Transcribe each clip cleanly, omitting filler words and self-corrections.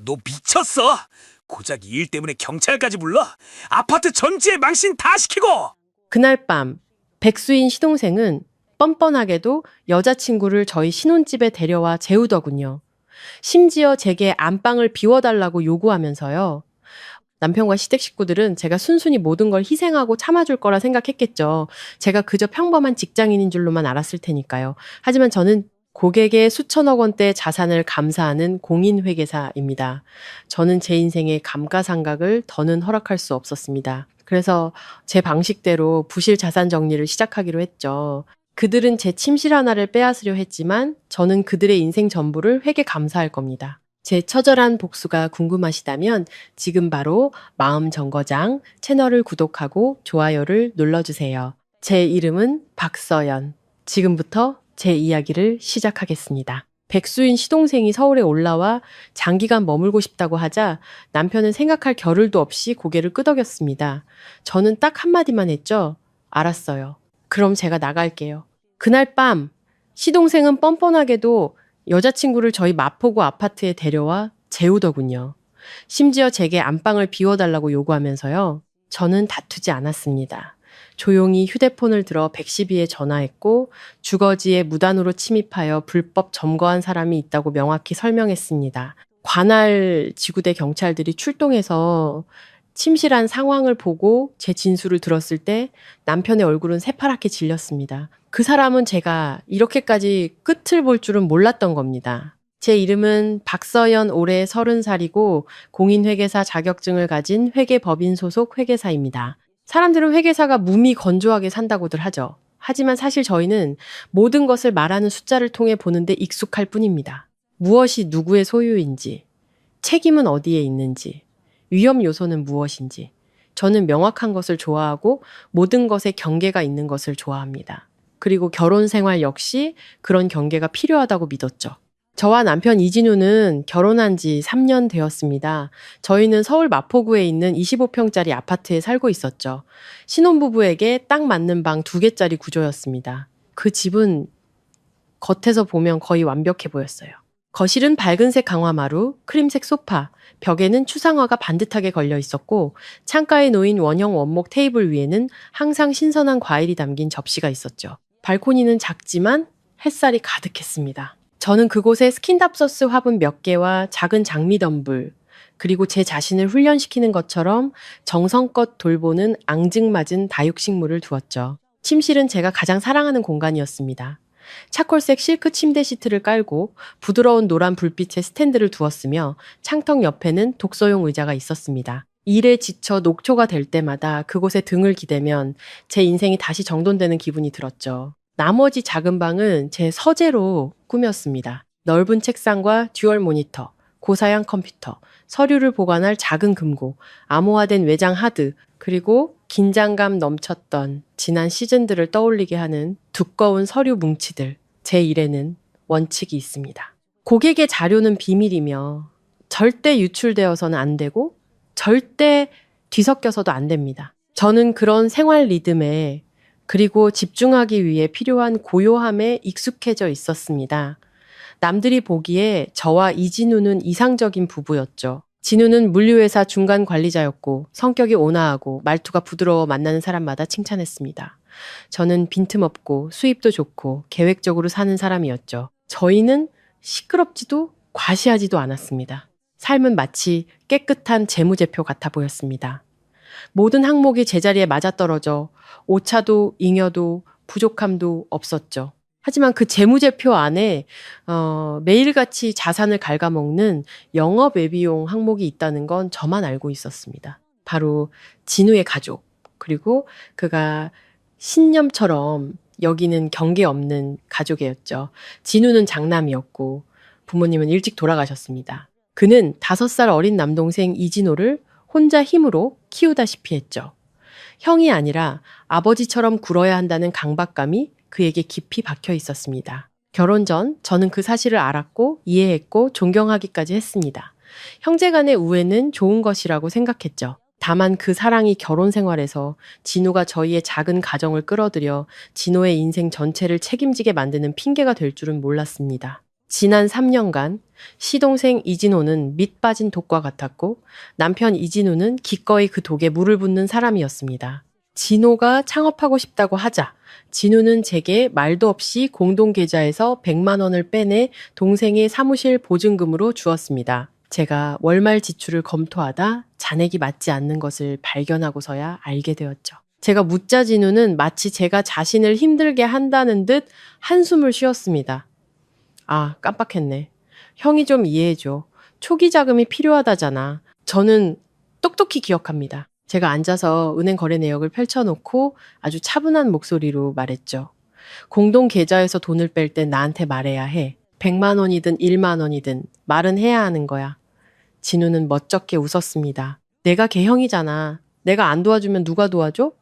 너 미쳤어? 고작 이 일 때문에 경찰까지 불러? 아파트 전체에 망신 다 시키고! 그날 밤 백수인 시동생은 뻔뻔하게도 여자친구를 저희 신혼집에 데려와 재우더군요. 심지어 제게 안방을 비워달라고 요구하면서요. 남편과 시댁 식구들은 제가 순순히 모든 걸 희생하고 참아줄 거라 생각했겠죠. 제가 그저 평범한 직장인인 줄로만 알았을 테니까요. 하지만 저는 고객의 수천억 원대 자산을 감사하는 공인회계사입니다. 저는 제 인생의 감가상각을 더는 허락할 수 없었습니다. 그래서 제 방식대로 부실 자산 정리를 시작하기로 했죠. 그들은 제 침실 하나를 빼앗으려 했지만 저는 그들의 인생 전부를 회계 감사할 겁니다. 제 처절한 복수가 궁금하시다면 지금 바로 마음정거장 채널을 구독하고 좋아요를 눌러주세요. 제 이름은 박서연. 지금부터 제 이야기를 시작하겠습니다. 백수인 시동생이 서울에 올라와 장기간 머물고 싶다고 하자 남편은 생각할 겨를도 없이 고개를 끄덕였습니다. 저는 딱 한마디만 했죠. 알았어요. 그럼 제가 나갈게요. 그날 밤 시동생은 뻔뻔하게도 여자친구를 저희 마포구 아파트에 데려와 재우더군요. 심지어 제게 안방을 비워달라고 요구하면서요. 저는 다투지 않았습니다. 조용히 휴대폰을 들어 112에 전화했고 주거지에 무단으로 침입하여 불법 점거한 사람이 있다고 명확히 설명했습니다. 관할 지구대 경찰들이 출동해서 침실한 상황을 보고 제 진술을 들었을 때 남편의 얼굴은 새파랗게 질렸습니다. 그 사람은 제가 이렇게까지 끝을 볼 줄은 몰랐던 겁니다. 제 이름은 박서연, 올해 30살이고 공인회계사 자격증을 가진 회계법인 소속 회계사입니다. 사람들은 회계사가 몸이 건조하게 산다고들 하죠. 하지만 사실 저희는 모든 것을 말하는 숫자를 통해 보는데 익숙할 뿐입니다. 무엇이 누구의 소유인지, 책임은 어디에 있는지, 위험 요소는 무엇인지. 저는 명확한 것을 좋아하고 모든 것에 경계가 있는 것을 좋아합니다. 그리고 결혼 생활 역시 그런 경계가 필요하다고 믿었죠. 저와 남편 이진우는 결혼한 지 3년 되었습니다. 저희는 서울 마포구에 있는 25평짜리 아파트에 살고 있었죠. 신혼부부에게 딱 맞는 방 2개짜리 구조였습니다. 그 집은 겉에서 보면 거의 완벽해 보였어요. 거실은 밝은색 강화마루, 크림색 소파, 벽에는 추상화가 반듯하게 걸려 있었고 창가에 놓인 원형 원목 테이블 위에는 항상 신선한 과일이 담긴 접시가 있었죠. 발코니는 작지만 햇살이 가득했습니다. 저는 그곳에 스킨답서스 화분 몇 개와 작은 장미 덤불, 그리고 제 자신을 훈련시키는 것처럼 정성껏 돌보는 앙증맞은 다육식물을 두었죠. 침실은 제가 가장 사랑하는 공간이었습니다. 차콜색 실크 침대 시트를 깔고 부드러운 노란 불빛의 스탠드를 두었으며 창턱 옆에는 독서용 의자가 있었습니다. 일에 지쳐 녹초가 될 때마다 그곳에 등을 기대면 제 인생이 다시 정돈되는 기분이 들었죠. 나머지 작은 방은 제 서재로 꾸몄습니다. 넓은 책상과 듀얼 모니터, 고사양 컴퓨터, 서류를 보관할 작은 금고, 암호화된 외장 하드, 그리고 긴장감 넘쳤던 지난 시즌들을 떠올리게 하는 두꺼운 서류 뭉치들. 제 일에는 원칙이 있습니다. 고객의 자료는 비밀이며 절대 유출되어서는 안 되고 절대 뒤섞여서도 안 됩니다. 저는 그런 생활 리듬에 그리고 집중하기 위해 필요한 고요함에 익숙해져 있었습니다. 남들이 보기에 저와 이진우는 이상적인 부부였죠. 진우는 물류회사 중간 관리자였고 성격이 온화하고 말투가 부드러워 만나는 사람마다 칭찬했습니다. 저는 빈틈없고 수입도 좋고 계획적으로 사는 사람이었죠. 저희는 시끄럽지도 과시하지도 않았습니다. 삶은 마치 깨끗한 재무제표 같아 보였습니다. 모든 항목이 제자리에 맞아떨어져 오차도 잉여도 부족함도 없었죠. 하지만 그 재무제표 안에 매일같이 자산을 갉아먹는 영업외비용 항목이 있다는 건 저만 알고 있었습니다. 바로 진우의 가족, 그리고 그가 신념처럼 여기는 경계 없는 가족이었죠. 진우는 장남이었고 부모님은 일찍 돌아가셨습니다. 그는 5살 어린 남동생 이진호를 혼자 힘으로 키우다시피 했죠. 형이 아니라 아버지처럼 굴어야 한다는 강박감이 그에게 깊이 박혀 있었습니다. 결혼 전 저는 그 사실을 알았고 이해했고 존경하기까지 했습니다. 형제간의 우애는 좋은 것이라고 생각했죠. 다만 그 사랑이 결혼 생활에서 진우가 저희의 작은 가정을 끌어들여 진호의 인생 전체를 책임지게 만드는 핑계가 될 줄은 몰랐습니다. 지난 3년간 시동생 이진호는 밑 빠진 독과 같았고 남편 이진우는 기꺼이 그 독에 물을 붓는 사람이었습니다. 진호가 창업하고 싶다고 하자 진우는 제게 말도 없이 공동계좌에서 100만 원을 빼내 동생의 사무실 보증금으로 주었습니다. 제가 월말 지출을 검토하다 잔액이 맞지 않는 것을 발견하고서야 알게 되었죠. 제가 묻자 진우는 마치 제가 자신을 힘들게 한다는 듯 한숨을 쉬었습니다. 아, 깜빡했네. 형이 좀 이해해줘. 초기 자금이 필요하다잖아. 저는 똑똑히 기억합니다. 제가 앉아서 은행 거래 내역을 펼쳐놓고 아주 차분한 목소리로 말했죠. 공동 계좌에서 돈을 뺄 땐 나한테 말해야 해. 100만 원이든 1만 원이든 말은 해야 하는 거야. 진우는 멋쩍게 웃었습니다. 내가 걔 형이잖아. 내가 안 도와주면 누가 도와줘?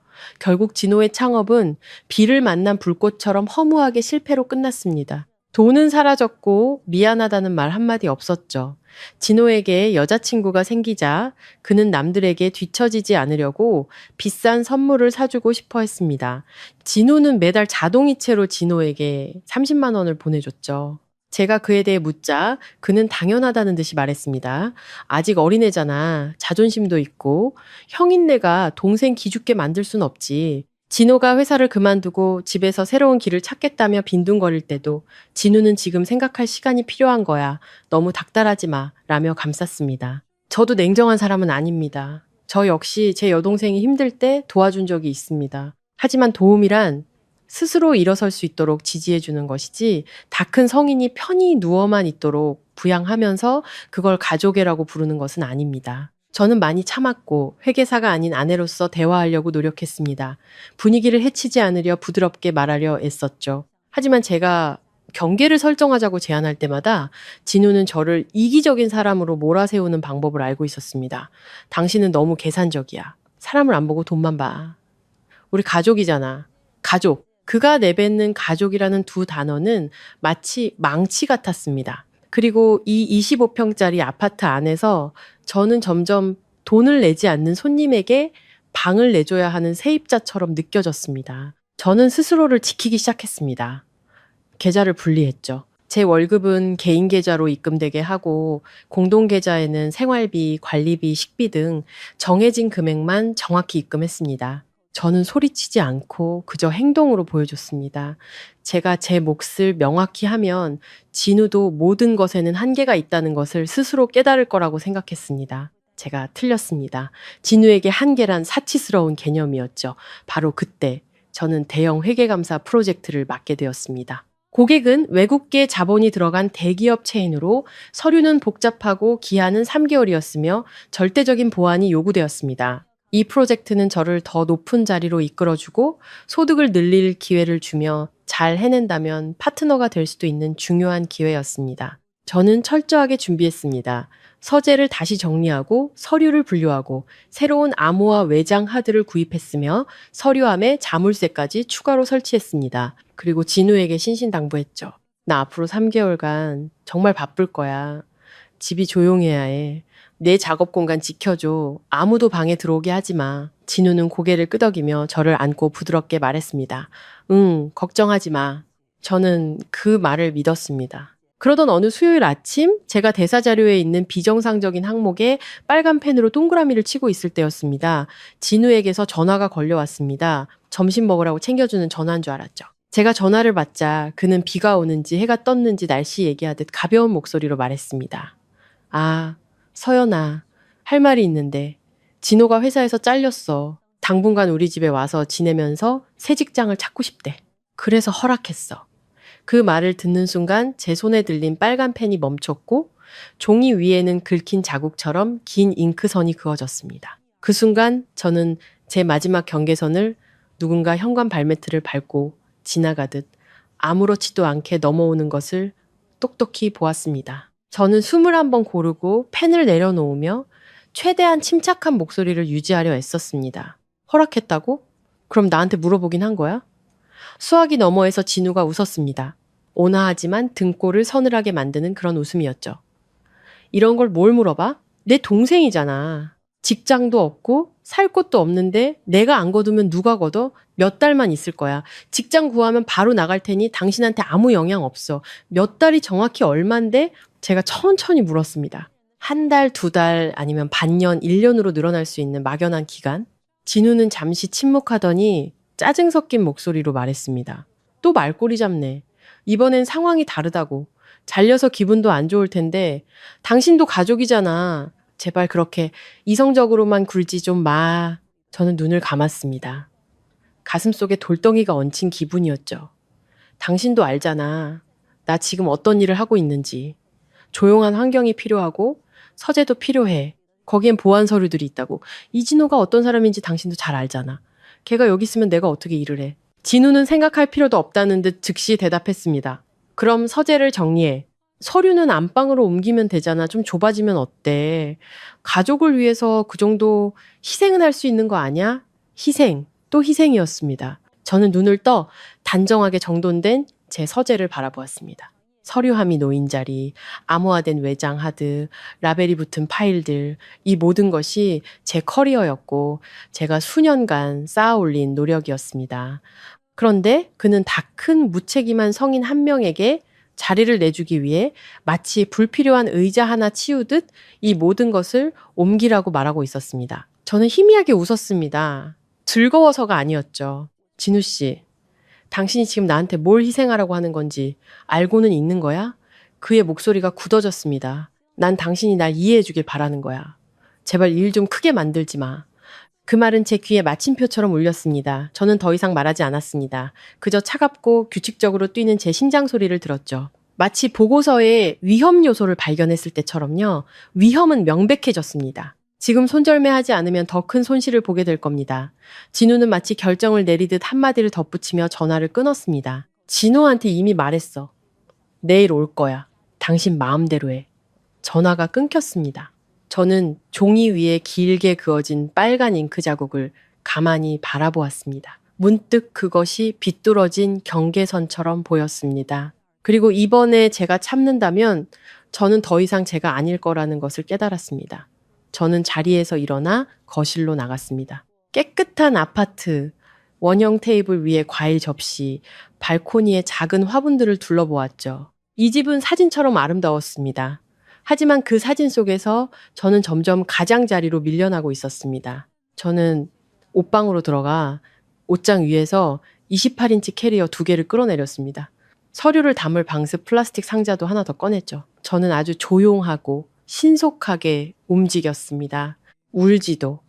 결국 진호의 창업은 비를 만난 불꽃처럼 허무하게 실패로 끝났습니다. 돈은 사라졌고 미안하다는 말 한마디 없었죠. 진호에게 여자친구가 생기자 그는 남들에게 뒤처지지 않으려고 비싼 선물을 사주고 싶어 했습니다. 진호는 매달 자동이체로 진호에게 30만 원을 보내줬죠. 제가 그에 대해 묻자 그는 당연하다는 듯이 말했습니다. 아직 어린애잖아. 자존심도 있고 형인 내가 동생 기죽게 만들 순 없지. 진호가 회사를 그만두고 집에서 새로운 길을 찾겠다며 빈둥거릴 때도 진우는 지금 생각할 시간이 필요한 거야. 너무 닥달하지 마. 라며 감쌌습니다. 저도 냉정한 사람은 아닙니다. 저 역시 제 여동생이 힘들 때 도와준 적이 있습니다. 하지만 도움이란 스스로 일어설 수 있도록 지지해주는 것이지 다 큰 성인이 편히 누워만 있도록 부양하면서 그걸 가족애라고 부르는 것은 아닙니다. 저는 많이 참았고 회계사가 아닌 아내로서 대화하려고 노력했습니다. 분위기를 해치지 않으려 부드럽게 말하려 애썼죠. 하지만 제가 경계를 설정하자고 제안할 때마다 진우는 저를 이기적인 사람으로 몰아세우는 방법을 알고 있었습니다. 당신은 너무 계산적이야. 사람을 안 보고 돈만 봐. 우리 가족이잖아. 가족. 그가 내뱉는 가족이라는 두 단어는 마치 망치 같았습니다. 그리고 이 25평짜리 아파트 안에서 저는 점점 돈을 내지 않는 손님에게 방을 내줘야 하는 세입자처럼 느껴졌습니다. 저는 스스로를 지키기 시작했습니다. 계좌를 분리했죠. 제 월급은 개인 계좌로 입금되게 하고 공동 계좌에는 생활비, 관리비, 식비 등 정해진 금액만 정확히 입금했습니다. 저는 소리치지 않고 그저 행동으로 보여줬습니다. 제가 제 몫을 명확히 하면 진우도 모든 것에는 한계가 있다는 것을 스스로 깨달을 거라고 생각했습니다. 제가 틀렸습니다. 진우에게 한계란 사치스러운 개념이었죠. 바로 그때 저는 대형 회계감사 프로젝트를 맡게 되었습니다. 고객은 외국계 자본이 들어간 대기업 체인으로 서류는 복잡하고 기한은 3개월이었으며 절대적인 보안이 요구되었습니다. 이 프로젝트는 저를 더 높은 자리로 이끌어주고 소득을 늘릴 기회를 주며 잘 해낸다면 파트너가 될 수도 있는 중요한 기회였습니다. 저는 철저하게 준비했습니다. 서재를 다시 정리하고 서류를 분류하고 새로운 암호화 외장 하드를 구입했으며 서류함에 자물쇠까지 추가로 설치했습니다. 그리고 진우에게 신신당부했죠. 나 앞으로 3개월간 정말 바쁠 거야. 집이 조용해야 해. 내 작업 공간 지켜줘. 아무도 방에 들어오게 하지 마. 진우는 고개를 끄덕이며 저를 안고 부드럽게 말했습니다. 응, 걱정하지 마. 저는 그 말을 믿었습니다. 그러던 어느 수요일 아침 제가 대사 자료에 있는 비정상적인 항목에 빨간 펜으로 동그라미를 치고 있을 때였습니다. 진우에게서 전화가 걸려왔습니다. 점심 먹으라고 챙겨주는 전화인 줄 알았죠. 제가 전화를 받자 그는 비가 오는지 해가 떴는지 날씨 얘기하듯 가벼운 목소리로 말했습니다. 아, 서연아, 할 말이 있는데 진호가 회사에서 잘렸어. 당분간 우리 집에 와서 지내면서 새 직장을 찾고 싶대. 그래서 허락했어. 그 말을 듣는 순간 제 손에 들린 빨간 펜이 멈췄고 종이 위에는 긁힌 자국처럼 긴 잉크선이 그어졌습니다. 그 순간 저는 제 마지막 경계선을 누군가 현관 발매트를 밟고 지나가듯 아무렇지도 않게 넘어오는 것을 똑똑히 보았습니다. 저는 숨을 한번 고르고 펜을 내려놓으며 최대한 침착한 목소리를 유지하려 애썼습니다. 허락했다고? 그럼 나한테 물어보긴 한 거야? 수화기 너머에서 진우가 웃었습니다. 온화하지만 등골을 서늘하게 만드는 그런 웃음이었죠. 이런 걸 뭘 물어봐? 내 동생이잖아. 직장도 없고 살 곳도 없는데 내가 안 거두면 누가 거둬? 몇 달만 있을 거야. 직장 구하면 바로 나갈 테니 당신한테 아무 영향 없어. 몇 달이 정확히 얼만데? 제가 천천히 물었습니다. 한 달, 두 달, 아니면 반년, 1년으로 늘어날 수 있는 막연한 기간? 진우는 잠시 침묵하더니 짜증 섞인 목소리로 말했습니다. 또 말꼬리 잡네. 이번엔 상황이 다르다고. 잘려서 기분도 안 좋을 텐데 당신도 가족이잖아. 제발 그렇게 이성적으로만 굴지 좀 마. 저는 눈을 감았습니다. 가슴속에 돌덩이가 얹힌 기분이었죠. 당신도 알잖아. 나 지금 어떤 일을 하고 있는지. 조용한 환경이 필요하고 서재도 필요해. 거기엔 보안 서류들이 있다고. 이진호가 어떤 사람인지 당신도 잘 알잖아. 걔가 여기 있으면 내가 어떻게 일을 해. 진우는 생각할 필요도 없다는 듯 즉시 대답했습니다. 그럼 서재를 정리해. 서류는 안방으로 옮기면 되잖아. 좀 좁아지면 어때? 가족을 위해서 그 정도 희생은 할 수 있는 거 아니야? 희생, 또 희생이었습니다. 저는 눈을 떠 단정하게 정돈된 제 서재를 바라보았습니다. 서류함이 놓인 자리, 암호화된 외장 하드, 라벨이 붙은 파일들, 이 모든 것이 제 커리어였고 제가 수년간 쌓아올린 노력이었습니다. 그런데 그는 다 큰 무책임한 성인 한 명에게 자리를 내주기 위해 마치 불필요한 의자 하나 치우듯 이 모든 것을 옮기라고 말하고 있었습니다. 저는 희미하게 웃었습니다. 즐거워서가 아니었죠. 진우 씨, 당신이 지금 나한테 뭘 희생하라고 하는 건지 알고는 있는 거야? 그의 목소리가 굳어졌습니다. 난 당신이 날 이해해 주길 바라는 거야. 제발 일 좀 크게 만들지 마. 그 말은 제 귀에 마침표처럼 울렸습니다. 저는 더 이상 말하지 않았습니다. 그저 차갑고 규칙적으로 뛰는 제 심장 소리를 들었죠. 마치 보고서에 위험 요소를 발견했을 때처럼요. 위험은 명백해졌습니다. 지금 손절매하지 않으면 더 큰 손실을 보게 될 겁니다. 진우는 마치 결정을 내리듯 한마디를 덧붙이며 전화를 끊었습니다. 진우한테 이미 말했어. 내일 올 거야. 당신 마음대로 해. 전화가 끊겼습니다. 저는 종이 위에 길게 그어진 빨간 잉크 자국을 가만히 바라보았습니다. 문득 그것이 비뚤어진 경계선처럼 보였습니다. 그리고 이번에 제가 참는다면 저는 더 이상 제가 아닐 거라는 것을 깨달았습니다. 저는 자리에서 일어나 거실로 나갔습니다. 깨끗한 아파트, 원형 테이블 위에 과일 접시, 발코니에 작은 화분들을 둘러보았죠. 이 집은 사진처럼 아름다웠습니다. 하지만 그 사진 속에서 저는 점점 가장자리로 밀려나고 있었습니다. 저는 옷방으로 들어가 옷장 위에서 28인치 캐리어 2개를 끌어내렸습니다. 서류를 담을 방수 플라스틱 상자도 하나 더 꺼냈죠. 저는 아주 조용하고 신속하게 움직였습니다. 울지도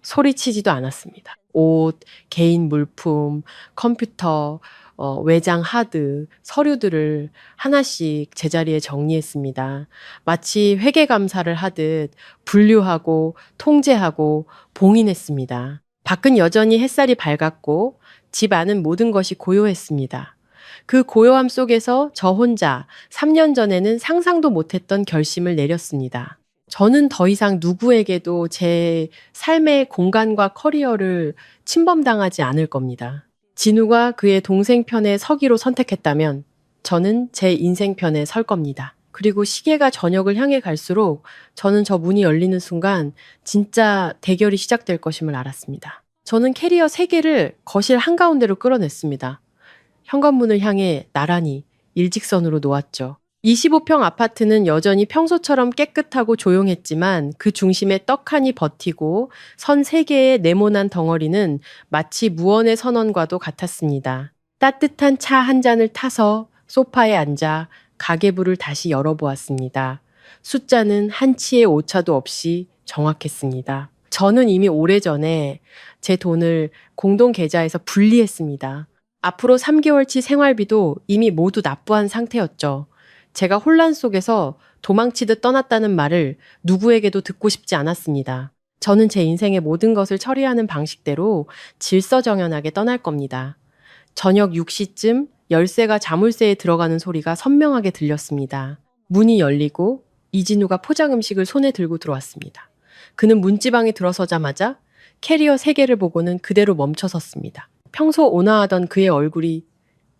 소리치지도 않았습니다. 옷, 개인 물품, 컴퓨터, 외장 하드, 서류들을 하나씩 제자리에 정리했습니다. 마치 회계감사를 하듯 분류하고 통제하고 봉인했습니다. 밖은 여전히 햇살이 밝았고 집 안은 모든 것이 고요했습니다. 그 고요함 속에서 저 혼자 3년 전에는 상상도 못했던 결심을 내렸습니다. 저는 더 이상 누구에게도 제 삶의 공간과 커리어를 침범당하지 않을 겁니다. 진우가 그의 동생 편에 서기로 선택했다면 저는 제 인생 편에 설 겁니다. 그리고 시계가 저녁을 향해 갈수록 저는 저 문이 열리는 순간 진짜 대결이 시작될 것임을 알았습니다. 저는 캐리어 3개를 거실 한가운데로 끌어냈습니다. 현관문을 향해 나란히 일직선으로 놓았죠. 25평 아파트는 여전히 평소처럼 깨끗하고 조용했지만 그 중심에 떡하니 버티고 선 3개의 네모난 덩어리는 마치 무언의 선언과도 같았습니다. 따뜻한 차 한 잔을 타서 소파에 앉아 가계부를 다시 열어보았습니다. 숫자는 한치의 오차도 없이 정확했습니다. 저는 이미 오래전에 제 돈을 공동 계좌에서 분리했습니다. 앞으로 3개월치 생활비도 이미 모두 납부한 상태였죠. 제가 혼란 속에서 도망치듯 떠났다는 말을 누구에게도 듣고 싶지 않았습니다. 저는 제 인생의 모든 것을 처리하는 방식대로 질서정연하게 떠날 겁니다. 저녁 6시쯤 열쇠가 자물쇠에 들어가는 소리가 선명하게 들렸습니다. 문이 열리고 이진우가 포장 음식을 손에 들고 들어왔습니다. 그는 문지방에 들어서자마자 캐리어 3개를 보고는 그대로 멈춰섰습니다. 평소 온화하던 그의 얼굴이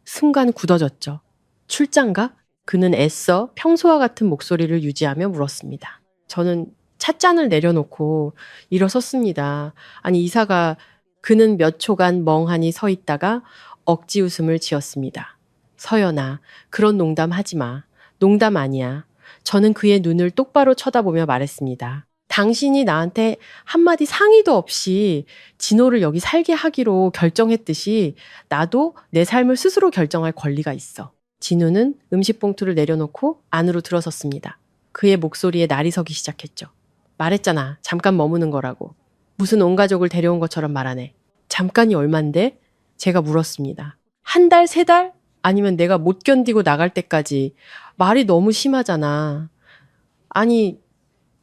순간 굳어졌죠. 출장가? 그는 애써 평소와 같은 목소리를 유지하며 물었습니다. 저는 찻잔을 내려놓고 일어섰습니다. 아니, 이사가 그는 몇 초간 멍하니 서 있다가 억지 웃음을 지었습니다. 서연아, 그런 농담 하지 마. 농담 아니야. 저는 그의 눈을 똑바로 쳐다보며 말했습니다. 당신이 나한테 한마디 상의도 없이 진호를 여기 살게 하기로 결정했듯이 나도 내 삶을 스스로 결정할 권리가 있어. 진호는 음식 봉투를 내려놓고 안으로 들어섰습니다. 그의 목소리에 날이 서기 시작했죠. 말했잖아. 잠깐 머무는 거라고. 무슨 온 가족을 데려온 것처럼 말하네. 잠깐이 얼만데? 제가 물었습니다. 한 달, 세 달? 아니면 내가 못 견디고 나갈 때까지. 말이 너무 심하잖아. 아니,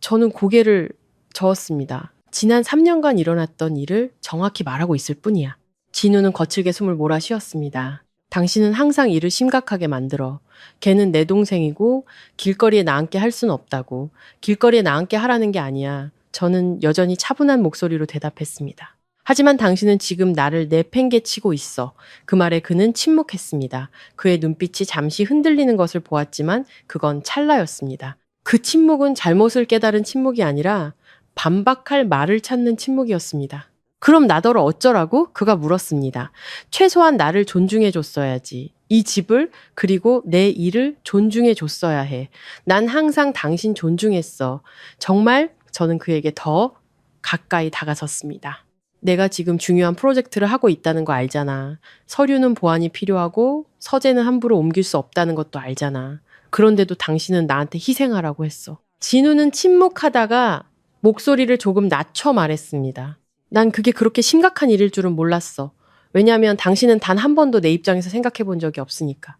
저는 고개를 저었습니다. 지난 3년간 일어났던 일을 정확히 말하고 있을 뿐이야. 진우는 거칠게 숨을 몰아 쉬었습니다. 당신은 항상 일을 심각하게 만들어. 걔는 내 동생이고 길거리에 나앉게 할 순 없다고. 길거리에 나앉게 하라는 게 아니야. 저는 여전히 차분한 목소리로 대답했습니다. 하지만 당신은 지금 나를 내팽개치고 있어. 그 말에 그는 침묵했습니다. 그의 눈빛이 잠시 흔들리는 것을 보았지만 그건 찰나였습니다. 그 침묵은 잘못을 깨달은 침묵이 아니라 반박할 말을 찾는 침묵이었습니다. 그럼 나더러 어쩌라고? 그가 물었습니다. 최소한 나를 존중해 줬어야지. 이 집을 그리고 내 일을 존중해 줬어야 해. 난 항상 당신 존중했어. 정말 저는 그에게 더 가까이 다가섰습니다. 내가 지금 중요한 프로젝트를 하고 있다는 거 알잖아. 서류는 보완이 필요하고 서재는 함부로 옮길 수 없다는 것도 알잖아. 그런데도 당신은 나한테 희생하라고 했어. 진우는 침묵하다가 목소리를 조금 낮춰 말했습니다. 난 그게 그렇게 심각한 일일 줄은 몰랐어. 왜냐하면 당신은 단 한 번도 내 입장에서 생각해 본 적이 없으니까.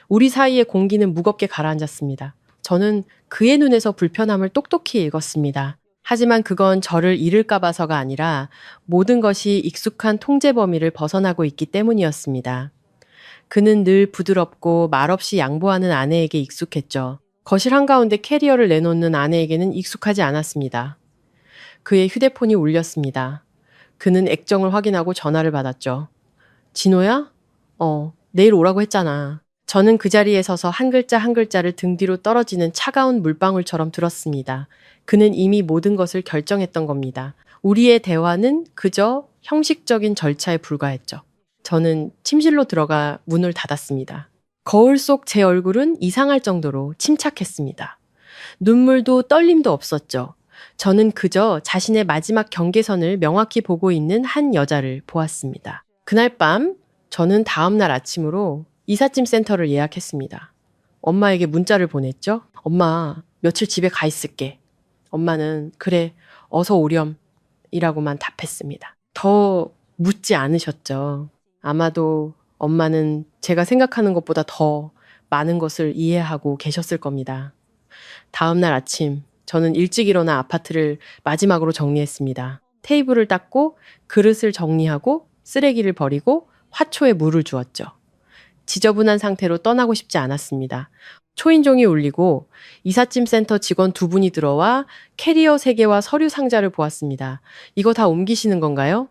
우리 사이의 공기는 무겁게 가라앉았습니다. 저는 그의 눈에서 불편함을 똑똑히 읽었습니다. 하지만 그건 저를 잃을까 봐서가 아니라 모든 것이 익숙한 통제 범위를 벗어나고 있기 때문이었습니다. 그는 늘 부드럽고 말없이 양보하는 아내에게 익숙했죠. 거실 한가운데 캐리어를 내놓는 아내에게는 익숙하지 않았습니다. 그의 휴대폰이 울렸습니다. 그는 액정을 확인하고 전화를 받았죠. 진호야? 내일 오라고 했잖아. 저는 그 자리에 서서 한 글자 한 글자를 등 뒤로 떨어지는 차가운 물방울처럼 들었습니다. 그는 이미 모든 것을 결정했던 겁니다. 우리의 대화는 그저 형식적인 절차에 불과했죠. 저는 침실로 들어가 문을 닫았습니다. 거울 속 제 얼굴은 이상할 정도로 침착했습니다. 눈물도 떨림도 없었죠. 저는 그저 자신의 마지막 경계선을 명확히 보고 있는 한 여자를 보았습니다. 그날 밤 저는 다음날 아침으로 이삿짐 센터를 예약했습니다. 엄마에게 문자를 보냈죠. 엄마, 며칠 집에 가 있을게. 엄마는 그래, 어서 오렴 이라고만 답했습니다. 더 묻지 않으셨죠. 아마도 엄마는 제가 생각하는 것보다 더 많은 것을 이해하고 계셨을 겁니다. 다음날 아침 저는 일찍 일어나 아파트를 마지막으로 정리했습니다. 테이블을 닦고 그릇을 정리하고 쓰레기를 버리고 화초에 물을 주었죠. 지저분한 상태로 떠나고 싶지 않았습니다. 초인종이 울리고 이삿짐 센터 직원 2분이 들어와 캐리어 3개와 서류 상자를 보았습니다. 이거 다 옮기시는 건가요?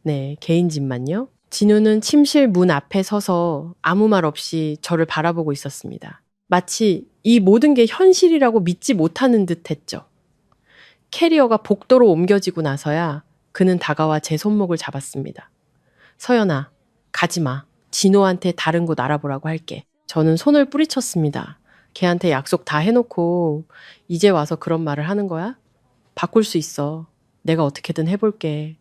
네, 개인 집만요. 진우는 침실 문 앞에 서서 아무 말 없이 저를 바라보고 있었습니다. 마치 이 모든 게 현실이라고 믿지 못하는 듯 했죠. 캐리어가 복도로 옮겨지고 나서야 그는 다가와 제 손목을 잡았습니다. 서연아, 가지 마. 진호한테 다른 곳 알아보라고 할게. 저는 손을 뿌리쳤습니다. 걔한테 약속 다 해놓고 이제 와서 그런 말을 하는 거야? 바꿀 수 있어. 내가 어떻게든 해볼게.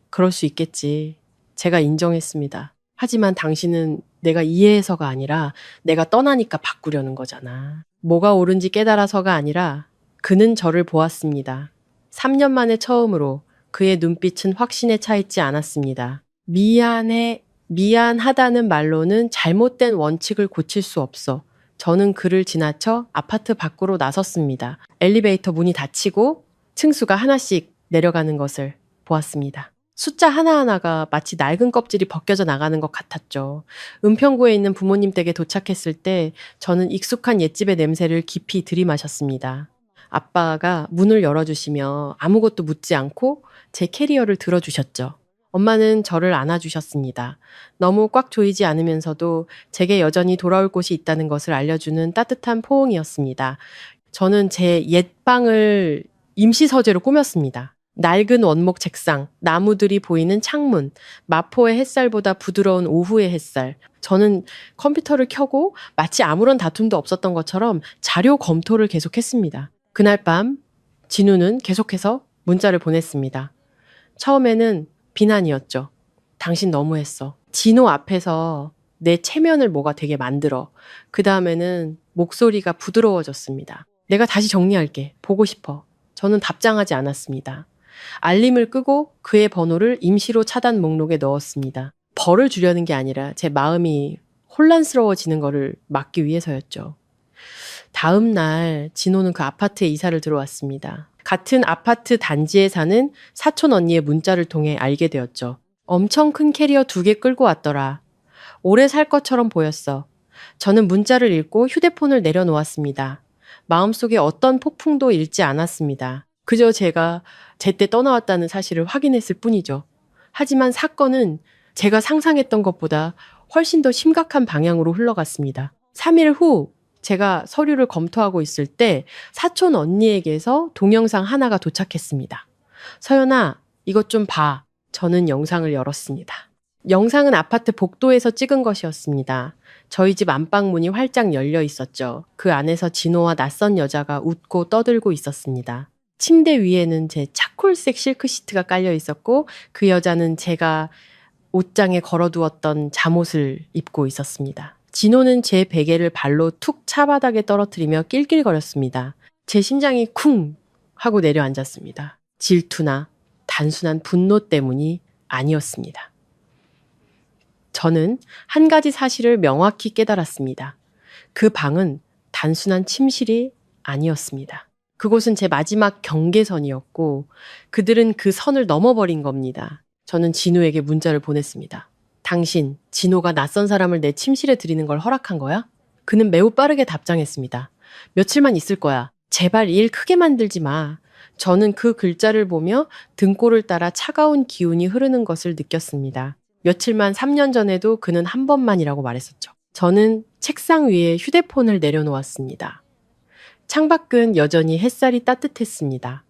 그럴 수 있겠지. 제가 인정했습니다. 하지만 당신은 내가 이해해서가 아니라 내가 떠나니까 바꾸려는 거잖아. 뭐가 옳은지 깨달아서가 아니라 그는 저를 보았습니다. 3년 만에 처음으로 그의 눈빛은 확신에 차 있지 않았습니다. 미안하다는 말로는 잘못된 원칙을 고칠 수 없어. 저는 그를 지나쳐 아파트 밖으로 나섰습니다. 엘리베이터 문이 닫히고 층수가 하나씩 내려가는 것을 보았습니다. 숫자 하나하나가 마치 낡은 껍질이 벗겨져 나가는 것 같았죠. 은평구에 있는 부모님 댁에 도착했을 때 저는 익숙한 옛집의 냄새를 깊이 들이마셨습니다. 아빠가 문을 열어주시며 아무것도 묻지 않고 제 캐리어를 들어주셨죠. 엄마는 저를 안아주셨습니다. 너무 꽉 조이지 않으면서도 제게 여전히 돌아올 곳이 있다는 것을 알려주는 따뜻한 포옹이었습니다. 저는 제 옛 방을 임시 서재로 꾸몄습니다. 낡은 원목 책상, 나무들이 보이는 창문, 마포의 햇살보다 부드러운 오후의 햇살. 저는 컴퓨터를 켜고 마치 아무런 다툼도 없었던 것처럼 자료 검토를 계속했습니다. 그날 밤 진우는 계속해서 문자를 보냈습니다. 처음에는 비난이었죠. 당신 너무했어. 진호 앞에서 내 체면을 뭐가 되게 만들어. 그 다음에는 목소리가 부드러워졌습니다. 내가 다시 정리할게. 보고 싶어. 저는 답장하지 않았습니다. 알림을 끄고 그의 번호를 임시로 차단 목록에 넣었습니다. 벌을 주려는 게 아니라 제 마음이 혼란스러워지는 거를 막기 위해서였죠. 다음 날 진호는 그 아파트에 이사를 들어왔습니다. 같은 아파트 단지에 사는 사촌 언니의 문자를 통해 알게 되었죠. 엄청 큰 캐리어 2개 끌고 왔더라. 오래 살 것처럼 보였어. 저는 문자를 읽고 휴대폰을 내려놓았습니다. 마음속에 어떤 폭풍도 일지 않았습니다. 그저 제가 제때 떠나왔다는 사실을 확인했을 뿐이죠. 하지만 사건은 제가 상상했던 것보다 훨씬 더 심각한 방향으로 흘러갔습니다. 3일 후 제가 서류를 검토하고 있을 때 사촌 언니에게서 동영상 하나가 도착했습니다. 서연아, 이것 좀 봐. 저는 영상을 열었습니다. 영상은 아파트 복도에서 찍은 것이었습니다. 저희 집 안방문이 활짝 열려 있었죠. 그 안에서 진호와 낯선 여자가 웃고 떠들고 있었습니다. 침대 위에는 제 차콜색 실크 시트가 깔려 있었고 그 여자는 제가 옷장에 걸어두었던 잠옷을 입고 있었습니다. 진호는 제 베개를 발로 툭 차바닥에 떨어뜨리며 낄낄거렸습니다. 제 심장이 쿵 하고 내려앉았습니다. 질투나 단순한 분노 때문이 아니었습니다. 저는 한 가지 사실을 명확히 깨달았습니다. 그 방은 단순한 침실이 아니었습니다. 그곳은 제 마지막 경계선이었고 그들은 그 선을 넘어버린 겁니다. 저는 진우에게 문자를 보냈습니다. 당신, 진호가 낯선 사람을 내 침실에 들이는 걸 허락한 거야? 그는 매우 빠르게 답장했습니다. 며칠만 있을 거야. 제발 일 크게 만들지 마. 저는 그 글자를 보며 등골을 따라 차가운 기운이 흐르는 것을 느꼈습니다. 며칠만 3년 전에도 그는 한 번만이라고 말했었죠. 저는 책상 위에 휴대폰을 내려놓았습니다. 창밖은 여전히 햇살이 따뜻했습니다.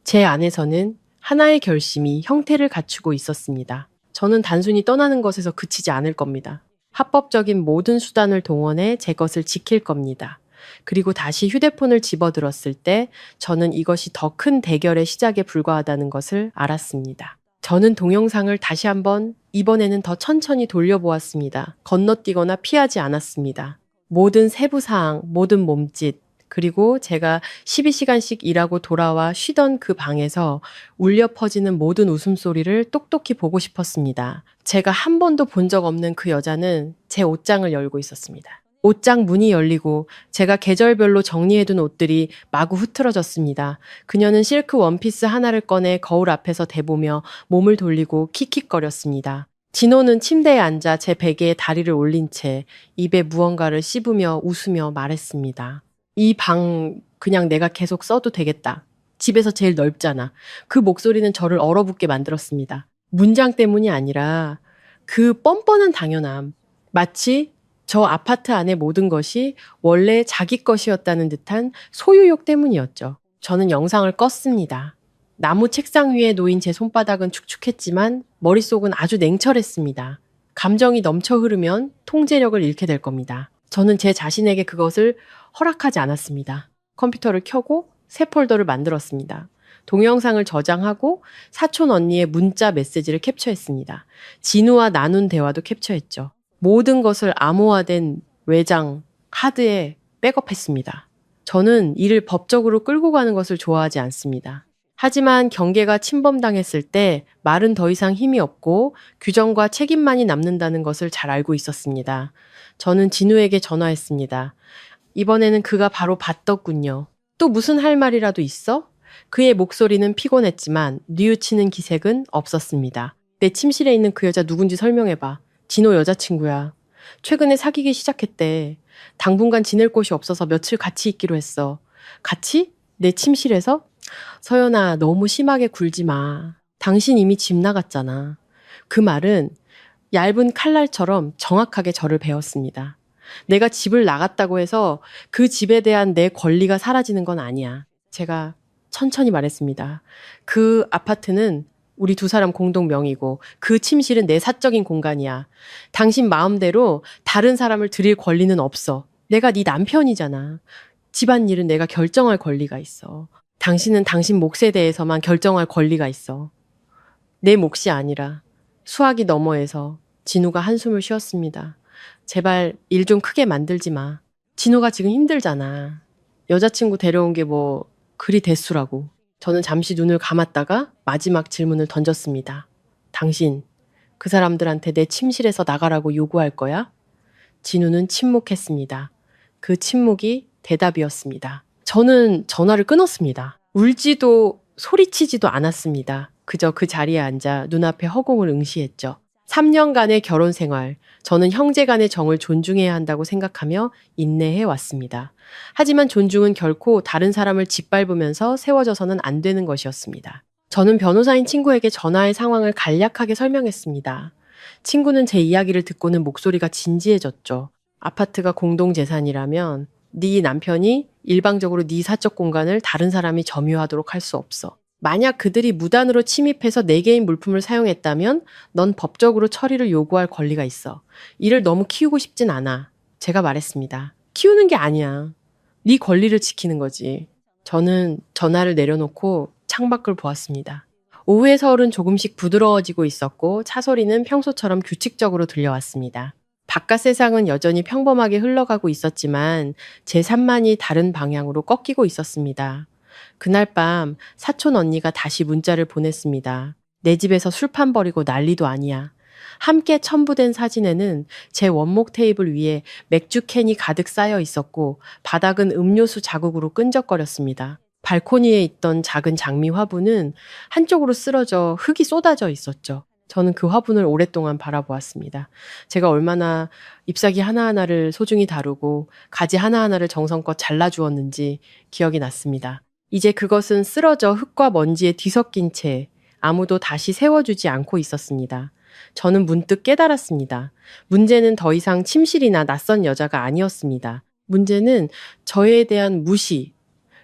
제 안에서는 하나의 결심이 형태를 갖추고 있었습니다. 저는 단순히 떠나는 것에서 그치지 않을 겁니다. 합법적인 모든 수단을 동원해 제 것을 지킬 겁니다. 그리고 다시 휴대폰을 집어들었을 때 저는 이것이 더 큰 대결의 시작에 불과하다는 것을 알았습니다. 저는 동영상을 다시 한번 이번에는 더 천천히 돌려보았습니다. 건너뛰거나 피하지 않았습니다. 모든 세부사항, 모든 몸짓, 그리고 제가 12시간씩 일하고 돌아와 쉬던 그 방에서 울려 퍼지는 모든 웃음소리를 똑똑히 보고 싶었습니다. 제가 한 번도 본 적 없는 그 여자는 제 옷장을 열고 있었습니다. 옷장 문이 열리고 제가 계절별로 정리해둔 옷들이 마구 흐트러졌습니다. 그녀는 실크 원피스 하나를 꺼내 거울 앞에서 대보며 몸을 돌리고 킥킥거렸습니다. 진호는 침대에 앉아 제 베개에 다리를 올린 채 입에 무언가를 씹으며 웃으며 말했습니다. 이 방 그냥 내가 계속 써도 되겠다. 집에서 제일 넓잖아. 그 목소리는 저를 얼어붙게 만들었습니다. 문장 때문이 아니라 그 뻔뻔한 당연함. 마치 저 아파트 안의 모든 것이 원래 자기 것이었다는 듯한 소유욕 때문이었죠. 저는 영상을 껐습니다. 나무 책상 위에 놓인 제 손바닥은 축축했지만 머릿속은 아주 냉철했습니다. 감정이 넘쳐 흐르면 통제력을 잃게 될 겁니다. 저는 제 자신에게 그것을 허락하지 않았습니다. 컴퓨터를 켜고 새 폴더를 만들었습니다. 동영상을 저장하고 사촌 언니의 문자 메시지를 캡처했습니다. 진우와 나눈 대화도 캡처했죠. 모든 것을 암호화된 외장, 하드에 백업했습니다. 저는 이를 법적으로 끌고 가는 것을 좋아하지 않습니다. 하지만 경계가 침범당했을 때 말은 더 이상 힘이 없고 규정과 책임만이 남는다는 것을 잘 알고 있었습니다. 저는 진우에게 전화했습니다. 이번에는 그가 바로 받더군요. 또 무슨 할 말이라도 있어? 그의 목소리는 피곤했지만 뉘우치는 기색은 없었습니다. 내 침실에 있는 그 여자 누군지 설명해봐. 진호 여자친구야. 최근에 사귀기 시작했대. 당분간 지낼 곳이 없어서 며칠 같이 있기로 했어. 같이? 내 침실에서? 서연아, 너무 심하게 굴지 마. 당신 이미 집 나갔잖아. 그 말은 얇은 칼날처럼 정확하게 저를 베었습니다. 내가 집을 나갔다고 해서 그 집에 대한 내 권리가 사라지는 건 아니야. 제가 천천히 말했습니다. 그 아파트는 우리 두 사람 공동 명의고 그 침실은 내 사적인 공간이야. 당신 마음대로 다른 사람을 들일 권리는 없어. 내가 네 남편이잖아. 집안일은 내가 결정할 권리가 있어. 당신은 당신 몫에 대해서만 결정할 권리가 있어. 내 몫이 아니라 수화기 너머에서 진우가 한숨을 쉬었습니다. 제발 일 좀 크게 만들지 마. 진우가 지금 힘들잖아. 여자친구 데려온 게 뭐 그리 대수라고. 저는 잠시 눈을 감았다가 마지막 질문을 던졌습니다. 당신, 그 사람들한테 내 침실에서 나가라고 요구할 거야? 진우는 침묵했습니다. 그 침묵이 대답이었습니다. 저는 전화를 끊었습니다. 울지도 소리치지도 않았습니다. 그저 그 자리에 앉아 눈앞에 허공을 응시했죠. 3년간의 결혼 생활, 저는 형제 간의 정을 존중해야 한다고 생각하며 인내해 왔습니다. 하지만 존중은 결코 다른 사람을 짓밟으면서 세워져서는 안 되는 것이었습니다. 저는 변호사인 친구에게 전화의 상황을 간략하게 설명했습니다. 친구는 제 이야기를 듣고는 목소리가 진지해졌죠. 아파트가 공동재산이라면 네 남편이 일방적으로 네 사적 공간을 다른 사람이 점유하도록 할 수 없어. 만약 그들이 무단으로 침입해서 내 개인 물품을 사용했다면 넌 법적으로 처리를 요구할 권리가 있어. 이를 너무 키우고 싶진 않아. 제가 말했습니다. 키우는 게 아니야. 네 권리를 지키는 거지. 저는 전화를 내려놓고 창밖을 보았습니다. 오후의 서울은 조금씩 부드러워지고 있었고 차소리는 평소처럼 규칙적으로 들려왔습니다. 바깥 세상은 여전히 평범하게 흘러가고 있었지만 제 산만이 다른 방향으로 꺾이고 있었습니다. 그날 밤 사촌 언니가 다시 문자를 보냈습니다. 내 집에서 술판 버리고 난리도 아니야. 함께 첨부된 사진에는 제 원목 테이블 위에 맥주 캔이 가득 쌓여 있었고 바닥은 음료수 자국으로 끈적거렸습니다. 발코니에 있던 작은 장미 화분은 한쪽으로 쓰러져 흙이 쏟아져 있었죠. 저는 그 화분을 오랫동안 바라보았습니다. 제가 얼마나 잎사귀 하나하나를 소중히 다루고 가지 하나하나를 정성껏 잘라주었는지 기억이 났습니다. 이제 그것은 쓰러져 흙과 먼지에 뒤섞인 채 아무도 다시 세워주지 않고 있었습니다. 저는 문득 깨달았습니다. 문제는 더 이상 침실이나 낯선 여자가 아니었습니다. 문제는 저에 대한 무시,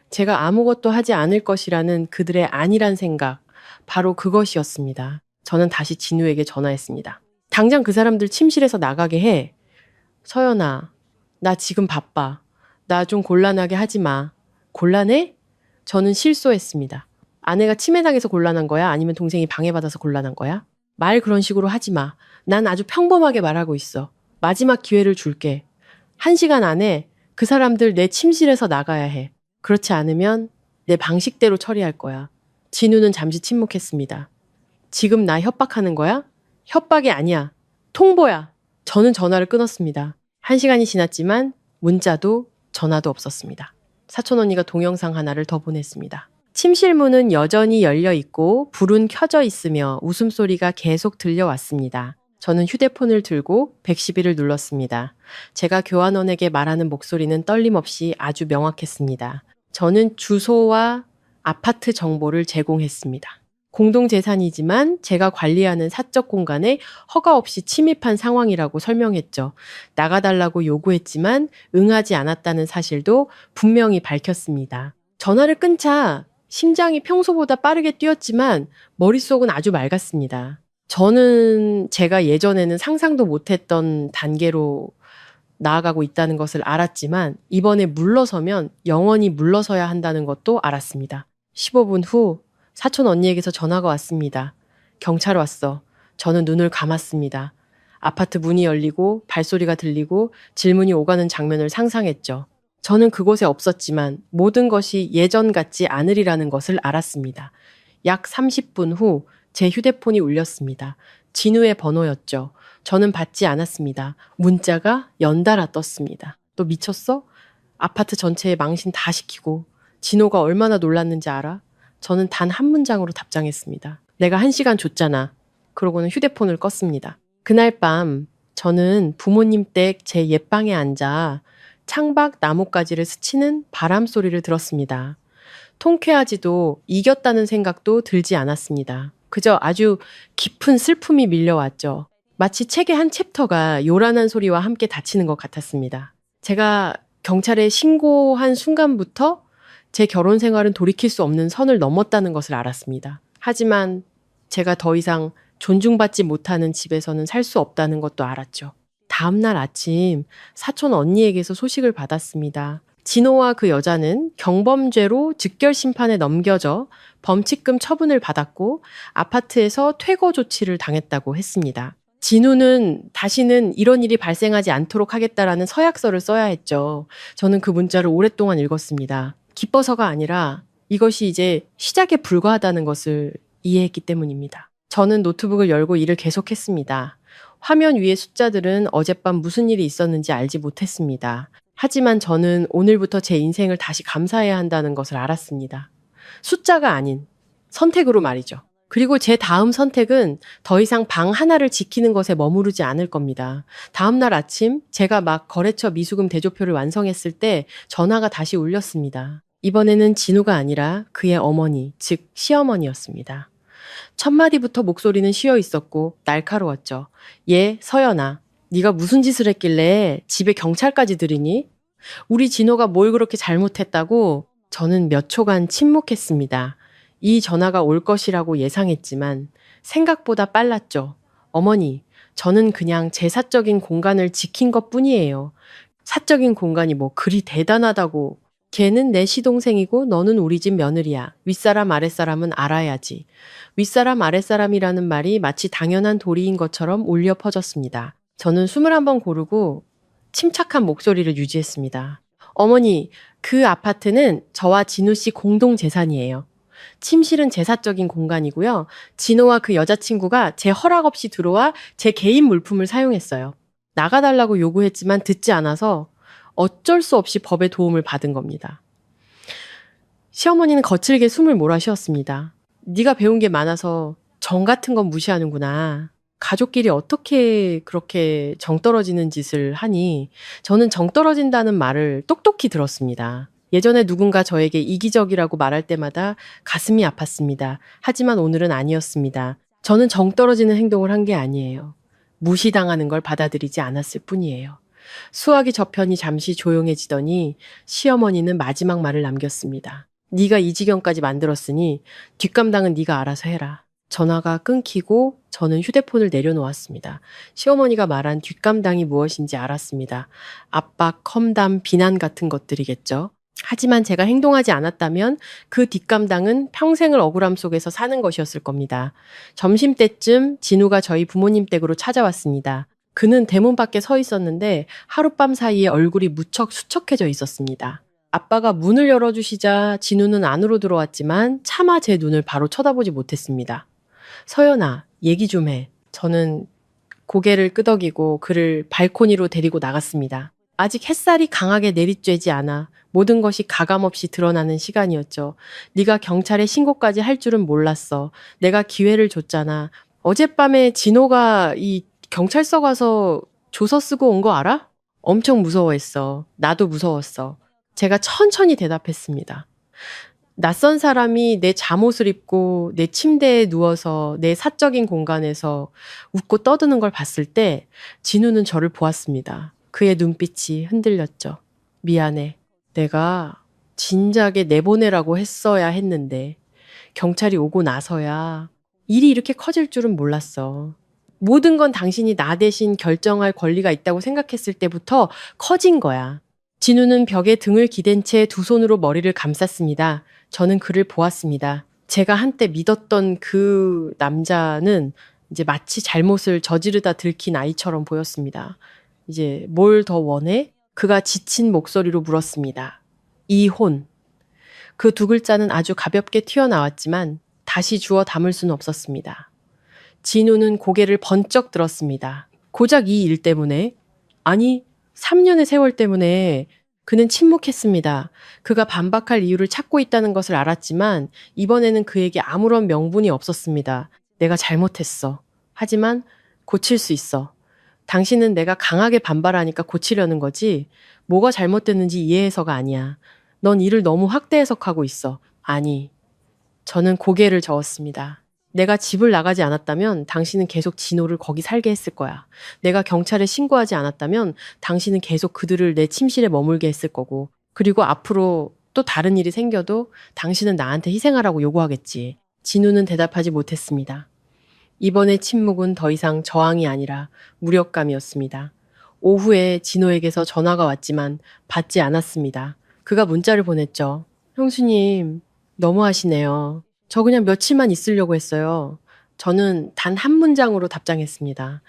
제가 아무것도 하지 않을 것이라는 그들의 안일한 생각, 바로 그것이었습니다. 저는 다시 진우에게 전화했습니다. 당장 그 사람들 침실에서 나가게 해. 서연아, 나 지금 바빠. 나 좀 곤란하게 하지 마. 곤란해? 저는 실소했습니다. 아내가 침해당해서 곤란한 거야? 아니면 동생이 방해받아서 곤란한 거야? 말 그런 식으로 하지 마. 난 아주 평범하게 말하고 있어. 마지막 기회를 줄게. 1시간 안에 그 사람들 내 침실에서 나가야 해. 그렇지 않으면 내 방식대로 처리할 거야. 진우는 잠시 침묵했습니다. 지금 나 협박하는 거야? 협박이 아니야. 통보야. 저는 전화를 끊었습니다. 1시간이 지났지만 문자도 전화도 없었습니다. 사촌 언니가 동영상 하나를 더 보냈습니다. 침실 문은 여전히 열려 있고 불은 켜져 있으며 웃음소리가 계속 들려왔습니다. 저는 휴대폰을 들고 112를 눌렀습니다. 제가 교환원에게 말하는 목소리는 떨림없이 아주 명확했습니다. 저는 주소와 아파트 정보를 제공했습니다. 공동재산이지만 제가 관리하는 사적 공간에 허가 없이 침입한 상황이라고 설명했죠. 나가달라고 요구했지만 응하지 않았다는 사실도 분명히 밝혔습니다. 전화를 끊자 심장이 평소보다 빠르게 뛰었지만 머릿속은 아주 맑았습니다. 저는 제가 예전에는 상상도 못했던 단계로 나아가고 있다는 것을 알았지만 이번에 물러서면 영원히 물러서야 한다는 것도 알았습니다. 15분 후 사촌 언니에게서 전화가 왔습니다. 경찰 왔어. 저는 눈을 감았습니다. 아파트 문이 열리고 발소리가 들리고 질문이 오가는 장면을 상상했죠. 저는 그곳에 없었지만 모든 것이 예전 같지 않으리라는 것을 알았습니다. 약 30분 후 제 휴대폰이 울렸습니다. 진우의 번호였죠. 저는 받지 않았습니다. 문자가 연달아 떴습니다. 너 미쳤어? 아파트 전체에 망신 다 시키고 진호가 얼마나 놀랐는지 알아? 저는 단 한 문장으로 답장했습니다. 내가 1시간 줬잖아. 그러고는 휴대폰을 껐습니다. 그날 밤 저는 부모님 댁 제 옛방에 앉아 창밖 나뭇가지를 스치는 바람 소리를 들었습니다. 통쾌하지도 이겼다는 생각도 들지 않았습니다. 그저 아주 깊은 슬픔이 밀려왔죠. 마치 책의 한 챕터가 요란한 소리와 함께 닫히는 것 같았습니다. 제가 경찰에 신고한 순간부터 제 결혼 생활은 돌이킬 수 없는 선을 넘었다는 것을 알았습니다. 하지만 제가 더 이상 존중받지 못하는 집에서는 살 수 없다는 것도 알았죠. 다음날 아침 사촌 언니에게서 소식을 받았습니다. 진호와 그 여자는 경범죄로 즉결 심판에 넘겨져 범칙금 처분을 받았고 아파트에서 퇴거 조치를 당했다고 했습니다. 진우는 다시는 이런 일이 발생하지 않도록 하겠다라는 서약서를 써야 했죠. 저는 그 문자를 오랫동안 읽었습니다. 기뻐서가 아니라 이것이 이제 시작에 불과하다는 것을 이해했기 때문입니다. 저는 노트북을 열고 일을 계속했습니다. 화면 위의 숫자들은 어젯밤 무슨 일이 있었는지 알지 못했습니다. 하지만 저는 오늘부터 제 인생을 다시 감사해야 한다는 것을 알았습니다. 숫자가 아닌 선택으로 말이죠. 그리고 제 다음 선택은 더 이상 방 하나를 지키는 것에 머무르지 않을 겁니다. 다음 날 아침 제가 막 거래처 미수금 대조표를 완성했을 때 전화가 다시 울렸습니다. 이번에는 진우가 아니라 그의 어머니, 즉 시어머니였습니다. 첫 마디부터 목소리는 쉬어 있었고 날카로웠죠. 예, 서연아. 네가 무슨 짓을 했길래 집에 경찰까지 들이니? 우리 진호가 뭘 그렇게 잘못했다고? 저는 몇 초간 침묵했습니다. 이 전화가 올 것이라고 예상했지만 생각보다 빨랐죠. 어머니, 저는 그냥 제 사적인 공간을 지킨 것뿐이에요. 사적인 공간이 뭐 그리 대단하다고. 걔는 내 시동생이고 너는 우리 집 며느리야. 윗사람 아랫사람은 알아야지. 윗사람 아랫사람이라는 말이 마치 당연한 도리인 것처럼 울려 퍼졌습니다. 저는 숨을 한번 고르고 침착한 목소리를 유지했습니다. 어머니, 그 아파트는 저와 진우 씨 공동 재산이에요. 침실은 제 사적인 공간이고요. 진호와 그 여자친구가 제 허락 없이 들어와 제 개인 물품을 사용했어요. 나가달라고 요구했지만 듣지 않아서 어쩔 수 없이 법의 도움을 받은 겁니다. 시어머니는 거칠게 숨을 몰아쉬었습니다. 네가 배운 게 많아서 정 같은 건 무시하는구나. 가족끼리 어떻게 그렇게 정 떨어지는 짓을 하니? 저는 정 떨어진다는 말을 똑똑히 들었습니다. 예전에 누군가 저에게 이기적이라고 말할 때마다 가슴이 아팠습니다. 하지만 오늘은 아니었습니다. 저는 정 떨어지는 행동을 한 게 아니에요. 무시당하는 걸 받아들이지 않았을 뿐이에요. 수화기 저편이 잠시 조용해지더니 시어머니는 마지막 말을 남겼습니다. 네가 이 지경까지 만들었으니 뒷감당은 네가 알아서 해라. 전화가 끊기고 저는 휴대폰을 내려놓았습니다. 시어머니가 말한 뒷감당이 무엇인지 알았습니다. 압박, 험담, 비난 같은 것들이겠죠. 하지만 제가 행동하지 않았다면 그 뒷감당은 평생을 억울함 속에서 사는 것이었을 겁니다. 점심때쯤 진우가 저희 부모님 댁으로 찾아왔습니다. 그는 대문 밖에 서 있었는데 하룻밤 사이에 얼굴이 무척 수척해져 있었습니다. 아빠가 문을 열어주시자 진우는 안으로 들어왔지만 차마 제 눈을 바로 쳐다보지 못했습니다. 서연아, 얘기 좀 해. 저는 고개를 끄덕이고 그를 발코니로 데리고 나갔습니다. 아직 햇살이 강하게 내리쬐지 않아 모든 것이 가감없이 드러나는 시간이었죠. 네가 경찰에 신고까지 할 줄은 몰랐어. 내가 기회를 줬잖아. 어젯밤에 진호가 이 경찰서 가서 조서 쓰고 온 거 알아? 엄청 무서워했어. 나도 무서웠어. 제가 천천히 대답했습니다. 낯선 사람이 내 잠옷을 입고 내 침대에 누워서 내 사적인 공간에서 웃고 떠드는 걸 봤을 때 진우는 저를 보았습니다. 그의 눈빛이 흔들렸죠. 미안해. 내가 진작에 내보내라고 했어야 했는데 경찰이 오고 나서야 일이 이렇게 커질 줄은 몰랐어. 모든 건 당신이 나 대신 결정할 권리가 있다고 생각했을 때부터 커진 거야. 진우는 벽에 등을 기댄 채 두 손으로 머리를 감쌌습니다. 저는 그를 보았습니다. 제가 한때 믿었던 그 남자는 이제 마치 잘못을 저지르다 들킨 아이처럼 보였습니다. 이제 뭘 더 원해? 그가 지친 목소리로 물었습니다. 이혼. 그 두 글자는 아주 가볍게 튀어나왔지만 다시 주워 담을 수는 없었습니다. 진우는 고개를 번쩍 들었습니다. 고작 이 일 때문에? 아니, 3년의 세월 때문에. 그는 침묵했습니다. 그가 반박할 이유를 찾고 있다는 것을 알았지만 이번에는 그에게 아무런 명분이 없었습니다. 내가 잘못했어. 하지만 고칠 수 있어. 당신은 내가 강하게 반발하니까 고치려는 거지. 뭐가 잘못됐는지 이해해서가 아니야. 넌 일을 너무 확대 해석하고 있어. 아니. 저는 고개를 저었습니다. 내가 집을 나가지 않았다면 당신은 계속 진호를 거기 살게 했을 거야. 내가 경찰에 신고하지 않았다면 당신은 계속 그들을 내 침실에 머물게 했을 거고. 그리고 앞으로 또 다른 일이 생겨도 당신은 나한테 희생하라고 요구하겠지. 진우는 대답하지 못했습니다. 이번의 침묵은 더 이상 저항이 아니라 무력감이었습니다. 오후에 진호에게서 전화가 왔지만 받지 않았습니다. 그가 문자를 보냈죠. 형수님, 너무하시네요. 저 그냥 며칠만 있으려고 했어요. 저는 단 한 문장으로 답장했습니다.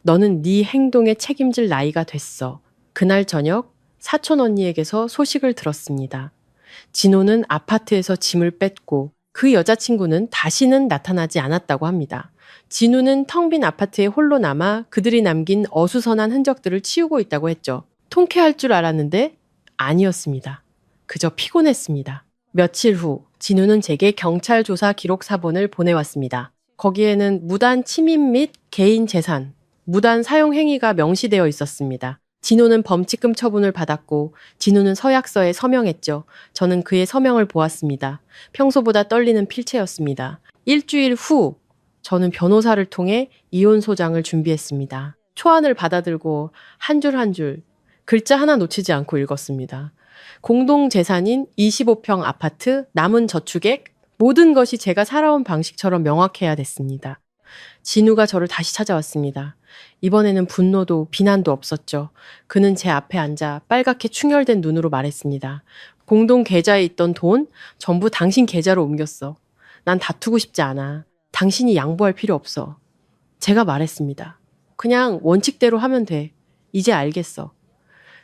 너는 네 행동에 책임질 나이가 됐어. 그날 저녁 사촌 언니에게서 소식을 들었습니다. 진호는 아파트에서 짐을 뺐고 그 여자친구는 다시는 나타나지 않았다고 합니다. 진우는 텅 빈 아파트에 홀로 남아 그들이 남긴 어수선한 흔적들을 치우고 있다고 했죠. 통쾌할 줄 알았는데 아니었습니다. 그저 피곤했습니다. 며칠 후 진우는 제게 경찰 조사 기록 사본을 보내왔습니다. 거기에는 무단 침입 및 개인 재산, 무단 사용 행위가 명시되어 있었습니다. 진우는 범칙금 처분을 받았고 진우는 서약서에 서명했죠. 저는 그의 서명을 보았습니다. 평소보다 떨리는 필체였습니다. 일주일 후 저는 변호사를 통해 이혼 소장을 준비했습니다. 초안을 받아들고 한 줄 한 줄 글자 하나 놓치지 않고 읽었습니다. 공동 재산인 25평 아파트, 남은 저축액, 모든 것이 제가 살아온 방식처럼 명확해야 됐습니다. 진우가 저를 다시 찾아왔습니다. 이번에는 분노도 비난도 없었죠. 그는 제 앞에 앉아 빨갛게 충혈된 눈으로 말했습니다. 공동 계좌에 있던 돈 전부 당신 계좌로 옮겼어. 난 다투고 싶지 않아. 당신이 양보할 필요 없어. 제가 말했습니다. 그냥 원칙대로 하면 돼. 이제 알겠어.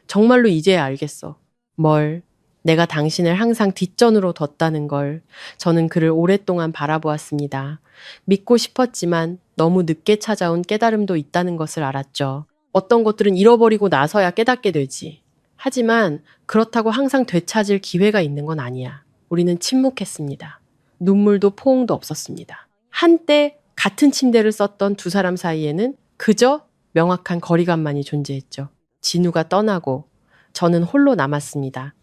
정말로 이제야 알겠어. 뭘? 내가 당신을 항상 뒷전으로 뒀다는 걸. 저는 그를 오랫동안 바라보았습니다. 믿고 싶었지만 너무 늦게 찾아온 깨달음도 있다는 것을 알았죠. 어떤 것들은 잃어버리고 나서야 깨닫게 되지. 하지만 그렇다고 항상 되찾을 기회가 있는 건 아니야. 우리는 침묵했습니다. 눈물도 포옹도 없었습니다. 한때 같은 침대를 썼던 두 사람 사이에는 그저 명확한 거리감만이 존재했죠. 진우가 떠나고 저는 홀로 남았습니다.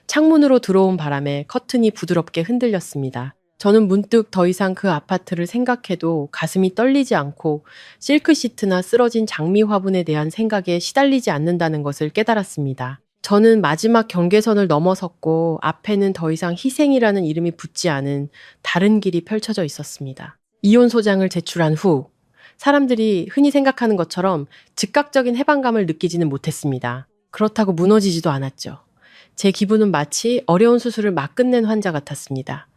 창문으로 들어온 바람에 커튼이 부드럽게 흔들렸습니다. 저는 문득 더 이상 그 아파트를 생각해도 가슴이 떨리지 않고 실크시트나 쓰러진 장미 화분에 대한 생각에 시달리지 않는다는 것을 깨달았습니다. 저는 마지막 경계선을 넘어섰고 앞에는 더 이상 희생이라는 이름이 붙지 않은 다른 길이 펼쳐져 있었습니다. 이혼 소장을 제출한 후 사람들이 흔히 생각하는 것처럼 즉각적인 해방감을 느끼지는 못했습니다. 그렇다고 무너지지도 않았죠. 제 기분은 마치 어려운 수술을 막 끝낸 환자 같았습니다.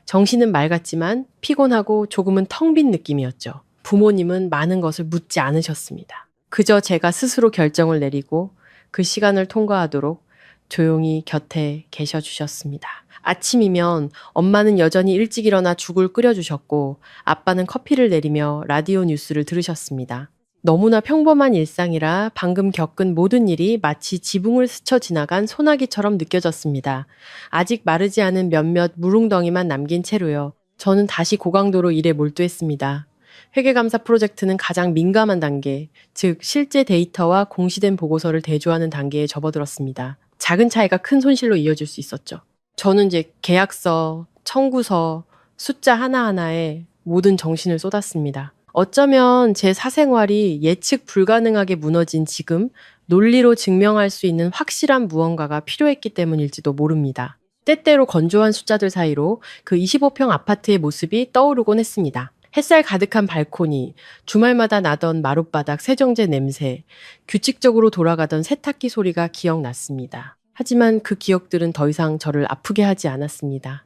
정신은 맑았지만 피곤하고 조금은 텅 빈 느낌이었죠. 부모님은 많은 것을 묻지 않으셨습니다. 그저 제가 스스로 결정을 내리고 그 시간을 통과하도록 조용히 곁에 계셔 주셨습니다. 아침이면 엄마는 여전히 일찍 일어나 죽을 끓여주셨고 아빠는 커피를 내리며 라디오 뉴스를 들으셨습니다. 너무나 평범한 일상이라 방금 겪은 모든 일이 마치 지붕을 스쳐 지나간 소나기처럼 느껴졌습니다. 아직 마르지 않은 몇몇 물웅덩이만 남긴 채로요. 저는 다시 고강도로 일에 몰두했습니다. 회계감사 프로젝트는 가장 민감한 단계, 즉 실제 데이터와 공시된 보고서를 대조하는 단계에 접어들었습니다. 작은 차이가 큰 손실로 이어질 수 있었죠. 저는 이제 계약서, 청구서, 숫자 하나하나에 모든 정신을 쏟았습니다. 어쩌면 제 사생활이 예측 불가능하게 무너진 지금 논리로 증명할 수 있는 확실한 무언가가 필요했기 때문일지도 모릅니다. 때때로 건조한 숫자들 사이로 그 25평 아파트의 모습이 떠오르곤 했습니다. 햇살 가득한 발코니, 주말마다 나던 마룻바닥 세정제 냄새, 규칙적으로 돌아가던 세탁기 소리가 기억났습니다. 하지만 그 기억들은 더 이상 저를 아프게 하지 않았습니다.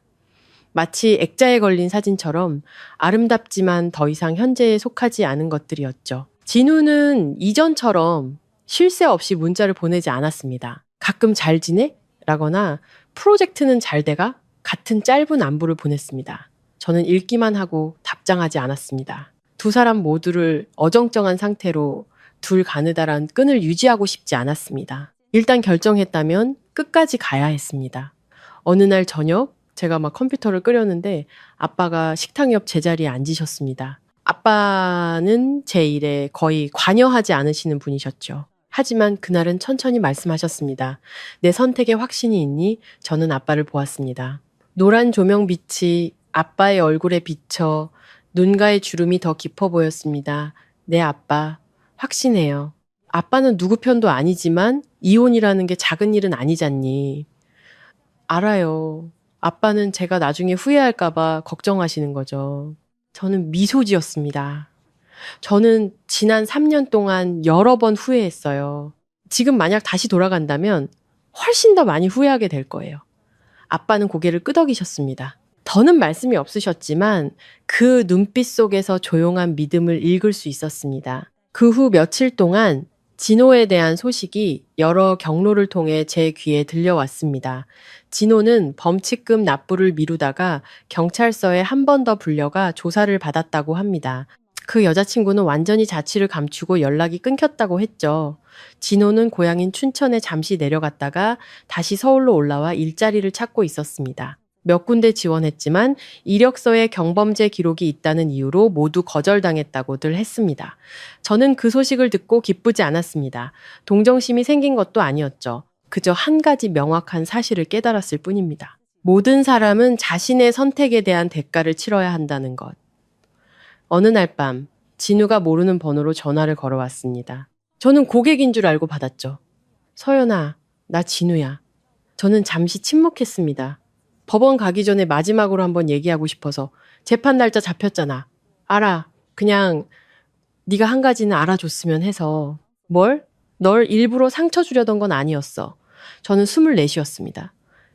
마치 액자에 걸린 사진처럼 아름답지만 더 이상 현재에 속하지 않은 것들이었죠. 진우는 이전처럼 쉴 새 없이 문자를 보내지 않았습니다. 가끔 잘 지내? 라거나 프로젝트는 잘 돼가? 같은 짧은 안부를 보냈습니다. 저는 읽기만 하고 답장하지 않았습니다. 두 사람 모두를 어정쩡한 상태로 둘 가느다란 끈을 유지하고 싶지 않았습니다. 일단 결정했다면 끝까지 가야 했습니다. 어느 날 저녁 제가 막 컴퓨터를 끄려는데 아빠가 식탁 옆 제자리에 앉으셨습니다. 아빠는 제 일에 거의 관여하지 않으시는 분이셨죠. 하지만 그날은 천천히 말씀하셨습니다. 내 선택에 확신이 있니? 저는 아빠를 보았습니다. 노란 조명빛이 아빠의 얼굴에 비쳐 눈가의 주름이 더 깊어 보였습니다. 네, 아빠. 확신해요. 아빠는 누구 편도 아니지만 이혼이라는 게 작은 일은 아니잖니. 알아요. 아빠는 제가 나중에 후회할까봐 걱정하시는 거죠. 저는 미소 지었습니다. 저는 지난 3년 동안 여러 번 후회했어요. 지금 만약 다시 돌아간다면 훨씬 더 많이 후회하게 될 거예요. 아빠는 고개를 끄덕이셨습니다. 더는 말씀이 없으셨지만 그 눈빛 속에서 조용한 믿음을 읽을 수 있었습니다. 그 후 며칠 동안 진호에 대한 소식이 여러 경로를 통해 제 귀에 들려왔습니다. 진호는 범칙금 납부를 미루다가 경찰서에 한 번 더 불려가 조사를 받았다고 합니다. 그 여자친구는 완전히 자취를 감추고 연락이 끊겼다고 했죠. 진호는 고향인 춘천에 잠시 내려갔다가 다시 서울로 올라와 일자리를 찾고 있었습니다. 몇 군데 지원했지만 이력서에 경범죄 기록이 있다는 이유로 모두 거절당했다고들 했습니다. 저는 그 소식을 듣고 기쁘지 않았습니다. 동정심이 생긴 것도 아니었죠. 그저 한 가지 명확한 사실을 깨달았을 뿐입니다. 모든 사람은 자신의 선택에 대한 대가를 치러야 한다는 것. 어느 날 밤, 진우가 모르는 번호로 전화를 걸어왔습니다. 저는 고객인 줄 알고 받았죠. 서연아, 나 진우야. 저는 잠시 침묵했습니다. 법원 가기 전에 마지막으로 한번 얘기하고 싶어서. 재판 날짜 잡혔잖아. 알아. 그냥 네가 한 가지는 알아줬으면 해서. 뭘? 널 일부러 상처 주려던 건 아니었어. 저는 24이었습니다.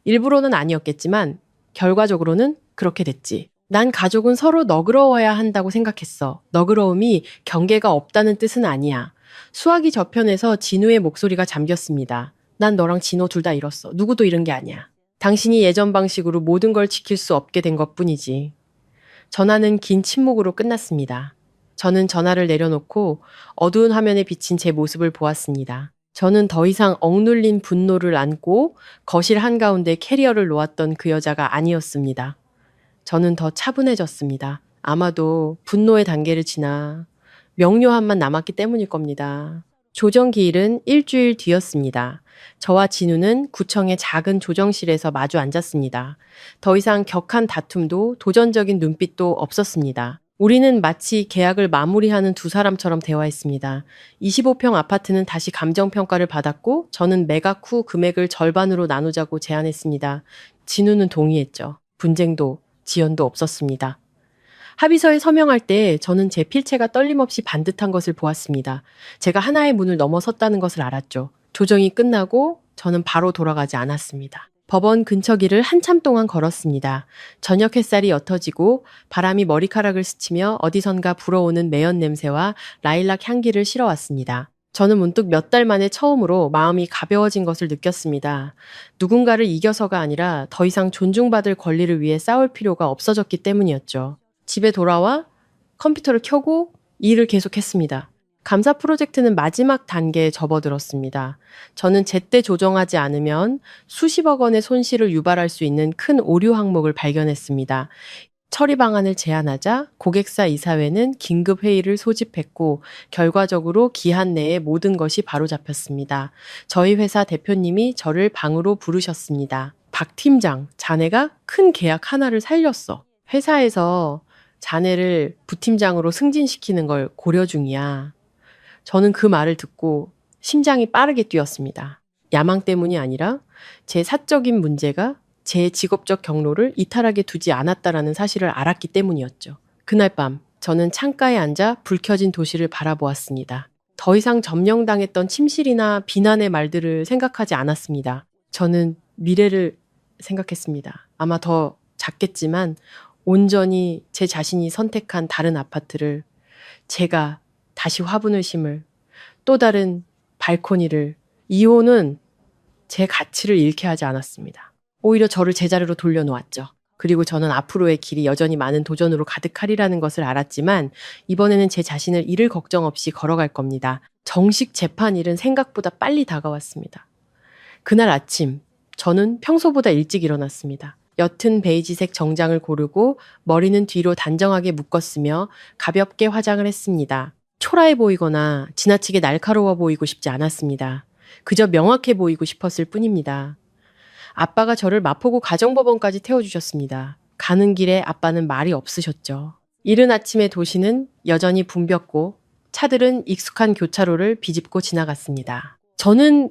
일부러는 아니었겠지만 결과적으로는 그렇게 됐지. 난 가족은 서로 너그러워야 한다고 생각했어. 너그러움이 경계가 없다는 뜻은 아니야. 수화기 저편에서 진우의 목소리가 잠겼습니다. 난 너랑 진호 둘 다 잃었어. 누구도 잃은 게 아니야. 당신이 예전 방식으로 모든 걸 지킬 수 없게 된 것뿐이지. 전화는 긴 침묵으로 끝났습니다. 저는 전화를 내려놓고 어두운 화면에 비친 제 모습을 보았습니다. 저는 더 이상 억눌린 분노를 안고 거실 한가운데 캐리어를 놓았던 그 여자가 아니었습니다. 저는 더 차분해졌습니다. 아마도 분노의 단계를 지나 명료함만 남았기 때문일 겁니다. 조정 기일은 일주일 뒤였습니다. 저와 진우는 구청의 작은 조정실에서 마주 앉았습니다. 더 이상 격한 다툼도 도전적인 눈빛도 없었습니다. 우리는 마치 계약을 마무리하는 두 사람처럼 대화했습니다. 25평 아파트는 다시 감정평가를 받았고 저는 매각 후 금액을 절반으로 나누자고 제안했습니다. 진우는 동의했죠. 분쟁도 지연도 없었습니다. 합의서에 서명할 때 저는 제 필체가 떨림없이 반듯한 것을 보았습니다. 제가 하나의 문을 넘어섰다는 것을 알았죠. 조정이 끝나고 저는 바로 돌아가지 않았습니다. 법원 근처 길을 한참 동안 걸었습니다. 저녁 햇살이 옅어지고 바람이 머리카락을 스치며 어디선가 불어오는 매연 냄새와 라일락 향기를 실어왔습니다. 저는 문득 몇 달 만에 처음으로 마음이 가벼워진 것을 느꼈습니다. 누군가를 이겨서가 아니라 더 이상 존중받을 권리를 위해 싸울 필요가 없어졌기 때문이었죠. 집에 돌아와 컴퓨터를 켜고 일을 계속했습니다. 감사 프로젝트는 마지막 단계에 접어들었습니다. 저는 제때 조정하지 않으면 수십억 원의 손실을 유발할 수 있는 큰 오류 항목을 발견했습니다. 처리 방안을 제안하자 고객사 이사회는 긴급 회의를 소집했고 결과적으로 기한 내에 모든 것이 바로잡혔습니다. 저희 회사 대표님이 저를 방으로 부르셨습니다. 박 팀장, 자네가 큰 계약 하나를 살렸어. 회사에서 자네를 부팀장으로 승진시키는 걸 고려 중이야. 저는 그 말을 듣고 심장이 빠르게 뛰었습니다. 야망 때문이 아니라 제 사적인 문제가 제 직업적 경로를 이탈하게 두지 않았다라는 사실을 알았기 때문이었죠. 그날 밤 저는 창가에 앉아 불 켜진 도시를 바라보았습니다. 더 이상 점령당했던 침실이나 비난의 말들을 생각하지 않았습니다. 저는 미래를 생각했습니다. 아마 더 작겠지만 온전히 제 자신이 선택한 다른 아파트를, 제가 다시 화분을 심을 또 다른 발코니를, 이혼은 제 가치를 잃게 하지 않았습니다. 오히려 저를 제자리로 돌려놓았죠. 그리고 저는 앞으로의 길이 여전히 많은 도전으로 가득하리라는 것을 알았지만 이번에는 제 자신을 잃을 걱정 없이 걸어갈 겁니다. 정식 재판일은 생각보다 빨리 다가왔습니다. 그날 아침 저는 평소보다 일찍 일어났습니다. 옅은 베이지색 정장을 고르고 머리는 뒤로 단정하게 묶었으며 가볍게 화장을 했습니다. 초라해 보이거나 지나치게 날카로워 보이고 싶지 않았습니다. 그저 명확해 보이고 싶었을 뿐입니다. 아빠가 저를 마포구 가정법원까지 태워주셨습니다. 가는 길에 아빠는 말이 없으셨죠. 이른 아침의 도시는 여전히 붐볐고 차들은 익숙한 교차로를 비집고 지나갔습니다. 저는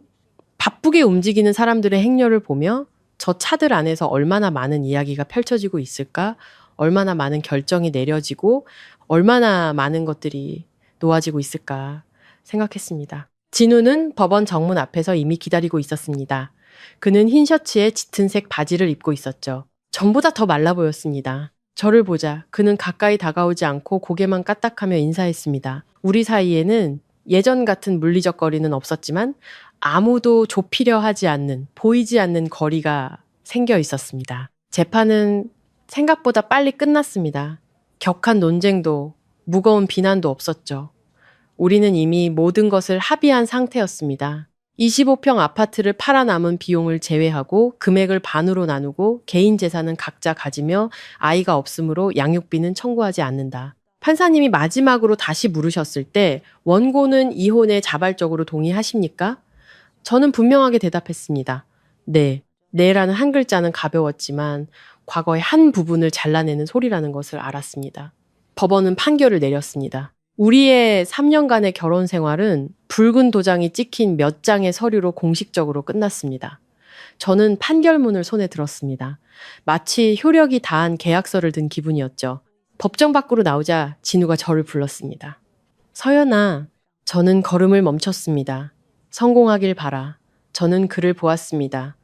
바쁘게 움직이는 사람들의 행렬을 보며 저 차들 안에서 얼마나 많은 이야기가 펼쳐지고 있을까? 얼마나 많은 결정이 내려지고 얼마나 많은 것들이 놓아지고 있을까 생각했습니다. 진우는 법원 정문 앞에서 이미 기다리고 있었습니다. 그는 흰 셔츠에 짙은색 바지를 입고 있었죠. 전보다 더 말라 보였습니다. 저를 보자 그는 가까이 다가오지 않고 고개만 까딱하며 인사했습니다. 우리 사이에는 예전 같은 물리적거리는 없었지만 아무도 좁히려 하지 않는, 보이지 않는 거리가 생겨 있었습니다. 재판은 생각보다 빨리 끝났습니다. 격한 논쟁도 무거운 비난도 없었죠. 우리는 이미 모든 것을 합의한 상태였습니다. 25평 아파트를 팔아 남은 비용을 제외하고 금액을 반으로 나누고 개인 재산은 각자 가지며 아이가 없으므로 양육비는 청구하지 않는다. 판사님이 마지막으로 다시 물으셨을 때 원고는 이혼에 자발적으로 동의하십니까? 저는 분명하게 대답했습니다. 네. 네라는 한 글자는 가벼웠지만 과거의 한 부분을 잘라내는 소리라는 것을 알았습니다. 법원은 판결을 내렸습니다. 우리의 3년간의 결혼 생활은 붉은 도장이 찍힌 몇 장의 서류로 공식적으로 끝났습니다. 저는 판결문을 손에 들었습니다. 마치 효력이 다한 계약서를 든 기분이었죠. 법정 밖으로 나오자 진우가 저를 불렀습니다. 서연아, 저는 걸음을 멈췄습니다. 성공하길 바라. 저는 그를 보았습니다.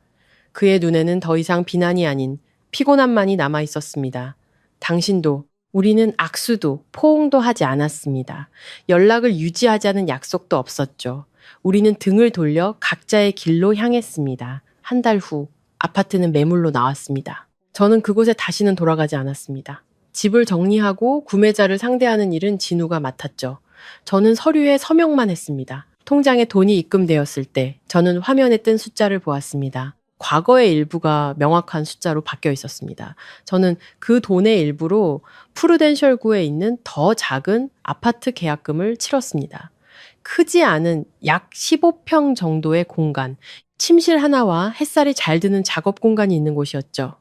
그의 눈에는 더 이상 비난이 아닌 피곤함만이 남아 있었습니다. 당신도, 우리는 악수도 포옹도 하지 않았습니다. 연락을 유지하자는 약속도 없었죠. 우리는 등을 돌려 각자의 길로 향했습니다. 한 달 후 아파트는 매물로 나왔습니다. 저는 그곳에 다시는 돌아가지 않았습니다. 집을 정리하고 구매자를 상대하는 일은 진우가 맡았죠. 저는 서류에 서명만 했습니다. 통장에 돈이 입금되었을 때 저는 화면에 뜬 숫자를 보았습니다. 과거의 일부가 명확한 숫자로 바뀌어 있었습니다. 저는 그 돈의 일부로 푸르덴셜구에 있는 더 작은 아파트 계약금을 치렀습니다. 크지 않은 약 15평 정도의 공간, 침실 하나와 햇살이 잘 드는 작업 공간이 있는 곳이었죠.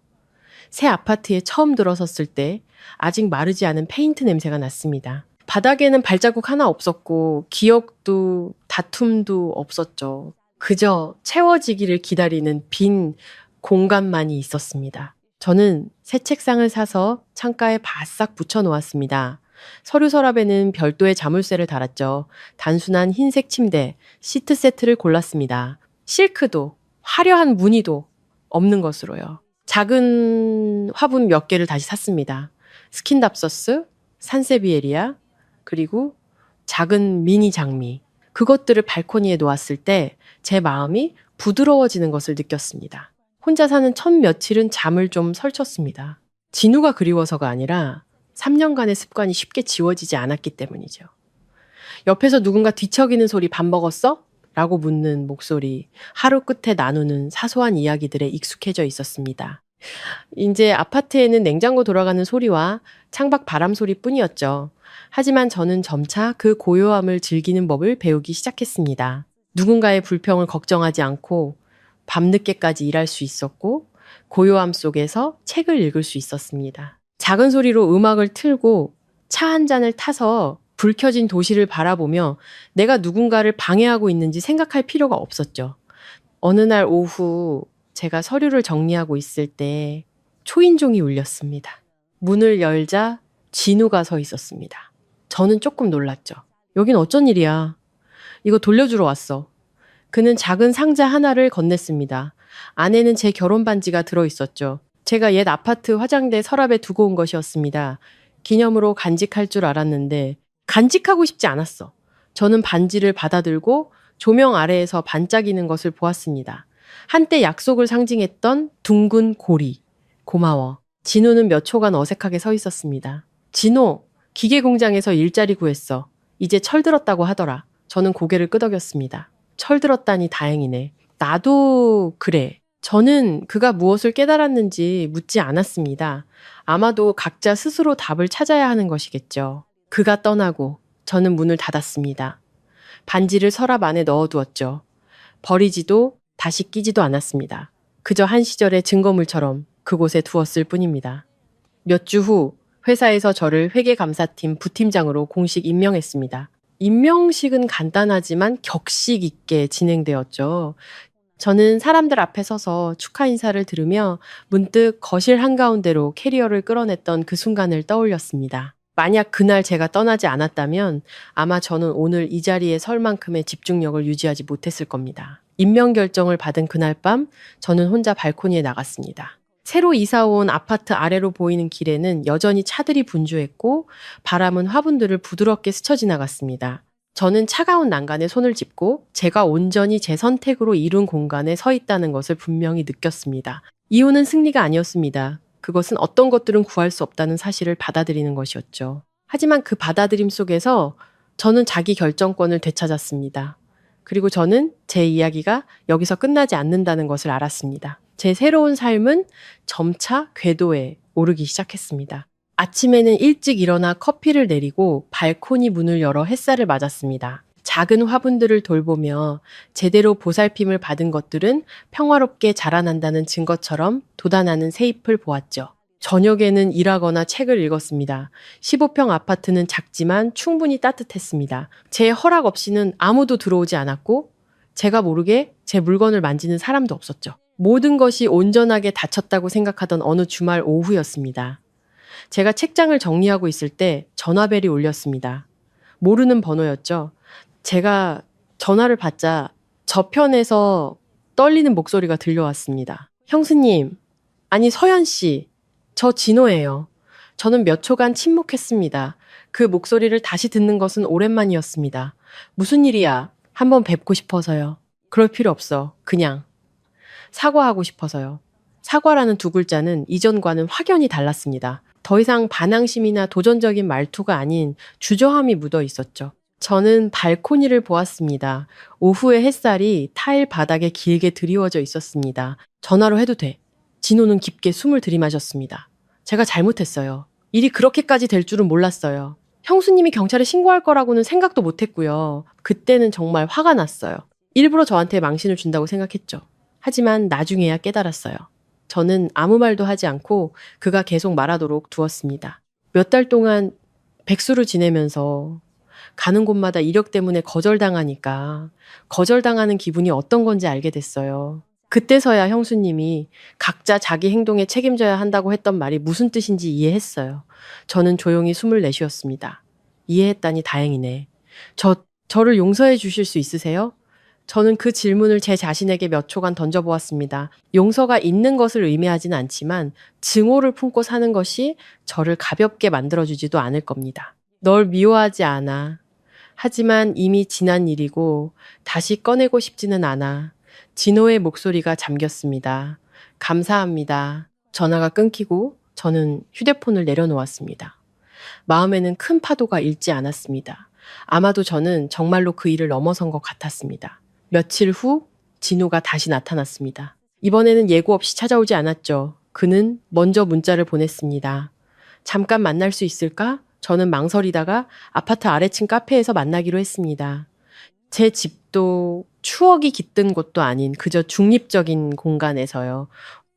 새 아파트에 처음 들어섰을 때 아직 마르지 않은 페인트 냄새가 났습니다. 바닥에는 발자국 하나 없었고 기억도 다툼도 없었죠. 그저 채워지기를 기다리는 빈 공간만이 있었습니다. 저는 새 책상을 사서 창가에 바싹 붙여놓았습니다. 서류 서랍에는 별도의 자물쇠를 달았죠. 단순한 흰색 침대, 시트 세트를 골랐습니다. 실크도 화려한 무늬도 없는 것으로요. 작은 화분 몇 개를 다시 샀습니다. 스킨답서스, 산세비에리아, 그리고 작은 미니 장미. 그것들을 발코니에 놓았을 때 제 마음이 부드러워지는 것을 느꼈습니다. 혼자 사는 첫 며칠은 잠을 좀 설쳤습니다. 진우가 그리워서가 아니라 3년간의 습관이 쉽게 지워지지 않았기 때문이죠. 옆에서 누군가 뒤척이는 소리 밥 먹었어? 라고 묻는 목소리, 하루 끝에 나누는 사소한 이야기들에 익숙해져 있었습니다. 이제 아파트에는 냉장고 돌아가는 소리와 창밖 바람 소리뿐이었죠. 하지만 저는 점차 그 고요함을 즐기는 법을 배우기 시작했습니다. 누군가의 불평을 걱정하지 않고 밤늦게까지 일할 수 있었고 고요함 속에서 책을 읽을 수 있었습니다. 작은 소리로 음악을 틀고 차 한 잔을 타서 불 켜진 도시를 바라보며 내가 누군가를 방해하고 있는지 생각할 필요가 없었죠. 어느 날 오후 제가 서류를 정리하고 있을 때 초인종이 울렸습니다. 문을 열자 진우가 서 있었습니다. 저는 조금 놀랐죠. 여긴 어쩐 일이야. 이거 돌려주러 왔어. 그는 작은 상자 하나를 건넸습니다. 안에는 제 결혼 반지가 들어있었죠. 제가 옛 아파트 화장대 서랍에 두고 온 것이었습니다. 기념으로 간직할 줄 알았는데 간직하고 싶지 않았어. 저는 반지를 받아들고 조명 아래에서 반짝이는 것을 보았습니다. 한때 약속을 상징했던 둥근 고리. 고마워. 진우는 몇 초간 어색하게 서 있었습니다. 진호, 기계 공장에서 일자리 구했어. 이제 철들었다고 하더라. 저는 고개를 끄덕였습니다. 철들었다니 다행이네. 나도 그래. 저는 그가 무엇을 깨달았는지 묻지 않았습니다. 아마도 각자 스스로 답을 찾아야 하는 것이겠죠. 그가 떠나고 저는 문을 닫았습니다. 반지를 서랍 안에 넣어두었죠. 버리지도 다시 끼지도 않았습니다. 그저 한 시절의 증거물처럼 그곳에 두었을 뿐입니다. 몇 주 후 회사에서 저를 회계감사팀 부팀장으로 공식 임명했습니다. 임명식은 간단하지만 격식 있게 진행되었죠. 저는 사람들 앞에 서서 축하 인사를 들으며 문득 거실 한가운데로 캐리어를 끌어냈던 그 순간을 떠올렸습니다. 만약 그날 제가 떠나지 않았다면 아마 저는 오늘 이 자리에 설 만큼의 집중력을 유지하지 못했을 겁니다. 임명 결정을 받은 그날 밤 저는 혼자 발코니에 나갔습니다. 새로 이사 온 아파트 아래로 보이는 길에는 여전히 차들이 분주했고 바람은 화분들을 부드럽게 스쳐 지나갔습니다. 저는 차가운 난간에 손을 짚고 제가 온전히 제 선택으로 이룬 공간에 서 있다는 것을 분명히 느꼈습니다. 이유는 승리가 아니었습니다. 그것은 어떤 것들은 구할 수 없다는 사실을 받아들이는 것이었죠. 하지만 그 받아들임 속에서 저는 자기 결정권을 되찾았습니다. 그리고 저는 제 이야기가 여기서 끝나지 않는다는 것을 알았습니다. 제 새로운 삶은 점차 궤도에 오르기 시작했습니다. 아침에는 일찍 일어나 커피를 내리고 발코니 문을 열어 햇살을 맞았습니다. 작은 화분들을 돌보며 제대로 보살핌을 받은 것들은 평화롭게 자라난다는 증거처럼 돋아나는 새잎을 보았죠. 저녁에는 일하거나 책을 읽었습니다. 15평 아파트는 작지만 충분히 따뜻했습니다. 제 허락 없이는 아무도 들어오지 않았고 제가 모르게 제 물건을 만지는 사람도 없었죠. 모든 것이 온전하게 닫혔다고 생각하던 어느 주말 오후였습니다. 제가 책장을 정리하고 있을 때 전화벨이 울렸습니다. 모르는 번호였죠. 제가 전화를 받자 저편에서 떨리는 목소리가 들려왔습니다. 형수님, 아니 서연 씨, 저 진호예요. 저는 몇 초간 침묵했습니다. 그 목소리를 다시 듣는 것은 오랜만이었습니다. 무슨 일이야? 한번 뵙고 싶어서요. 그럴 필요 없어. 그냥. 사과하고 싶어서요. 사과라는 두 글자는 이전과는 확연히 달랐습니다. 더 이상 반항심이나 도전적인 말투가 아닌 주저함이 묻어 있었죠. 저는 발코니를 보았습니다. 오후의 햇살이 타일 바닥에 길게 드리워져 있었습니다. 전화로 해도 돼. 진호는 깊게 숨을 들이마셨습니다. 제가 잘못했어요. 일이 그렇게까지 될 줄은 몰랐어요. 형수님이 경찰에 신고할 거라고는 생각도 못했고요. 그때는 정말 화가 났어요. 일부러 저한테 망신을 준다고 생각했죠. 하지만 나중에야 깨달았어요. 저는 아무 말도 하지 않고 그가 계속 말하도록 두었습니다. 몇 달 동안 백수로 지내면서 가는 곳마다 이력 때문에 거절당하니까 거절당하는 기분이 어떤 건지 알게 됐어요. 그때서야 형수님이 각자 자기 행동에 책임져야 한다고 했던 말이 무슨 뜻인지 이해했어요. 저는 조용히 숨을 내쉬었습니다. 이해했다니 다행이네. 저를 용서해 주실 수 있으세요? 저는 그 질문을 제 자신에게 몇 초간 던져보았습니다. 용서가 있는 것을 의미하지는 않지만 증오를 품고 사는 것이 저를 가볍게 만들어주지도 않을 겁니다. 널 미워하지 않아. 하지만 이미 지난 일이고 다시 꺼내고 싶지는 않아. 진호의 목소리가 잠겼습니다. 감사합니다. 전화가 끊기고 저는 휴대폰을 내려놓았습니다. 마음에는 큰 파도가 일지 않았습니다. 아마도 저는 정말로 그 일을 넘어선 것 같았습니다. 며칠 후 진호가 다시 나타났습니다. 이번에는 예고 없이 찾아오지 않았죠. 그는 먼저 문자를 보냈습니다. 잠깐 만날 수 있을까? 저는 망설이다가 아파트 아래층 카페에서 만나기로 했습니다. 제 집도 추억이 깃든 곳도 아닌 그저 중립적인 공간에서요.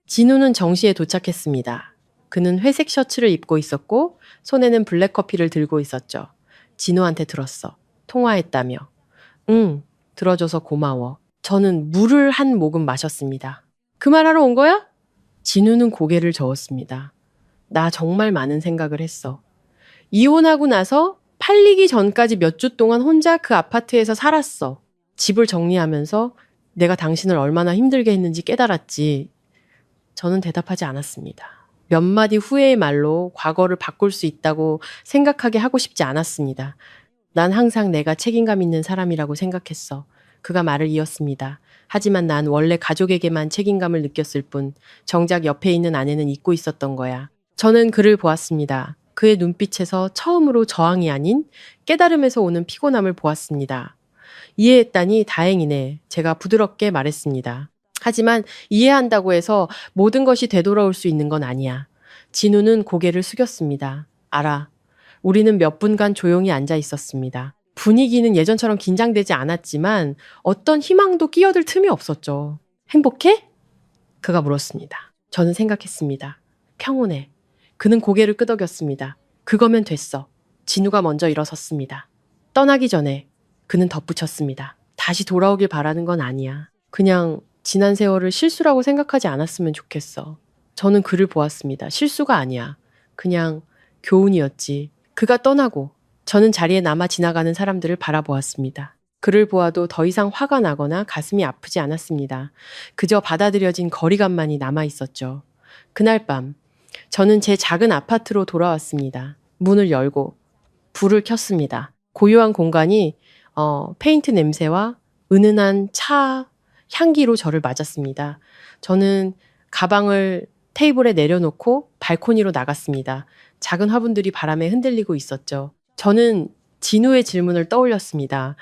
진우는 정시에 도착했습니다. 그는 회색 셔츠를 입고 있었고 손에는 블랙커피를 들고 있었죠. 진우한테 들었어. 통화했다며. 응, 들어줘서 고마워. 저는 물을 한 모금 마셨습니다. 그 말하러 온 거야? 진우는 고개를 저었습니다. 나 정말 많은 생각을 했어. 이혼하고 나서 팔리기 전까지 몇 주 동안 혼자 그 아파트에서 살았어. 집을 정리하면서 내가 당신을 얼마나 힘들게 했는지 깨달았지. 저는 대답하지 않았습니다. 몇 마디 후의 말로 과거를 바꿀 수 있다고 생각하게 하고 싶지 않았습니다. 난 항상 내가 책임감 있는 사람이라고 생각했어. 그가 말을 이었습니다. 하지만 난 원래 가족에게만 책임감을 느꼈을 뿐 정작 옆에 있는 아내는 잊고 있었던 거야. 저는 그를 보았습니다. 그의 눈빛에서 처음으로 저항이 아닌 깨달음에서 오는 피곤함을 보았습니다. 이해했다니 다행이네. 제가 부드럽게 말했습니다. 하지만 이해한다고 해서 모든 것이 되돌아올 수 있는 건 아니야. 진우는 고개를 숙였습니다. 알아. 우리는 몇 분간 조용히 앉아 있었습니다. 분위기는 예전처럼 긴장되지 않았지만 어떤 희망도 끼어들 틈이 없었죠. 행복해? 그가 물었습니다. 저는 생각했습니다. 평온해. 그는 고개를 끄덕였습니다. 그거면 됐어. 진우가 먼저 일어섰습니다. 떠나기 전에 그는 덧붙였습니다. 다시 돌아오길 바라는 건 아니야. 그냥 지난 세월을 실수라고 생각하지 않았으면 좋겠어. 저는 그를 보았습니다. 실수가 아니야. 그냥 교훈이었지. 그가 떠나고 저는 자리에 남아 지나가는 사람들을 바라보았습니다. 그를 보아도 더 이상 화가 나거나 가슴이 아프지 않았습니다. 그저 받아들여진 거리감만이 남아 있었죠. 그날 밤, 저는 제 작은 아파트로 돌아왔습니다. 문을 열고 불을 켰습니다. 고요한 공간이 페인트 냄새와 은은한 차 향기로 저를 맞았습니다. 저는 가방을 테이블에 내려놓고 발코니로 나갔습니다. 작은 화분들이 바람에 흔들리고 있었죠. 저는 진우의 질문을 떠올렸습니다.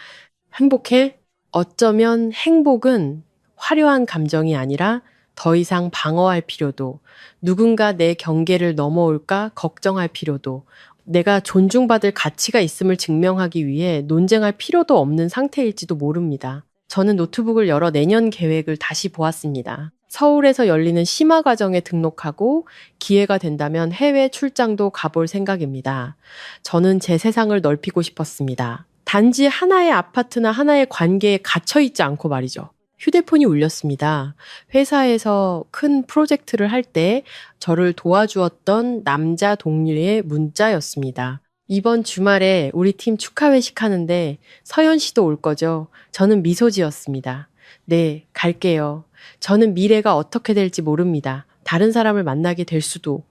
행복해? 어쩌면 행복은 화려한 감정이 아니라 더 이상 방어할 필요도, 누군가 내 경계를 넘어올까 걱정할 필요도, 내가 존중받을 가치가 있음을 증명하기 위해 논쟁할 필요도 없는 상태일지도 모릅니다. 저는 노트북을 열어 내년 계획을 다시 보았습니다. 서울에서 열리는 심화과정에 등록하고 기회가 된다면 해외 출장도 가볼 생각입니다. 저는 제 세상을 넓히고 싶었습니다. 단지 하나의 아파트나 하나의 관계에 갇혀있지 않고 말이죠. 휴대폰이 울렸습니다. 회사에서 큰 프로젝트를 할 때 저를 도와주었던 남자 동료의 문자였습니다. 이번 주말에 우리 팀 축하 회식 하는데 서연 씨도 올 거죠? 저는 미소 지었습니다. 네, 갈게요. 저는 미래가 어떻게 될지 모릅니다. 다른 사람을 만나게 될 수도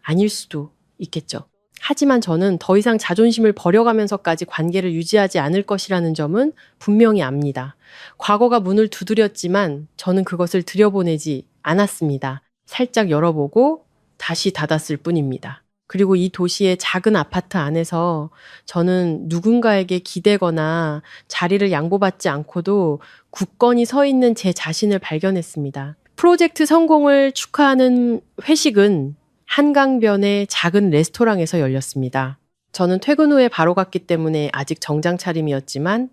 아닐 수도 있겠죠. 하지만 저는 더 이상 자존심을 버려가면서까지 관계를 유지하지 않을 것이라는 점은 분명히 압니다. 과거가 문을 두드렸지만 저는 그것을 들여보내지 않았습니다. 살짝 열어보고 다시 닫았을 뿐입니다. 그리고 이 도시의 작은 아파트 안에서 저는 누군가에게 기대거나 자리를 양보받지 않고도 굳건히 서 있는 제 자신을 발견했습니다. 프로젝트 성공을 축하하는 회식은 한강변의 작은 레스토랑에서 열렸습니다. 저는 퇴근 후에 바로 갔기 때문에 아직 정장 차림이었지만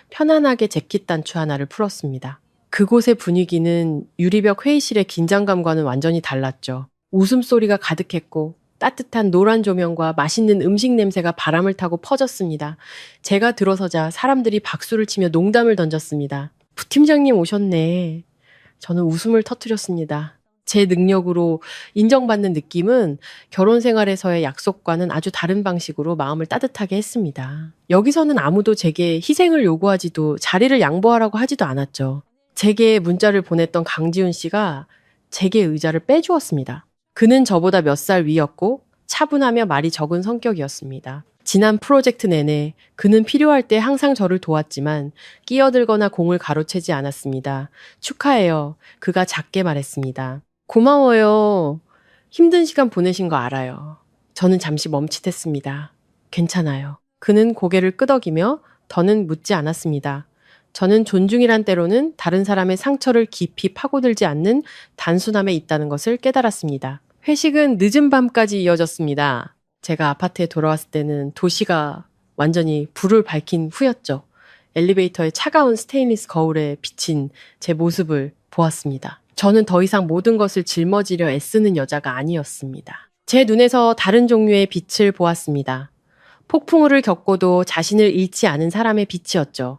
편안하게 재킷 단추 하나를 풀었습니다. 그곳의 분위기는 유리벽 회의실의 긴장감과는 완전히 달랐죠. 웃음소리가 가득했고 따뜻한 노란 조명과 맛있는 음식 냄새가 바람을 타고 퍼졌습니다. 제가 들어서자 사람들이 박수를 치며 농담을 던졌습니다. 부팀장님 오셨네. 저는 웃음을 터뜨렸습니다. 제 능력으로 인정받는 느낌은 결혼 생활에서의 약속과는 아주 다른 방식으로 마음을 따뜻하게 했습니다. 여기서는 아무도 제게 희생을 요구하지도 자리를 양보하라고 하지도 않았죠. 제게 문자를 보냈던 강지훈 씨가 제게 의자를 빼주었습니다. 그는 저보다 몇 살 위였고 차분하며 말이 적은 성격이었습니다. 지난 프로젝트 내내 그는 필요할 때 항상 저를 도왔지만 끼어들거나 공을 가로채지 않았습니다. 축하해요. 그가 작게 말했습니다. 고마워요. 힘든 시간 보내신 거 알아요. 저는 잠시 멈칫했습니다. 괜찮아요. 그는 고개를 끄덕이며 더는 묻지 않았습니다. 저는 존중이란 때로는 다른 사람의 상처를 깊이 파고들지 않는 단순함에 있다는 것을 깨달았습니다. 회식은 늦은 밤까지 이어졌습니다. 제가 아파트에 돌아왔을 때는 도시가 완전히 불을 밝힌 후였죠. 엘리베이터의 차가운 스테인리스 거울에 비친 제 모습을 보았습니다. 저는 더 이상 모든 것을 짊어지려 애쓰는 여자가 아니었습니다. 제 눈에서 다른 종류의 빛을 보았습니다. 폭풍우를 겪고도 자신을 잃지 않은 사람의 빛이었죠.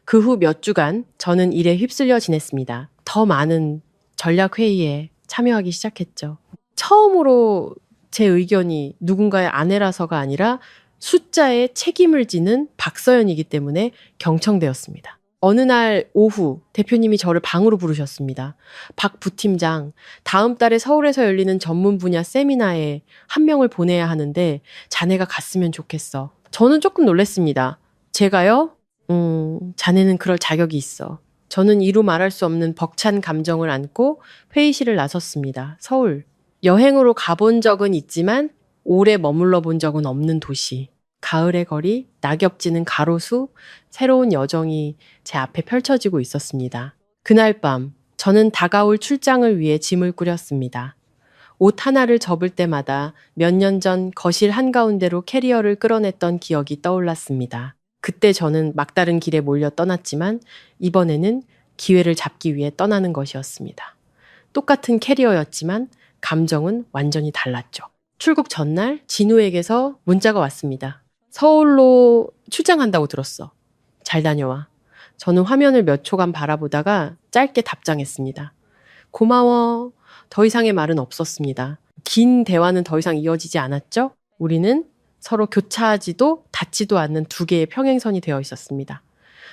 그 후 몇 주간 저는 일에 휩쓸려 지냈습니다. 더 많은 전략회의에 참여하기 시작했죠. 처음으로 제 의견이 누군가의 아내라서가 아니라 숫자에 책임을 지는 박서연이기 때문에 경청되었습니다. 어느 날 오후 대표님이 저를 방으로 부르셨습니다. 박 부팀장, 다음 달에 서울에서 열리는 전문 분야 세미나에 한 명을 보내야 하는데 자네가 갔으면 좋겠어. 저는 조금 놀랐습니다. 제가요? 자네는 그럴 자격이 있어. 저는 이루 말할 수 없는 벅찬 감정을 안고 회의실을 나섰습니다. 서울. 여행으로 가본 적은 있지만 오래 머물러 본 적은 없는 도시. 가을의 거리, 낙엽지는 가로수, 새로운 여정이 제 앞에 펼쳐지고 있었습니다. 그날 밤, 저는 다가올 출장을 위해 짐을 꾸렸습니다. 옷 하나를 접을 때마다 몇 년 전 거실 한가운데로 캐리어를 끌어냈던 기억이 떠올랐습니다. 그때 저는 막다른 길에 몰려 떠났지만 이번에는 기회를 잡기 위해 떠나는 것이었습니다. 똑같은 캐리어였지만 감정은 완전히 달랐죠. 출국 전날 진우에게서 문자가 왔습니다. 서울로 출장한다고 들었어. 잘 다녀와. 저는 화면을 몇 초간 바라보다가 짧게 답장했습니다. 고마워. 더 이상의 말은 없었습니다. 긴 대화는 더 이상 이어지지 않았죠? 우리는 서로 교차하지도 닿지도 않는 두 개의 평행선이 되어 있었습니다.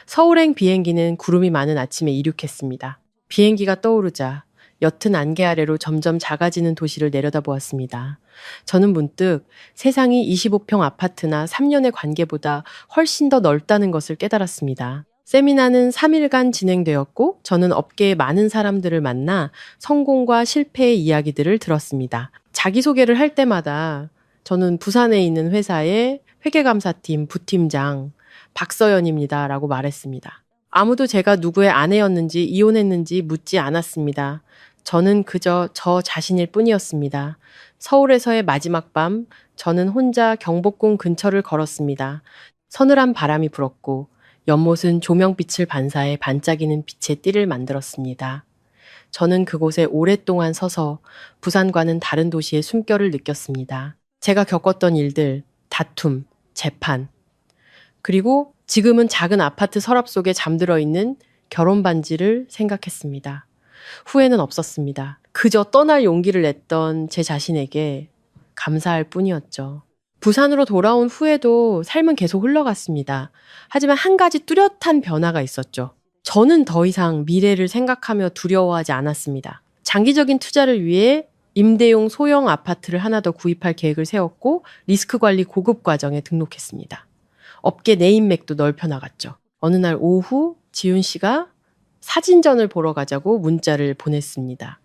서울행 비행기는 구름이 많은 아침에 이륙했습니다. 비행기가 떠오르자 옅은 안개 아래로 점점 작아지는 도시를 내려다보았습니다. 저는 문득 세상이 25평 아파트나 3년의 관계보다 훨씬 더 넓다는 것을 깨달았습니다. 세미나는 3일간 진행되었고 저는 업계의 많은 사람들을 만나 성공과 실패의 이야기들을 들었습니다. 자기소개를 할 때마다 저는 부산에 있는 회사의 회계감사팀 부팀장 박서연입니다 라고 말했습니다. 아무도 제가 누구의 아내였는지 이혼했는지 묻지 않았습니다. 저는 그저 저 자신일 뿐이었습니다. 서울에서의 마지막 밤, 저는 혼자 경복궁 근처를 걸었습니다. 서늘한 바람이 불었고 연못은 조명빛을 반사해 반짝이는 빛의 띠를 만들었습니다. 저는 그곳에 오랫동안 서서 부산과는 다른 도시의 숨결을 느꼈습니다. 제가 겪었던 일들, 다툼, 재판, 그리고 지금은 작은 아파트 서랍 속에 잠들어 있는 결혼 반지를 생각했습니다. 후회는 없었습니다. 그저 떠날 용기를 냈던 제 자신에게 감사할 뿐이었죠. 부산으로 돌아온 후에도 삶은 계속 흘러갔습니다. 하지만 한 가지 뚜렷한 변화가 있었죠. 저는 더 이상 미래를 생각하며 두려워하지 않았습니다. 장기적인 투자를 위해 임대용 소형 아파트를 하나 더 구입할 계획을 세웠고 리스크 관리 고급 과정에 등록했습니다. 업계 네임맥도 넓혀 나갔죠. 어느 날 오후 지훈 씨가 사진전을 보러 가자고 문자를 보냈습니다.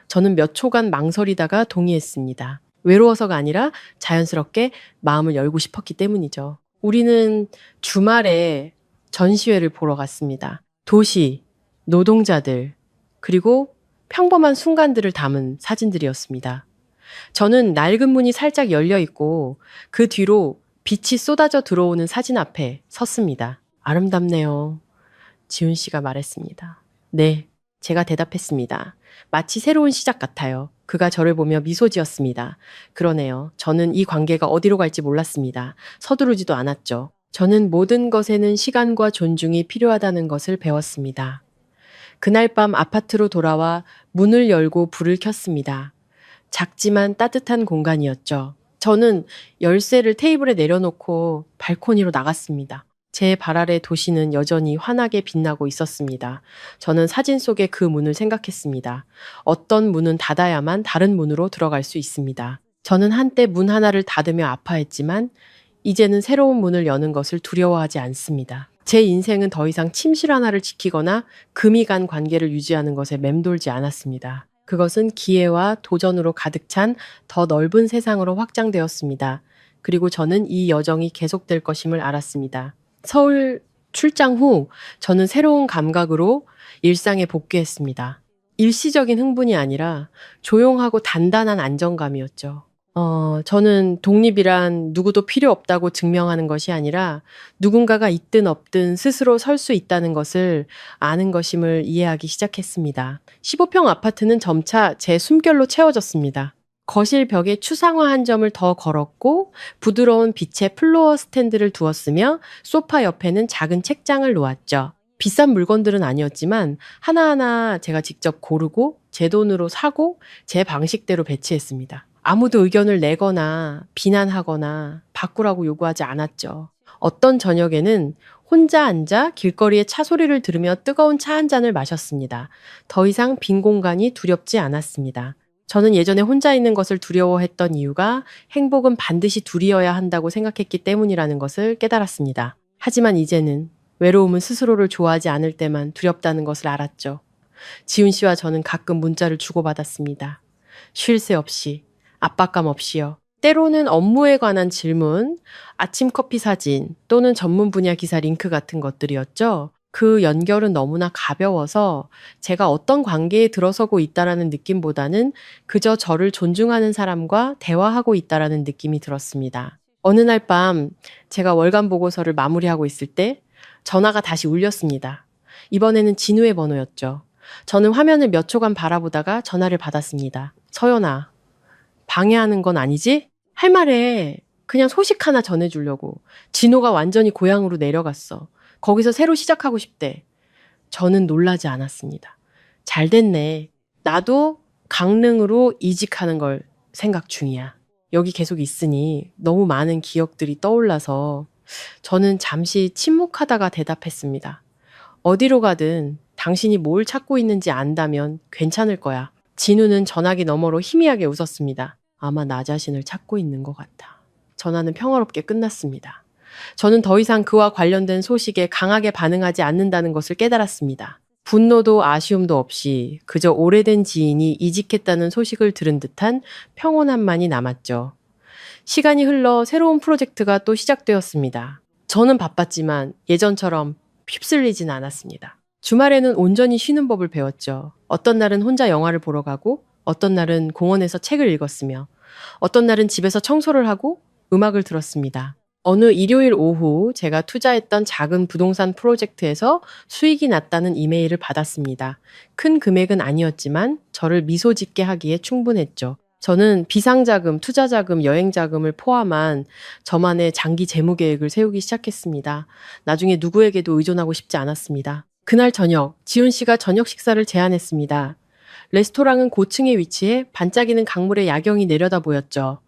저는 몇 초간 망설이다가 동의했습니다. 외로워서가 아니라 자연스럽게 마음을 열고 싶었기 때문이죠. 우리는 주말에 전시회를 보러 갔습니다. 도시, 노동자들, 그리고 평범한 순간들을 담은 사진들이었습니다. 저는 낡은 문이 살짝 열려 있고 그 뒤로 빛이 쏟아져 들어오는 사진 앞에 섰습니다. 아름답네요. 지훈 씨가 말했습니다. 네, 제가 대답했습니다. 마치 새로운 시작 같아요. 그가 저를 보며 미소 지었습니다. 그러네요. 저는 이 관계가 어디로 갈지 몰랐습니다. 서두르지도 않았죠. 저는 모든 것에는 시간과 존중이 필요하다는 것을 배웠습니다. 그날 밤 아파트로 돌아와 문을 열고 불을 켰습니다. 작지만 따뜻한 공간이었죠. 저는 열쇠를 테이블에 내려놓고 발코니로 나갔습니다. 제 발 아래 도시는 여전히 환하게 빛나고 있었습니다. 저는 사진 속의 그 문을 생각했습니다. 어떤 문은 닫아야만 다른 문으로 들어갈 수 있습니다. 저는 한때 문 하나를 닫으며 아파했지만 이제는 새로운 문을 여는 것을 두려워하지 않습니다. 제 인생은 더 이상 침실 하나를 지키거나 금이 간 관계를 유지하는 것에 맴돌지 않았습니다. 그것은 기회와 도전으로 가득 찬 더 넓은 세상으로 확장되었습니다. 그리고 저는 이 여정이 계속될 것임을 알았습니다. 서울 출장 후 저는 새로운 감각으로 일상에 복귀했습니다. 일시적인 흥분이 아니라 조용하고 단단한 안정감이었죠. 저는 독립이란 누구도 필요 없다고 증명하는 것이 아니라 누군가가 있든 없든 스스로 설 수 있다는 것을 아는 것임을 이해하기 시작했습니다. 15평 아파트는 점차 제 숨결로 채워졌습니다. 거실 벽에 추상화 한 점을 더 걸었고 부드러운 빛의 플로어 스탠드를 두었으며 소파 옆에는 작은 책장을 놓았죠. 비싼 물건들은 아니었지만 하나하나 제가 직접 고르고 제 돈으로 사고 제 방식대로 배치했습니다. 아무도 의견을 내거나 비난하거나 바꾸라고 요구하지 않았죠. 어떤 저녁에는 혼자 앉아 길거리의 차 소리를 들으며 뜨거운 차 한 잔을 마셨습니다. 더 이상 빈 공간이 두렵지 않았습니다. 저는 예전에 혼자 있는 것을 두려워했던 이유가 행복은 반드시 둘이어야 한다고 생각했기 때문이라는 것을 깨달았습니다. 하지만 이제는 외로움은 스스로를 좋아하지 않을 때만 두렵다는 것을 알았죠. 지훈 씨와 저는 가끔 문자를 주고받았습니다. 쉴 새 없이, 압박감 없이요. 때로는 업무에 관한 질문, 아침 커피 사진 또는 전문 분야 기사 링크 같은 것들이었죠. 그 연결은 너무나 가벼워서 제가 어떤 관계에 들어서고 있다라는 느낌보다는 그저 저를 존중하는 사람과 대화하고 있다라는 느낌이 들었습니다. 어느 날 밤 제가 월간 보고서를 마무리하고 있을 때 전화가 다시 울렸습니다. 이번에는 진우의 번호였죠. 저는 화면을 몇 초간 바라보다가 전화를 받았습니다. 서연아, 방해하는 건 아니지? 할 말에 그냥 소식 하나 전해주려고. 진호가 완전히 고향으로 내려갔어. 거기서 새로 시작하고 싶대. 저는 놀라지 않았습니다. 잘 됐네. 나도 강릉으로 이직하는 걸 생각 중이야. 여기 계속 있으니 너무 많은 기억들이 떠올라서 저는 잠시 침묵하다가 대답했습니다. 어디로 가든 당신이 뭘 찾고 있는지 안다면 괜찮을 거야. 진우는 전화기 너머로 희미하게 웃었습니다. 아마 나 자신을 찾고 있는 것 같아. 전화는 평화롭게 끝났습니다. 저는 더 이상 그와 관련된 소식에 강하게 반응하지 않는다는 것을 깨달았습니다. 분노도 아쉬움도 없이 그저 오래된 지인이 이직했다는 소식을 들은 듯한 평온함만이 남았죠. 시간이 흘러 새로운 프로젝트가 또 시작되었습니다. 저는 바빴지만 예전처럼 휩쓸리진 않았습니다. 주말에는 온전히 쉬는 법을 배웠죠. 어떤 날은 혼자 영화를 보러 가고, 어떤 날은 공원에서 책을 읽었으며, 어떤 날은 집에서 청소를 하고 음악을 들었습니다. 어느 일요일 오후 제가 투자했던 작은 부동산 프로젝트에서 수익이 났다는 이메일을 받았습니다. 큰 금액은 아니었지만 저를 미소 짓게 하기에 충분했죠. 저는 비상자금, 투자자금, 여행자금을 포함한 저만의 장기 재무계획을 세우기 시작했습니다. 나중에 누구에게도 의존하고 싶지 않았습니다. 그날 저녁, 지훈 씨가 저녁 식사를 제안했습니다. 레스토랑은 고층에 위치해 반짝이는 강물의 야경이 내려다 보였죠.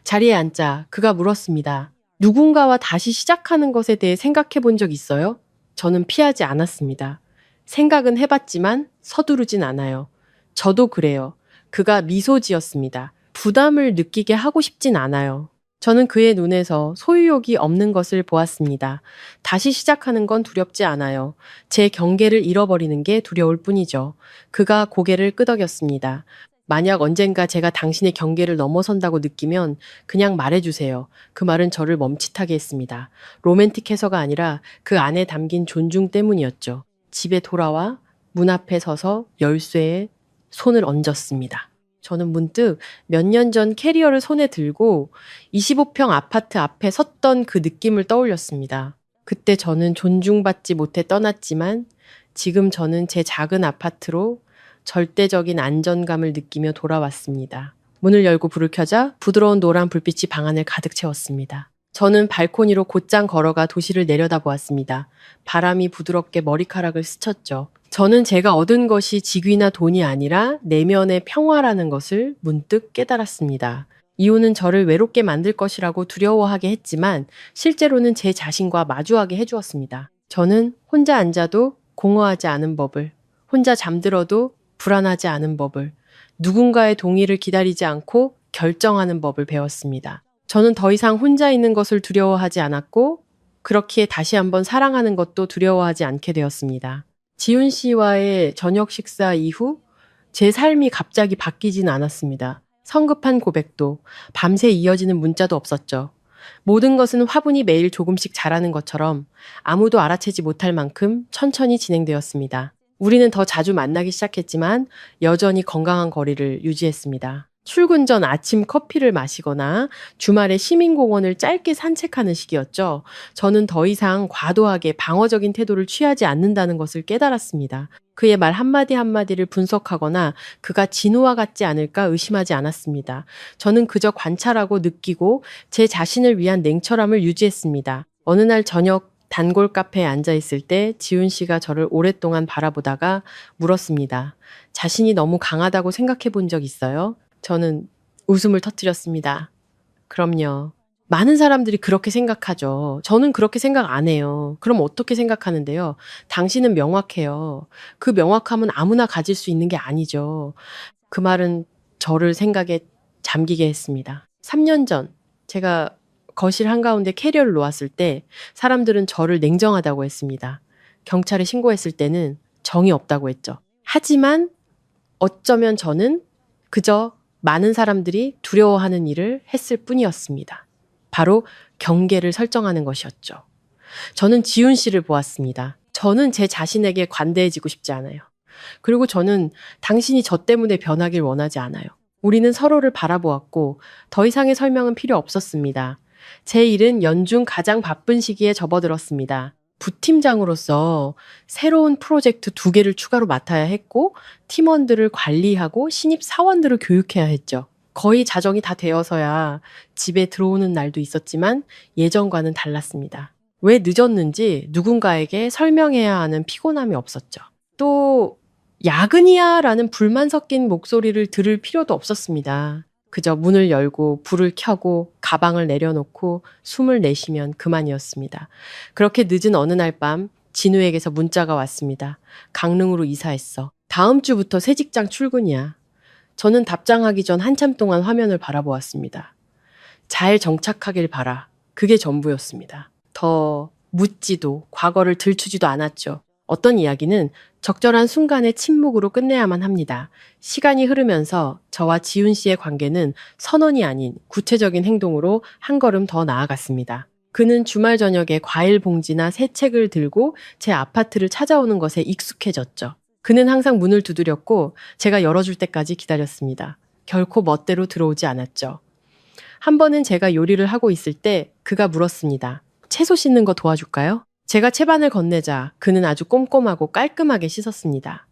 자리에 앉자 그가 물었습니다. 누군가와 다시 시작하는 것에 대해 생각해 본 적 있어요? 저는 피하지 않았습니다. 생각은 해봤지만 서두르진 않아요. 저도 그래요. 그가 미소 지었습니다. 부담을 느끼게 하고 싶진 않아요. 저는 그의 눈에서 소유욕이 없는 것을 보았습니다. 다시 시작하는 건 두렵지 않아요. 제 경계를 잃어버리는 게 두려울 뿐이죠. 그가 고개를 끄덕였습니다. 만약 언젠가 제가 당신의 경계를 넘어선다고 느끼면 그냥 말해주세요. 그 말은 저를 멈칫하게 했습니다. 로맨틱해서가 아니라 그 안에 담긴 존중 때문이었죠. 집에 돌아와 문 앞에 서서 열쇠에 손을 얹었습니다. 저는 문득 몇 년 전 캐리어를 손에 들고 25평 아파트 앞에 섰던 그 느낌을 떠올렸습니다. 그때 저는 존중받지 못해 떠났지만 지금 저는 제 작은 아파트로 절대적인 안전감을 느끼며 돌아왔습니다. 문을 열고 불을 켜자 부드러운 노란 불빛이 방 안을 가득 채웠습니다. 저는 발코니로 곧장 걸어가 도시를 내려다보았습니다. 바람이 부드럽게 머리카락을 스쳤죠. 저는 제가 얻은 것이 직위나 돈이 아니라 내면의 평화라는 것을 문득 깨달았습니다. 이혼은 저를 외롭게 만들 것이라고 두려워하게 했지만 실제로는 제 자신과 마주하게 해주었습니다. 저는 혼자 앉아도 공허하지 않은 법을, 혼자 잠들어도 불안하지 않은 법을, 누군가의 동의를 기다리지 않고 결정하는 법을 배웠습니다. 저는 더 이상 혼자 있는 것을 두려워하지 않았고 그렇기에 다시 한번 사랑하는 것도 두려워하지 않게 되었습니다. 지훈 씨와의 저녁 식사 이후 제 삶이 갑자기 바뀌진 않았습니다. 성급한 고백도, 밤새 이어지는 문자도 없었죠. 모든 것은 화분이 매일 조금씩 자라는 것처럼 아무도 알아채지 못할 만큼 천천히 진행되었습니다. 우리는 더 자주 만나기 시작했지만 여전히 건강한 거리를 유지했습니다. 출근 전 아침 커피를 마시거나 주말에 시민공원을 짧게 산책하는 시기였죠. 저는 더 이상 과도하게 방어적인 태도를 취하지 않는다는 것을 깨달았습니다. 그의 말 한마디 한마디를 분석하거나 그가 진우와 같지 않을까 의심하지 않았습니다. 저는 그저 관찰하고 느끼고 제 자신을 위한 냉철함을 유지했습니다. 어느 날 저녁 단골 카페에 앉아 있을 때 지훈 씨가 저를 오랫동안 바라보다가 물었습니다. 자신이 너무 강하다고 생각해 본 적 있어요? 저는 웃음을 터뜨렸습니다. 그럼요. 많은 사람들이 그렇게 생각하죠. 저는 그렇게 생각 안 해요. 그럼 어떻게 생각하는데요? 당신은 명확해요. 그 명확함은 아무나 가질 수 있는 게 아니죠. 그 말은 저를 생각에 잠기게 했습니다. 3년 전 제가 거실 한가운데 캐리어를 놓았을 때 사람들은 저를 냉정하다고 했습니다. 경찰에 신고했을 때는 정이 없다고 했죠. 하지만 어쩌면 저는 그저 많은 사람들이 두려워하는 일을 했을 뿐이었습니다. 바로 경계를 설정하는 것이었죠. 저는 지훈 씨를 보았습니다. 저는 제 자신에게 관대해지고 싶지 않아요. 그리고 저는 당신이 저 때문에 변하길 원하지 않아요. 우리는 서로를 바라보았고 더 이상의 설명은 필요 없었습니다. 제 일은 연중 가장 바쁜 시기에 접어들었습니다. 부팀장으로서 새로운 프로젝트 2개를 추가로 맡아야 했고 팀원들을 관리하고 신입 사원들을 교육해야 했죠. 거의 자정이 다 되어서야 집에 들어오는 날도 있었지만 예전과는 달랐습니다. 왜 늦었는지 누군가에게 설명해야 하는 피곤함이 없었죠. 또 야근이야 라는 불만 섞인 목소리를 들을 필요도 없었습니다. 그저 문을 열고 불을 켜고 가방을 내려놓고 숨을 내쉬면 그만이었습니다. 그렇게 늦은 어느 날 밤 진우에게서 문자가 왔습니다. 강릉으로 이사했어. 다음 주부터 새 직장 출근이야. 저는 답장하기 전 한참 동안 화면을 바라보았습니다. 잘 정착하길 바라. 그게 전부였습니다. 더 묻지도 과거를 들추지도 않았죠. 어떤 이야기는 적절한 순간의 침묵으로 끝내야만 합니다. 시간이 흐르면서 저와 지훈 씨의 관계는 선언이 아닌 구체적인 행동으로 한 걸음 더 나아갔습니다. 그는 주말 저녁에 과일 봉지나 새 책을 들고 제 아파트를 찾아오는 것에 익숙해졌죠. 그는 항상 문을 두드렸고 제가 열어줄 때까지 기다렸습니다. 결코 멋대로 들어오지 않았죠. 한 번은 제가 요리를 하고 있을 때 그가 물었습니다. 채소 씻는 거 도와줄까요? 제가 채반을 건네자 그는 아주 꼼꼼하고 깔끔하게 씻었습니다.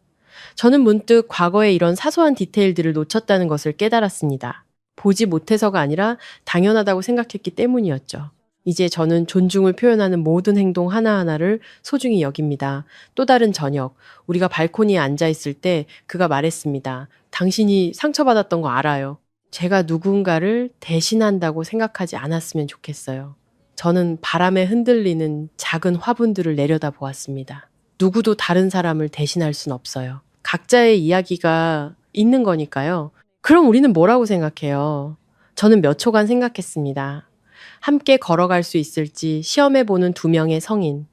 저는 문득 과거에 이런 사소한 디테일들을 놓쳤다는 것을 깨달았습니다. 보지 못해서가 아니라 당연하다고 생각했기 때문이었죠. 이제 저는 존중을 표현하는 모든 행동 하나하나를 소중히 여깁니다. 또 다른 저녁, 우리가 발코니에 앉아 있을 때 그가 말했습니다. 당신이 상처받았던 거 알아요. 제가 누군가를 대신한다고 생각하지 않았으면 좋겠어요. 저는 바람에 흔들리는 작은 화분들을 내려다보았습니다. 누구도 다른 사람을 대신할 순 없어요. 각자의 이야기가 있는 거니까요. 그럼 우리는 뭐라고 생각해요? 저는 몇 초간 생각했습니다. 함께 걸어갈 수 있을지 시험해보는 두 명의 성인.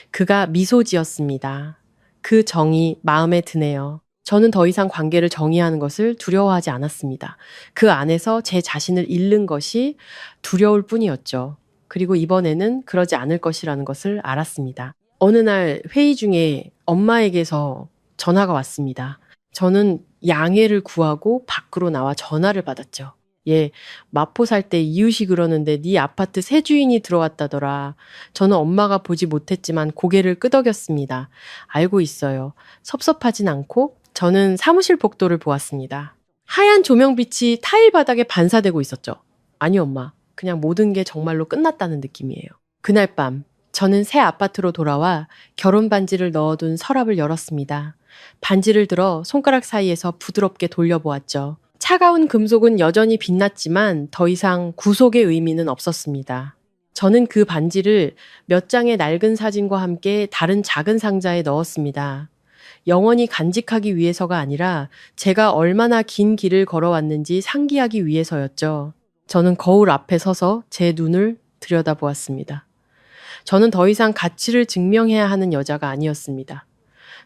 그가 미소 지었습니다. 그 정이 마음에 드네요. 저는 더 이상 관계를 정의하는 것을 두려워하지 않았습니다. 그 안에서 제 자신을 잃는 것이 두려울 뿐이었죠. 그리고 이번에는 그러지 않을 것이라는 것을 알았습니다. 어느 날 회의 중에 엄마에게서 전화가 왔습니다. 저는 양해를 구하고 밖으로 나와 전화를 받았죠. 예, 마포 살 때 이웃이 그러는데 네 아파트 새 주인이 들어왔다더라. 저는 엄마가 보지 못했지만 고개를 끄덕였습니다. 알고 있어요. 섭섭하진 않고 저는 사무실 복도를 보았습니다. 하얀 조명빛이 타일 바닥에 반사되고 있었죠. 아니 엄마, 그냥 모든 게 정말로 끝났다는 느낌이에요. 그날 밤 저는 새 아파트로 돌아와 결혼 반지를 넣어둔 서랍을 열었습니다. 반지를 들어 손가락 사이에서 부드럽게 돌려보았죠. 차가운 금속은 여전히 빛났지만 더 이상 구속의 의미는 없었습니다. 저는 그 반지를 몇 장의 낡은 사진과 함께 다른 작은 상자에 넣었습니다. 영원히 간직하기 위해서가 아니라 제가 얼마나 긴 길을 걸어왔는지 상기하기 위해서였죠. 저는 거울 앞에 서서 제 눈을 들여다보았습니다. 저는 더 이상 가치를 증명해야 하는 여자가 아니었습니다.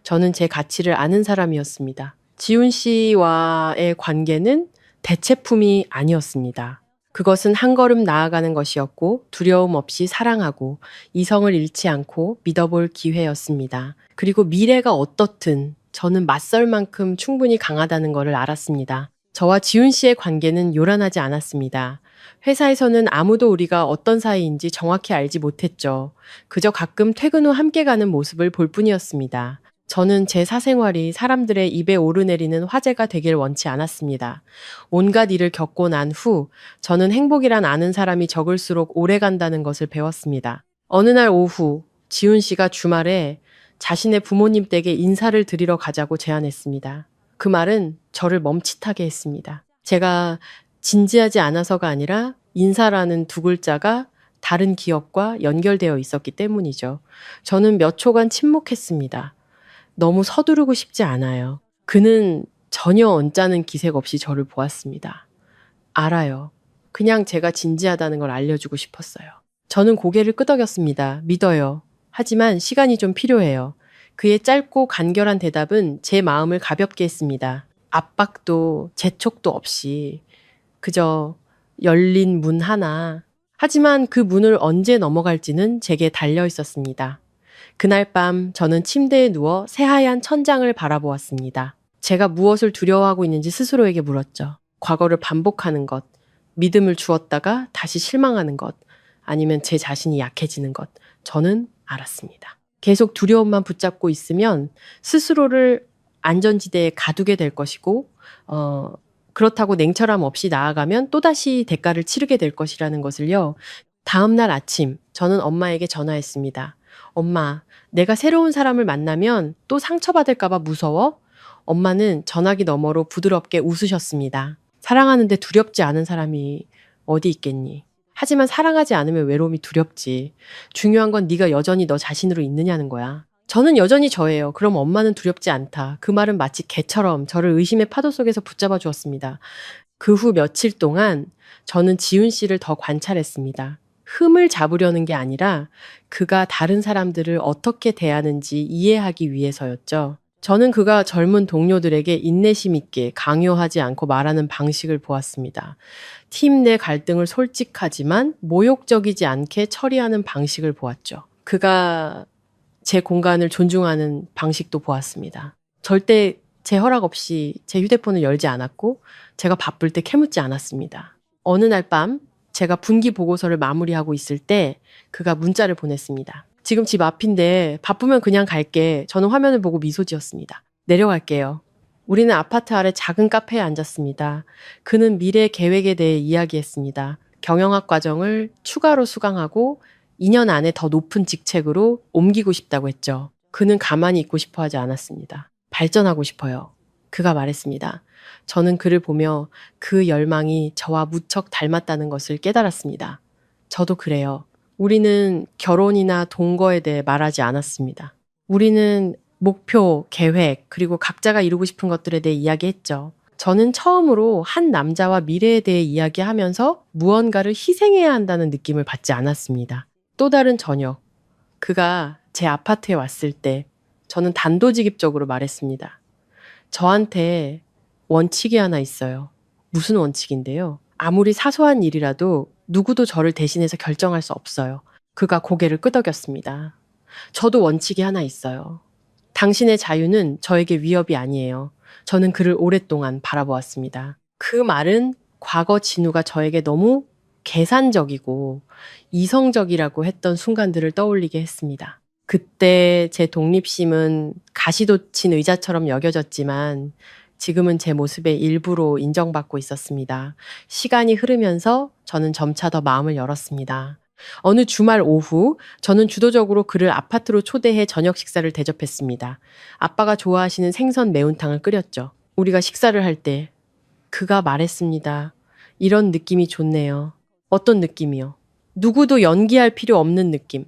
저는 제 가치를 아는 사람이었습니다. 지훈 씨와의 관계는 대체품이 아니었습니다. 그것은 한 걸음 나아가는 것이었고 두려움 없이 사랑하고 이성을 잃지 않고 믿어볼 기회였습니다. 그리고 미래가 어떻든 저는 맞설 만큼 충분히 강하다는 것을 알았습니다. 저와 지훈 씨의 관계는 요란하지 않았습니다. 회사에서는 아무도 우리가 어떤 사이인지 정확히 알지 못했죠. 그저 가끔 퇴근 후 함께 가는 모습을 볼 뿐이었습니다. 저는 제 사생활이 사람들의 입에 오르내리는 화제가 되길 원치 않았습니다. 온갖 일을 겪고 난 후 저는 행복이란 아는 사람이 적을수록 오래 간다는 것을 배웠습니다. 어느 날 오후 지훈 씨가 주말에 자신의 부모님 댁에 인사를 드리러 가자고 제안했습니다. 그 말은 저를 멈칫하게 했습니다. 제가 진지하지 않아서가 아니라 인사라는 두 글자가 다른 기억과 연결되어 있었기 때문이죠. 저는 몇 초간 침묵했습니다. 너무 서두르고 싶지 않아요. 그는 전혀 언짢은 기색 없이 저를 보았습니다. 알아요. 그냥 제가 진지하다는 걸 알려주고 싶었어요. 저는 고개를 끄덕였습니다. 믿어요. 하지만 시간이 좀 필요해요. 그의 짧고 간결한 대답은 제 마음을 가볍게 했습니다. 압박도 재촉도 없이 그저 열린 문 하나. 하지만 그 문을 언제 넘어갈지는 제게 달려 있었습니다. 그날 밤 저는 침대에 누워 새하얀 천장을 바라보았습니다. 제가 무엇을 두려워하고 있는지 스스로에게 물었죠. 과거를 반복하는 것, 믿음을 주었다가 다시 실망하는 것, 아니면 제 자신이 약해지는 것. 저는 알았습니다. 계속 두려움만 붙잡고 있으면 스스로를 안전지대에 가두게 될 것이고 그렇다고 냉철함 없이 나아가면 또다시 대가를 치르게 될 것이라는 것을요. 다음 날 아침, 저는 엄마에게 전화했습니다. 엄마, 내가 새로운 사람을 만나면 또 상처받을까봐 무서워? 엄마는 전화기 너머로 부드럽게 웃으셨습니다. 사랑하는데 두렵지 않은 사람이 어디 있겠니? 하지만 사랑하지 않으면 외로움이 두렵지. 중요한 건 네가 여전히 너 자신으로 있느냐는 거야. 저는 여전히 저예요. 그럼 엄마는 두렵지 않다. 그 말은 마치 개처럼 저를 의심의 파도 속에서 붙잡아 주었습니다. 그 후 며칠 동안 저는 지훈 씨를 더 관찰했습니다. 흠을 잡으려는 게 아니라 그가 다른 사람들을 어떻게 대하는지 이해하기 위해서였죠. 저는 그가 젊은 동료들에게 인내심 있게 강요하지 않고 말하는 방식을 보았습니다. 팀 내 갈등을 솔직하지만 모욕적이지 않게 처리하는 방식을 보았죠. 그가 제 공간을 존중하는 방식도 보았습니다. 절대 제 허락 없이 제 휴대폰을 열지 않았고 제가 바쁠 때 캐묻지 않았습니다. 어느 날 밤 제가 분기 보고서를 마무리하고 있을 때 그가 문자를 보냈습니다. 지금 집 앞인데 바쁘면 그냥 갈게. 저는 화면을 보고 미소 지었습니다. 내려갈게요. 우리는 아파트 아래 작은 카페에 앉았습니다. 그는 미래 계획에 대해 이야기했습니다. 경영학 과정을 추가로 수강하고 2년 안에 더 높은 직책으로 옮기고 싶다고 했죠. 그는 가만히 있고 싶어 하지 않았습니다. 발전하고 싶어요. 그가 말했습니다. 저는 그를 보며 그 열망이 저와 무척 닮았다는 것을 깨달았습니다. 저도 그래요. 우리는 결혼이나 동거에 대해 말하지 않았습니다. 우리는 목표, 계획, 그리고 각자가 이루고 싶은 것들에 대해 이야기했죠. 저는 처음으로 한 남자와 미래에 대해 이야기하면서 무언가를 희생해야 한다는 느낌을 받지 않았습니다. 또 다른 저녁, 그가 제 아파트에 왔을 때 저는 단도직입적으로 말했습니다. 저한테 원칙이 하나 있어요. 무슨 원칙인데요? 아무리 사소한 일이라도 누구도 저를 대신해서 결정할 수 없어요. 그가 고개를 끄덕였습니다. 저도 원칙이 하나 있어요. 당신의 자유는 저에게 위협이 아니에요. 저는 그를 오랫동안 바라보았습니다. 그 말은 과거 진우가 저에게 너무 계산적이고 이성적이라고 했던 순간들을 떠올리게 했습니다. 그때 제 독립심은 가시돋친 의자처럼 여겨졌지만 지금은 제 모습의 일부로 인정받고 있었습니다. 시간이 흐르면서 저는 점차 더 마음을 열었습니다. 어느 주말 오후 저는 주도적으로 그를 아파트로 초대해 저녁 식사를 대접했습니다. 아빠가 좋아하시는 생선 매운탕을 끓였죠. 우리가 식사를 할 때 그가 말했습니다. 이런 느낌이 좋네요. 어떤 느낌이요? 누구도 연기할 필요 없는 느낌.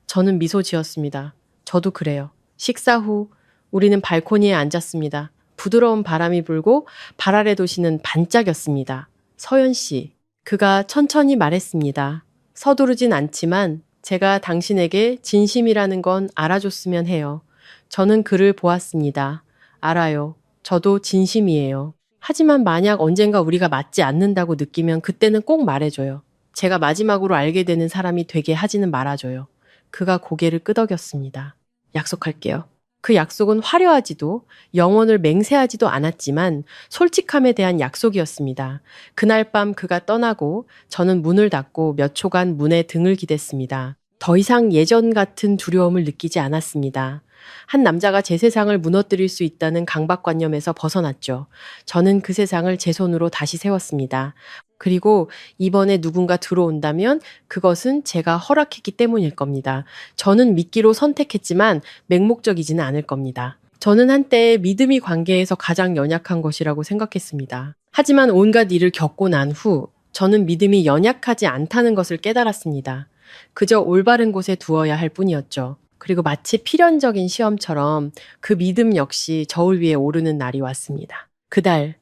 저는 미소 지었습니다. 저도 그래요. 식사 후 우리는 발코니에 앉았습니다. 부드러운 바람이 불고 발 아래 도시는 반짝였습니다. 서연 씨, 그가 천천히 말했습니다. 서두르진 않지만 제가 당신에게 진심이라는 건 알아줬으면 해요. 저는 그를 보았습니다. 알아요. 저도 진심이에요. 하지만 만약 언젠가 우리가 맞지 않는다고 느끼면 그때는 꼭 말해줘요. 제가 마지막으로 알게 되는 사람이 되게 하지는 말아줘요. 그가 고개를 끄덕였습니다. 약속할게요. 그 약속은 화려하지도 영혼을 맹세하지도 않았지만 솔직함에 대한 약속이었습니다. 그날 밤 그가 떠나고 저는 문을 닫고 몇 초간 문에 등을 기댔습니다. 더 이상 예전 같은 두려움을 느끼지 않았습니다. 한 남자가 제 세상을 무너뜨릴 수 있다는 강박관념에서 벗어났죠. 저는 그 세상을 제 손으로 다시 세웠습니다. 그리고 이번에 누군가 들어온다면 그것은 제가 허락했기 때문일 겁니다. 저는 믿기로 선택했지만 맹목적이지는 않을 겁니다. 저는 한때 믿음이 관계에서 가장 연약한 것이라고 생각했습니다. 하지만 온갖 일을 겪고 난 후 저는 믿음이 연약하지 않다는 것을 깨달았습니다. 그저 올바른 곳에 두어야 할 뿐이었죠. 그리고 마치 필연적인 시험처럼 그 믿음 역시 저울 위에 오르는 날이 왔습니다. 그달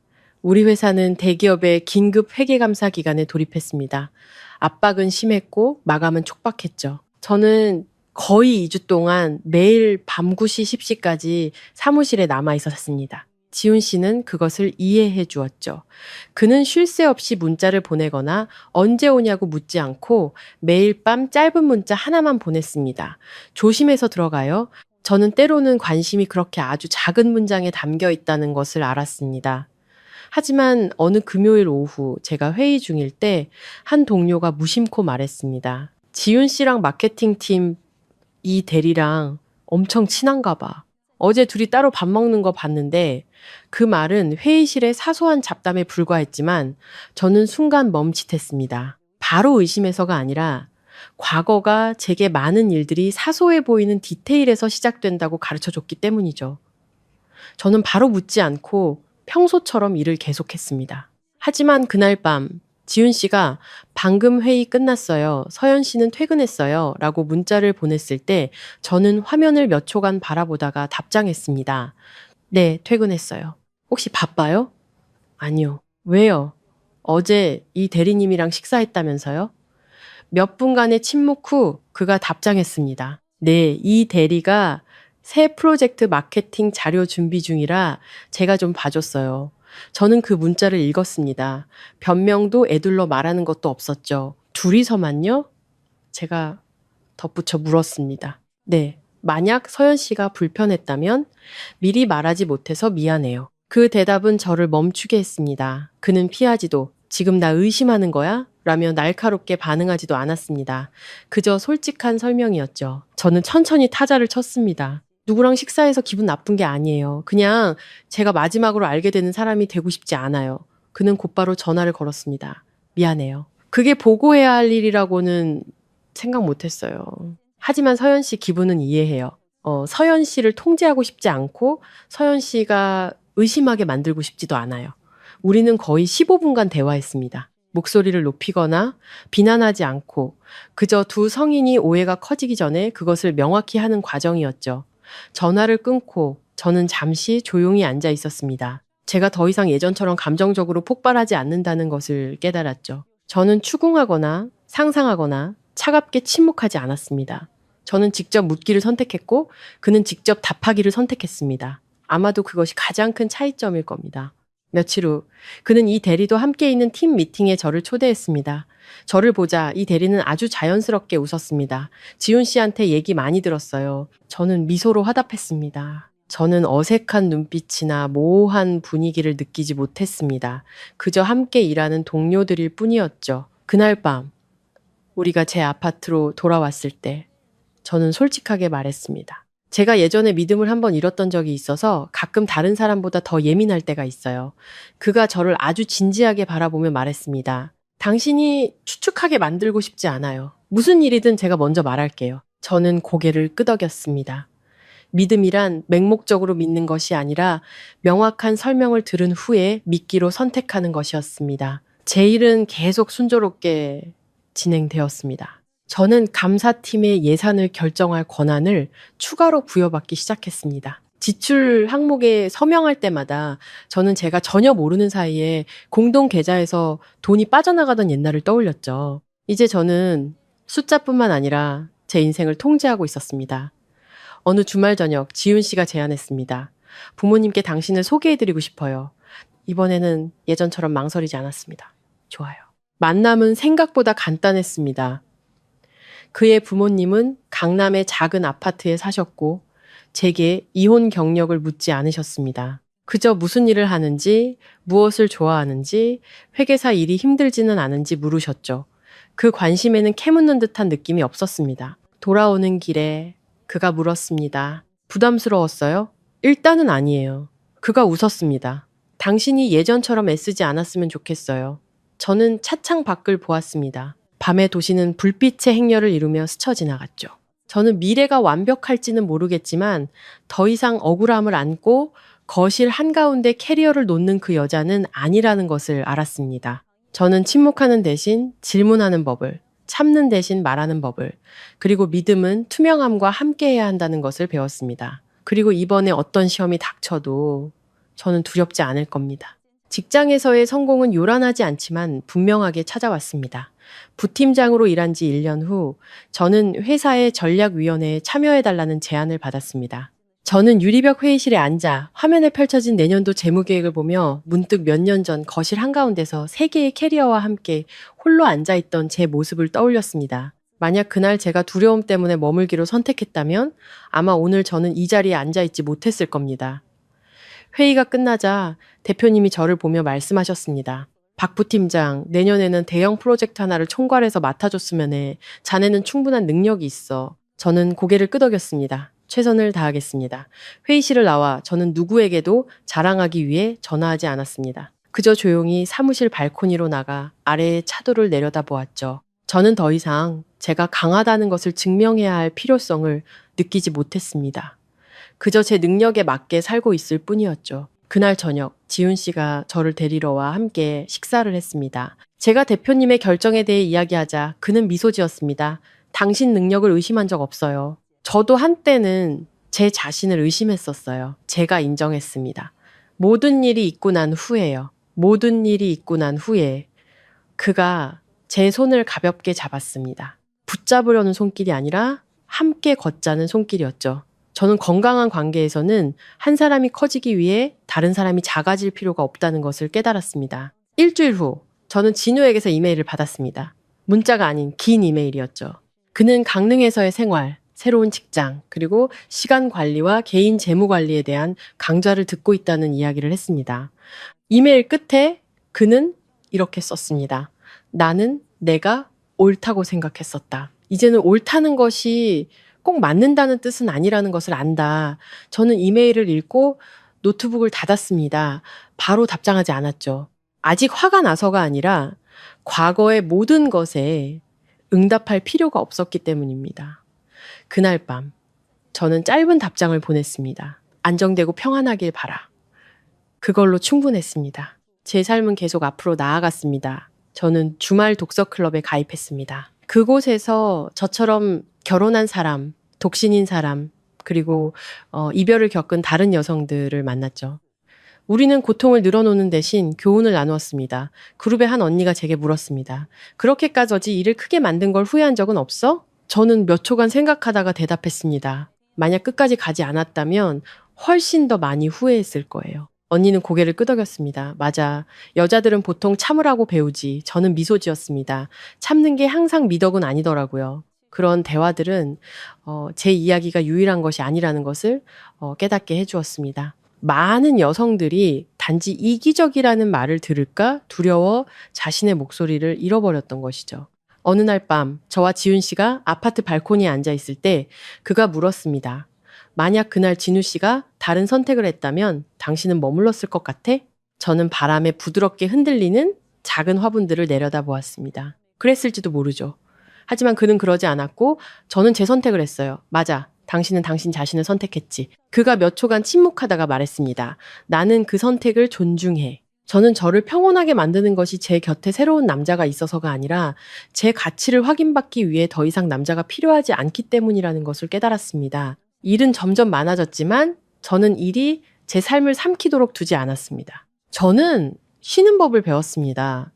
우리 회사는 대기업의 긴급 회계감사 기간에 돌입했습니다. 압박은 심했고 마감은 촉박했죠. 저는 거의 2주 동안 매일 밤 9시 10시까지 사무실에 남아 있었습니다. 지훈 씨는 그것을 이해해 주었죠. 그는 쉴 새 없이 문자를 보내거나 언제 오냐고 묻지 않고 매일 밤 짧은 문자 하나만 보냈습니다. 조심해서 들어가요. 저는 때로는 관심이 그렇게 아주 작은 문장에 담겨 있다는 것을 알았습니다. 하지만 어느 금요일 오후 제가 회의 중일 때 한 동료가 무심코 말했습니다. 지훈 씨랑 마케팅팀 이 대리랑 엄청 친한가 봐. 어제 둘이 따로 밥 먹는 거 봤는데 그 말은 회의실의 사소한 잡담에 불과했지만 저는 순간 멈칫했습니다. 바로 의심해서가 아니라 과거가 제게 많은 일들이 사소해 보이는 디테일에서 시작된다고 가르쳐 줬기 때문이죠. 저는 바로 묻지 않고 평소처럼 일을 계속했습니다. 하지만 그날 밤 지훈 씨가 방금 회의 끝났어요. 서연 씨는 퇴근했어요. 라고 문자를 보냈을 때 저는 화면을 몇 초간 바라보다가 답장했습니다. 네, 퇴근했어요. 혹시 바빠요? 아니요. 왜요? 어제 이 대리님이랑 식사했다면서요? 몇 분간의 침묵 후 그가 답장했습니다. 네, 이 대리가 새 프로젝트 마케팅 자료 준비 중이라 제가 좀 봐줬어요. 저는 그 문자를 읽었습니다. 변명도 애둘러 말하는 것도 없었죠. 둘이서만요? 제가 덧붙여 물었습니다. 네, 만약 서연 씨가 불편했다면 미리 말하지 못해서 미안해요. 그 대답은 저를 멈추게 했습니다. 그는 피하지도 지금 나 의심하는 거야? 라며 날카롭게 반응하지도 않았습니다. 그저 솔직한 설명이었죠. 저는 천천히 타자를 쳤습니다. 누구랑 식사해서 기분 나쁜 게 아니에요. 그냥 제가 마지막으로 알게 되는 사람이 되고 싶지 않아요. 그는 곧바로 전화를 걸었습니다. 미안해요. 그게 보고해야 할 일이라고는 생각 못했어요. 하지만 서연 씨 기분은 이해해요. 서연 씨를 통제하고 싶지 않고 서연 씨가 의심하게 만들고 싶지도 않아요. 우리는 거의 15분간 대화했습니다. 목소리를 높이거나 비난하지 않고 그저 두 성인이 오해가 커지기 전에 그것을 명확히 하는 과정이었죠. 전화를 끊고 저는 잠시 조용히 앉아 있었습니다. 제가 더 이상 예전처럼 감정적으로 폭발하지 않는다는 것을 깨달았죠. 저는 추궁하거나 상상하거나 차갑게 침묵하지 않았습니다. 저는 직접 묻기를 선택했고 그는 직접 답하기를 선택했습니다. 아마도 그것이 가장 큰 차이점일 겁니다. 며칠 후 그는 이 대리도 함께 있는 팀 미팅에 저를 초대했습니다. 저를 보자 이 대리는 아주 자연스럽게 웃었습니다. 지훈 씨한테 얘기 많이 들었어요. 저는 미소로 화답했습니다. 저는 어색한 눈빛이나 모호한 분위기를 느끼지 못했습니다. 그저 함께 일하는 동료들일 뿐이었죠. 그날 밤 우리가 제 아파트로 돌아왔을 때 저는 솔직하게 말했습니다. 제가 예전에 믿음을 한번 잃었던 적이 있어서 가끔 다른 사람보다 더 예민할 때가 있어요. 그가 저를 아주 진지하게 바라보며 말했습니다. 당신이 추측하게 만들고 싶지 않아요. 무슨 일이든 제가 먼저 말할게요. 저는 고개를 끄덕였습니다. 믿음이란 맹목적으로 믿는 것이 아니라 명확한 설명을 들은 후에 믿기로 선택하는 것이었습니다. 제 일은 계속 순조롭게 진행되었습니다. 저는 감사팀의 예산을 결정할 권한을 추가로 부여받기 시작했습니다. 지출 항목에 서명할 때마다 저는 제가 전혀 모르는 사이에 공동 계좌에서 돈이 빠져나가던 옛날을 떠올렸죠. 이제 저는 숫자뿐만 아니라 제 인생을 통제하고 있었습니다. 어느 주말 저녁 지훈 씨가 제안했습니다. 부모님께 당신을 소개해드리고 싶어요. 이번에는 예전처럼 망설이지 않았습니다. 좋아요. 만남은 생각보다 간단했습니다. 그의 부모님은 강남의 작은 아파트에 사셨고 제게 이혼 경력을 묻지 않으셨습니다. 그저 무슨 일을 하는지, 무엇을 좋아하는지, 회계사 일이 힘들지는 않은지 물으셨죠. 그 관심에는 캐묻는 듯한 느낌이 없었습니다. 돌아오는 길에 그가 물었습니다. 부담스러웠어요? 일단은 아니에요. 그가 웃었습니다. 당신이 예전처럼 애쓰지 않았으면 좋겠어요. 저는 차창 밖을 보았습니다. 밤의 도시는 불빛의 행렬을 이루며 스쳐 지나갔죠. 저는 미래가 완벽할지는 모르겠지만 더 이상 억울함을 안고 거실 한가운데 캐리어를 놓는 그 여자는 아니라는 것을 알았습니다. 저는 침묵하는 대신 질문하는 법을, 참는 대신 말하는 법을, 그리고 믿음은 투명함과 함께해야 한다는 것을 배웠습니다. 그리고 이번에 어떤 시험이 닥쳐도 저는 두렵지 않을 겁니다. 직장에서의 성공은 요란하지 않지만 분명하게 찾아왔습니다. 부팀장으로 일한 지 1년 후 저는 회사의 전략위원회에 참여해달라는 제안을 받았습니다. 저는 유리벽 회의실에 앉아 화면에 펼쳐진 내년도 재무계획을 보며 문득 몇 년 전 거실 한가운데서 3개의 캐리어와 함께 홀로 앉아있던 제 모습을 떠올렸습니다. 만약 그날 제가 두려움 때문에 머물기로 선택했다면 아마 오늘 저는 이 자리에 앉아있지 못했을 겁니다. 회의가 끝나자 대표님이 저를 보며 말씀하셨습니다. 박 부팀장, 내년에는 대형 프로젝트 하나를 총괄해서 맡아줬으면 해. 자네는 충분한 능력이 있어. 저는 고개를 끄덕였습니다. 최선을 다하겠습니다. 회의실을 나와 저는 누구에게도 자랑하기 위해 전화하지 않았습니다. 그저 조용히 사무실 발코니로 나가 아래의 차도를 내려다보았죠. 저는 더 이상 제가 강하다는 것을 증명해야 할 필요성을 느끼지 못했습니다. 그저 제 능력에 맞게 살고 있을 뿐이었죠. 그날 저녁 지훈 씨가 저를 데리러 와 함께 식사를 했습니다. 제가 대표님의 결정에 대해 이야기하자 그는 미소 지었습니다. 당신 능력을 의심한 적 없어요. 저도 한때는 제 자신을 의심했었어요. 제가 인정했습니다. 모든 일이 있고 난 후에요. 모든 일이 있고 난 후에 그가 제 손을 가볍게 잡았습니다. 붙잡으려는 손길이 아니라 함께 걷자는 손길이었죠. 저는 건강한 관계에서는 한 사람이 커지기 위해 다른 사람이 작아질 필요가 없다는 것을 깨달았습니다. 일주일 후 저는 진우에게서 이메일을 받았습니다. 문자가 아닌 긴 이메일이었죠. 그는 강릉에서의 생활, 새로운 직장, 그리고 시간 관리와 개인 재무 관리에 대한 강좌를 듣고 있다는 이야기를 했습니다. 이메일 끝에 그는 이렇게 썼습니다. 나는 내가 옳다고 생각했었다. 이제는 옳다는 것이 꼭 맞는다는 뜻은 아니라는 것을 안다. 저는 이메일을 읽고 노트북을 닫았습니다. 바로 답장하지 않았죠. 아직 화가 나서가 아니라 과거의 모든 것에 응답할 필요가 없었기 때문입니다. 그날 밤 저는 짧은 답장을 보냈습니다. 안정되고 평안하길 바라. 그걸로 충분했습니다. 제 삶은 계속 앞으로 나아갔습니다. 저는 주말 독서 클럽에 가입했습니다. 그곳에서 저처럼 결혼한 사람, 독신인 사람, 그리고 이별을 겪은 다른 여성들을 만났죠. 우리는 고통을 늘어놓는 대신 교훈을 나누었습니다. 그룹의 한 언니가 제게 물었습니다. 그렇게까지 일을 크게 만든 걸 후회한 적은 없어? 저는 몇 초간 생각하다가 대답했습니다. 만약 끝까지 가지 않았다면 훨씬 더 많이 후회했을 거예요. 언니는 고개를 끄덕였습니다. 맞아. 여자들은 보통 참으라고 배우지. 저는 미소 지었습니다. 참는 게 항상 미덕은 아니더라고요. 그런 대화들은 제 이야기가 유일한 것이 아니라는 것을 깨닫게 해주었습니다. 많은 여성들이 단지 이기적이라는 말을 들을까 두려워 자신의 목소리를 잃어버렸던 것이죠. 어느 날 밤 저와 지훈 씨가 아파트 발코니에 앉아 있을 때 그가 물었습니다. 만약 그날 진우 씨가 다른 선택을 했다면 당신은 머물렀을 것 같아? 저는 바람에 부드럽게 흔들리는 작은 화분들을 내려다보았습니다. 그랬을지도 모르죠. 하지만 그는 그러지 않았고 저는 제 선택을 했어요. 맞아. 당신은 당신 자신을 선택했지. 그가 몇 초간 침묵하다가 말했습니다. 나는 그 선택을 존중해. 저는 저를 평온하게 만드는 것이 제 곁에 새로운 남자가 있어서가 아니라 제 가치를 확인받기 위해 더 이상 남자가 필요하지 않기 때문이라는 것을 깨달았습니다. 일은 점점 많아졌지만 저는 일이 제 삶을 삼키도록 두지 않았습니다. 저는 쉬는 법을 배웠습니다.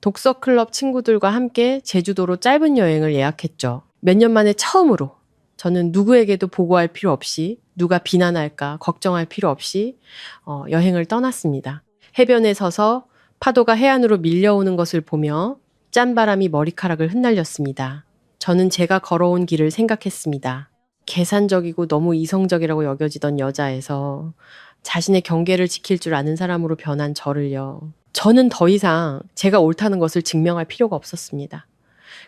독서클럽 친구들과 함께 제주도로 짧은 여행을 예약했죠. 몇 년 만에 처음으로 저는 누구에게도 보고할 필요 없이 누가 비난할까 걱정할 필요 없이 여행을 떠났습니다. 해변에 서서 파도가 해안으로 밀려오는 것을 보며 짠바람이 머리카락을 흩날렸습니다. 저는 제가 걸어온 길을 생각했습니다. 계산적이고 너무 이성적이라고 여겨지던 여자에서 자신의 경계를 지킬 줄 아는 사람으로 변한 저를요. 저는 더 이상 제가 옳다는 것을 증명할 필요가 없었습니다.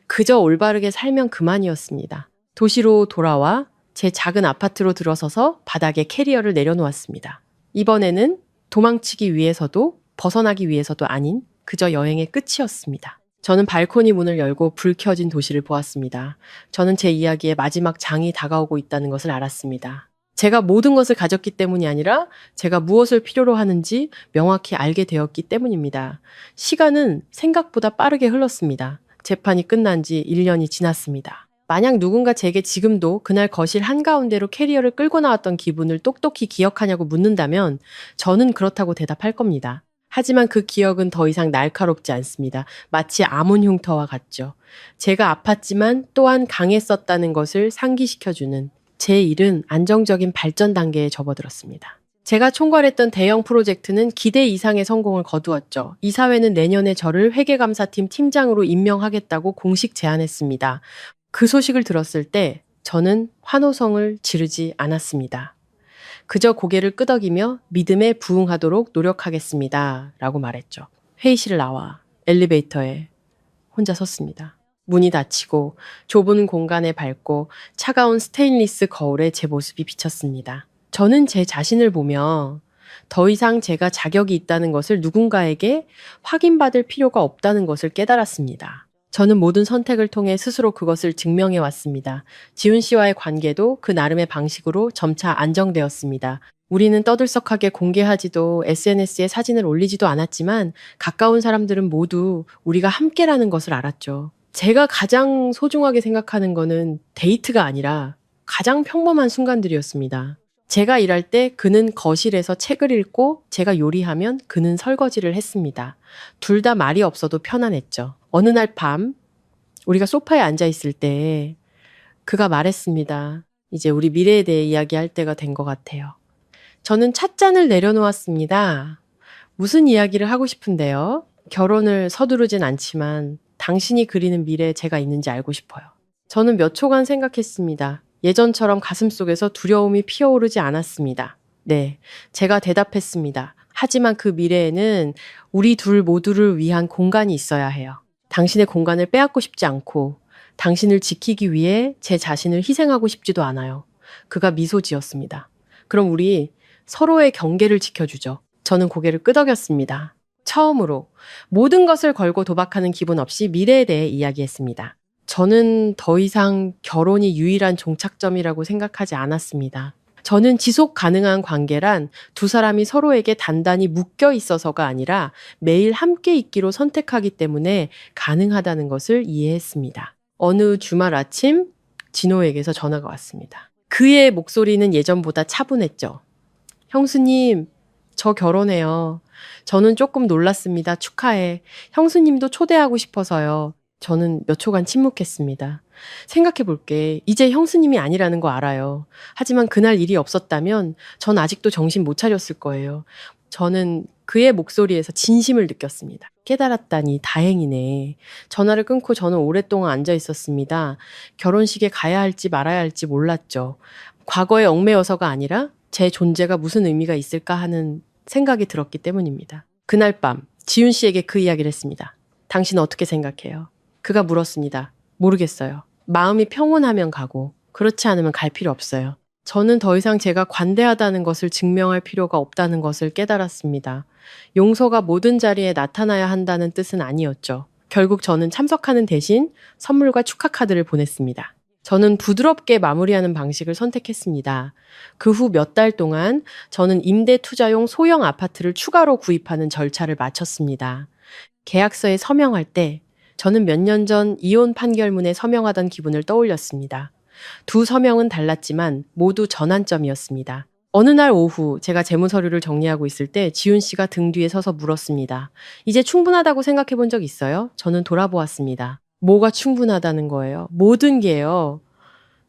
그저 올바르게 살면 그만이었습니다. 도시로 돌아와 제 작은 아파트로 들어서서 바닥에 캐리어를 내려놓았습니다. 이번에는 도망치기 위해서도 벗어나기 위해서도 아닌 그저 여행의 끝이었습니다. 저는 발코니 문을 열고 불 켜진 도시를 보았습니다. 저는 제 이야기의 마지막 장이 다가오고 있다는 것을 알았습니다. 제가 모든 것을 가졌기 때문이 아니라 제가 무엇을 필요로 하는지 명확히 알게 되었기 때문입니다. 시간은 생각보다 빠르게 흘렀습니다. 재판이 끝난 지 1년이 지났습니다. 만약 누군가 제게 지금도 그날 거실 한가운데로 캐리어를 끌고 나왔던 기분을 똑똑히 기억하냐고 묻는다면 저는 그렇다고 대답할 겁니다. 하지만 그 기억은 더 이상 날카롭지 않습니다. 마치 아몬 흉터와 같죠. 제가 아팠지만 또한 강했었다는 것을 상기시켜주는 제 일은 안정적인 발전 단계에 접어들었습니다. 제가 총괄했던 대형 프로젝트는 기대 이상의 성공을 거두었죠. 이사회는 내년에 저를 회계감사팀 팀장으로 임명하겠다고 공식 제안했습니다. 그 소식을 들었을 때 저는 환호성을 지르지 않았습니다. 그저 고개를 끄덕이며 믿음에 부응하도록 노력하겠습니다. 라고 말했죠. 회의실을 나와 엘리베이터에 혼자 섰습니다. 문이 닫히고 좁은 공간에 밟고 차가운 스테인리스 거울에 제 모습이 비쳤습니다. 저는 제 자신을 보며 더 이상 제가 자격이 있다는 것을 누군가에게 확인받을 필요가 없다는 것을 깨달았습니다. 저는 모든 선택을 통해 스스로 그것을 증명해 왔습니다. 지훈 씨와의 관계도 그 나름의 방식으로 점차 안정되었습니다. 우리는 떠들썩하게 공개하지도 SNS에 사진을 올리지도 않았지만 가까운 사람들은 모두 우리가 함께라는 것을 알았죠. 제가 가장 소중하게 생각하는 거는 데이트가 아니라 가장 평범한 순간들이었습니다. 제가 일할 때 그는 거실에서 책을 읽고 제가 요리하면 그는 설거지를 했습니다. 둘 다 말이 없어도 편안했죠. 어느 날 밤 우리가 소파에 앉아 있을 때 그가 말했습니다. 이제 우리 미래에 대해 이야기할 때가 된 것 같아요. 저는 찻잔을 내려놓았습니다. 무슨 이야기를 하고 싶은데요? 결혼을 서두르진 않지만 당신이 그리는 미래에 제가 있는지 알고 싶어요. 저는 몇 초간 생각했습니다. 예전처럼 가슴속에서 두려움이 피어오르지 않았습니다. 네, 제가 대답했습니다. 하지만 그 미래에는 우리 둘 모두를 위한 공간이 있어야 해요. 당신의 공간을 빼앗고 싶지 않고 당신을 지키기 위해 제 자신을 희생하고 싶지도 않아요. 그가 미소 지었습니다. 그럼 우리 서로의 경계를 지켜주죠. 저는 고개를 끄덕였습니다. 처음으로 모든 것을 걸고 도박하는 기분 없이 미래에 대해 이야기했습니다. 저는 더 이상 결혼이 유일한 종착점이라고 생각하지 않았습니다. 저는 지속 가능한 관계란 두 사람이 서로에게 단단히 묶여 있어서가 아니라 매일 함께 있기로 선택하기 때문에 가능하다는 것을 이해했습니다. 어느 주말 아침 진호에게서 전화가 왔습니다. 그의 목소리는 예전보다 차분했죠. 형수님, 저 결혼해요. 저는 조금 놀랐습니다. 축하해. 형수님도 초대하고 싶어서요. 저는 몇 초간 침묵했습니다. 생각해 볼게. 이제 형수님이 아니라는 거 알아요. 하지만 그날 일이 없었다면 전 아직도 정신 못 차렸을 거예요. 저는 그의 목소리에서 진심을 느꼈습니다. 깨달았다니 다행이네. 전화를 끊고 저는 오랫동안 앉아 있었습니다. 결혼식에 가야 할지 말아야 할지 몰랐죠. 과거에 얽매여서가 아니라 제 존재가 무슨 의미가 있을까 하는 생각이 들었기 때문입니다. 그날 밤 지훈 씨에게 그 이야기를 했습니다. 당신은 어떻게 생각해요? 그가 물었습니다. 모르겠어요. 마음이 평온하면 가고 그렇지 않으면 갈 필요 없어요. 저는 더 이상 제가 관대하다는 것을 증명할 필요가 없다는 것을 깨달았습니다. 용서가 모든 자리에 나타나야 한다는 뜻은 아니었죠. 결국 저는 참석하는 대신 선물과 축하 카드를 보냈습니다. 저는 부드럽게 마무리하는 방식을 선택했습니다. 그 후 몇 달 동안 저는 임대 투자용 소형 아파트를 추가로 구입하는 절차를 마쳤습니다. 계약서에 서명할 때 저는 몇 년 전 이혼 판결문에 서명하던 기분을 떠올렸습니다. 두 서명은 달랐지만 모두 전환점이었습니다. 어느 날 오후 제가 재무서류를 정리하고 있을 때 지훈 씨가 등 뒤에 서서 물었습니다. 이제 충분하다고 생각해 본 적 있어요? 저는 돌아보았습니다. 뭐가 충분하다는 거예요? 모든 게요.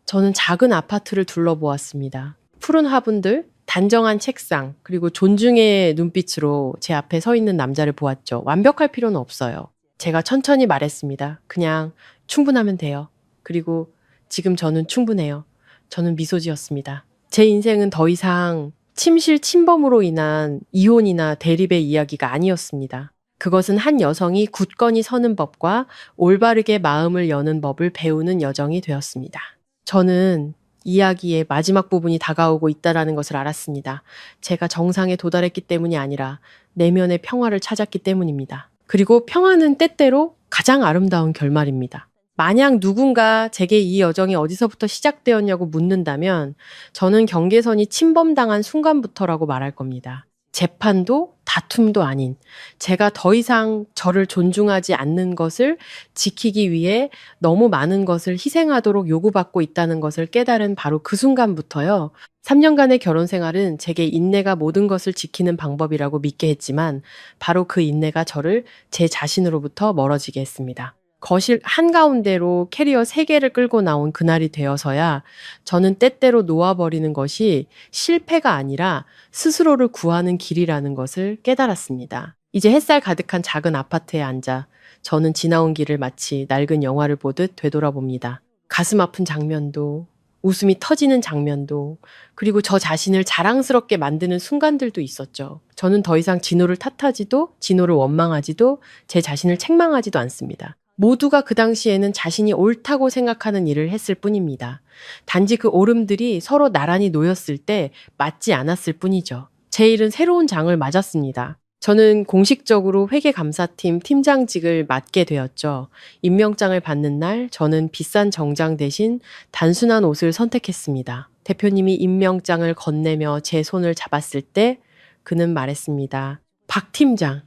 저는 작은 아파트를 둘러보았습니다. 푸른 화분들, 단정한 책상, 그리고 존중의 눈빛으로 제 앞에 서 있는 남자를 보았죠. 완벽할 필요는 없어요. 제가 천천히 말했습니다. 그냥 충분하면 돼요. 그리고 지금 저는 충분해요. 저는 미소 지었습니다. 제 인생은 더 이상 침실 침범으로 인한 이혼이나 대립의 이야기가 아니었습니다. 그것은 한 여성이 굳건히 서는 법과 올바르게 마음을 여는 법을 배우는 여정이 되었습니다. 저는 이야기의 마지막 부분이 다가오고 있다는 것을 알았습니다. 제가 정상에 도달했기 때문이 아니라 내면의 평화를 찾았기 때문입니다. 그리고 평화는 때때로 가장 아름다운 결말입니다. 만약 누군가 제게 이 여정이 어디서부터 시작되었냐고 묻는다면 저는 경계선이 침범당한 순간부터라고 말할 겁니다. 재판도 다툼도 아닌 제가 더 이상 저를 존중하지 않는 것을 지키기 위해 너무 많은 것을 희생하도록 요구받고 있다는 것을 깨달은 바로 그 순간부터요. 3년간의 결혼 생활은 제게 인내가 모든 것을 지키는 방법이라고 믿게 했지만 바로 그 인내가 저를 제 자신으로부터 멀어지게 했습니다. 거실 한가운데로 캐리어 3개를 끌고 나온 그날이 되어서야 저는 때때로 놓아버리는 것이 실패가 아니라 스스로를 구하는 길이라는 것을 깨달았습니다. 이제 햇살 가득한 작은 아파트에 앉아 저는 지나온 길을 마치 낡은 영화를 보듯 되돌아봅니다. 가슴 아픈 장면도 웃음이 터지는 장면도 그리고 저 자신을 자랑스럽게 만드는 순간들도 있었죠. 저는 더 이상 진호를 탓하지도 진호를 원망하지도 제 자신을 책망하지도 않습니다. 모두가 그 당시에는 자신이 옳다고 생각하는 일을 했을 뿐입니다. 단지 그 옳음들이 서로 나란히 놓였을 때 맞지 않았을 뿐이죠. 제 일은 새로운 장을 맞았습니다. 저는 공식적으로 회계감사팀 팀장직을 맡게 되었죠. 임명장을 받는 날 저는 비싼 정장 대신 단순한 옷을 선택했습니다. 대표님이 임명장을 건네며 제 손을 잡았을 때 그는 말했습니다. 박 팀장,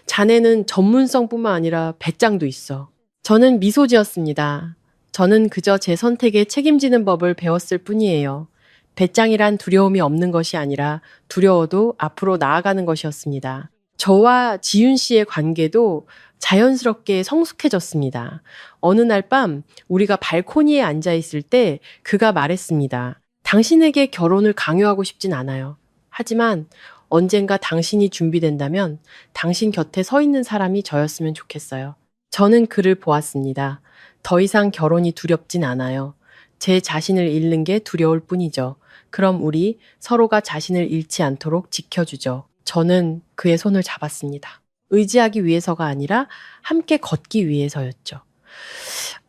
자네는 전문성뿐만 아니라 배짱도 있어. 저는 미소 지었습니다. 저는 그저 제 선택에 책임지는 법을 배웠을 뿐이에요. 배짱이란 두려움이 없는 것이 아니라 두려워도 앞으로 나아가는 것이었습니다. 저와 지윤 씨의 관계도 자연스럽게 성숙해졌습니다. 어느 날 밤 우리가 발코니에 앉아 있을 때 그가 말했습니다. 당신에게 결혼을 강요하고 싶진 않아요. 하지만 언젠가 당신이 준비된다면 당신 곁에 서 있는 사람이 저였으면 좋겠어요. 저는 그를 보았습니다. 더 이상 결혼이 두렵진 않아요. 제 자신을 잃는 게 두려울 뿐이죠. 그럼 우리 서로가 자신을 잃지 않도록 지켜주죠. 저는 그의 손을 잡았습니다. 의지하기 위해서가 아니라 함께 걷기 위해서였죠.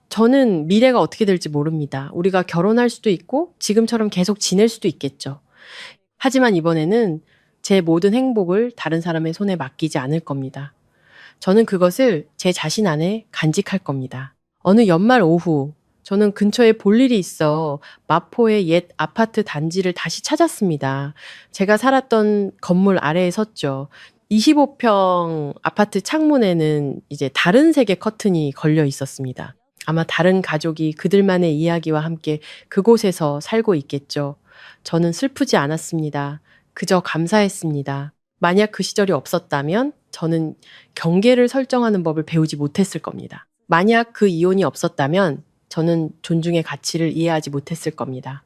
저는 미래가 어떻게 될지 모릅니다. 우리가 결혼할 수도 있고 지금처럼 계속 지낼 수도 있겠죠. 하지만 이번에는 제 모든 행복을 다른 사람의 손에 맡기지 않을 겁니다. 저는 그것을 제 자신 안에 간직할 겁니다. 어느 연말 오후 저는 근처에 볼 일이 있어 마포의 옛 아파트 단지를 다시 찾았습니다. 제가 살았던 건물 아래에 섰죠. 25평 아파트 창문에는 이제 다른 색의 커튼이 걸려 있었습니다. 아마 다른 가족이 그들만의 이야기와 함께 그곳에서 살고 있겠죠. 저는 슬프지 않았습니다. 그저 감사했습니다. 만약 그 시절이 없었다면 저는 경계를 설정하는 법을 배우지 못했을 겁니다. 만약 그 이혼이 없었다면 저는 존중의 가치를 이해하지 못했을 겁니다.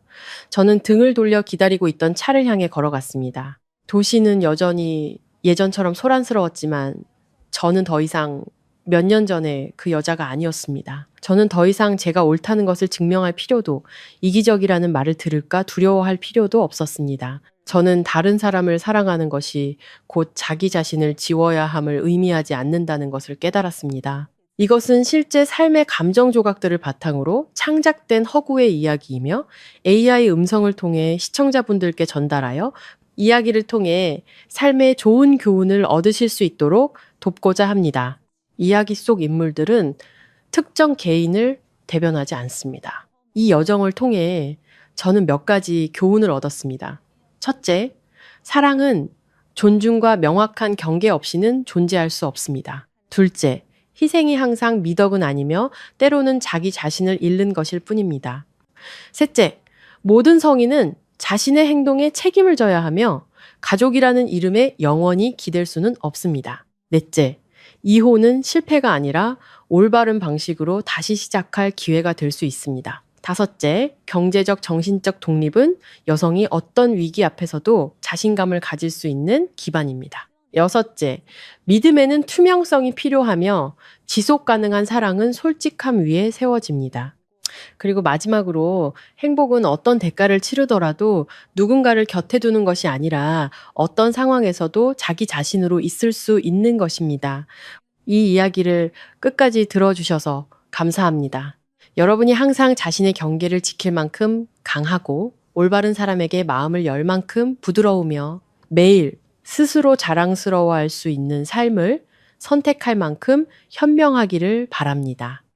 저는 등을 돌려 기다리고 있던 차를 향해 걸어갔습니다. 도시는 여전히 예전처럼 소란스러웠지만 저는 더 이상 몇 년 전에 그 여자가 아니었습니다. 저는 더 이상 제가 옳다는 것을 증명할 필요도, 이기적이라는 말을 들을까 두려워할 필요도 없었습니다. 저는 다른 사람을 사랑하는 것이 곧 자기 자신을 지워야 함을 의미하지 않는다는 것을 깨달았습니다. 이것은 실제 삶의 감정 조각들을 바탕으로 창작된 허구의 이야기이며 AI 음성을 통해 시청자분들께 전달하여 이야기를 통해 삶의 좋은 교훈을 얻으실 수 있도록 돕고자 합니다. 이야기 속 인물들은 특정 개인을 대변하지 않습니다. 이 여정을 통해 저는 몇 가지 교훈을 얻었습니다. 첫째, 사랑은 존중과 명확한 경계 없이는 존재할 수 없습니다. 둘째, 희생이 항상 미덕은 아니며 때로는 자기 자신을 잃는 것일 뿐입니다. 셋째, 모든 성인은 자신의 행동에 책임을 져야 하며 가족이라는 이름에 영원히 기댈 수는 없습니다. 넷째, 이혼은 실패가 아니라 올바른 방식으로 다시 시작할 기회가 될 수 있습니다. 다섯째, 경제적, 정신적 독립은 여성이 어떤 위기 앞에서도 자신감을 가질 수 있는 기반입니다. 여섯째, 믿음에는 투명성이 필요하며 지속 가능한 사랑은 솔직함 위에 세워집니다. 그리고 마지막으로 행복은 어떤 대가를 치르더라도 누군가를 곁에 두는 것이 아니라 어떤 상황에서도 자기 자신으로 있을 수 있는 것입니다. 이 이야기를 끝까지 들어주셔서 감사합니다. 여러분이 항상 자신의 경계를 지킬 만큼 강하고 올바른 사람에게 마음을 열 만큼 부드러우며 매일 스스로 자랑스러워할 수 있는 삶을 선택할 만큼 현명하기를 바랍니다.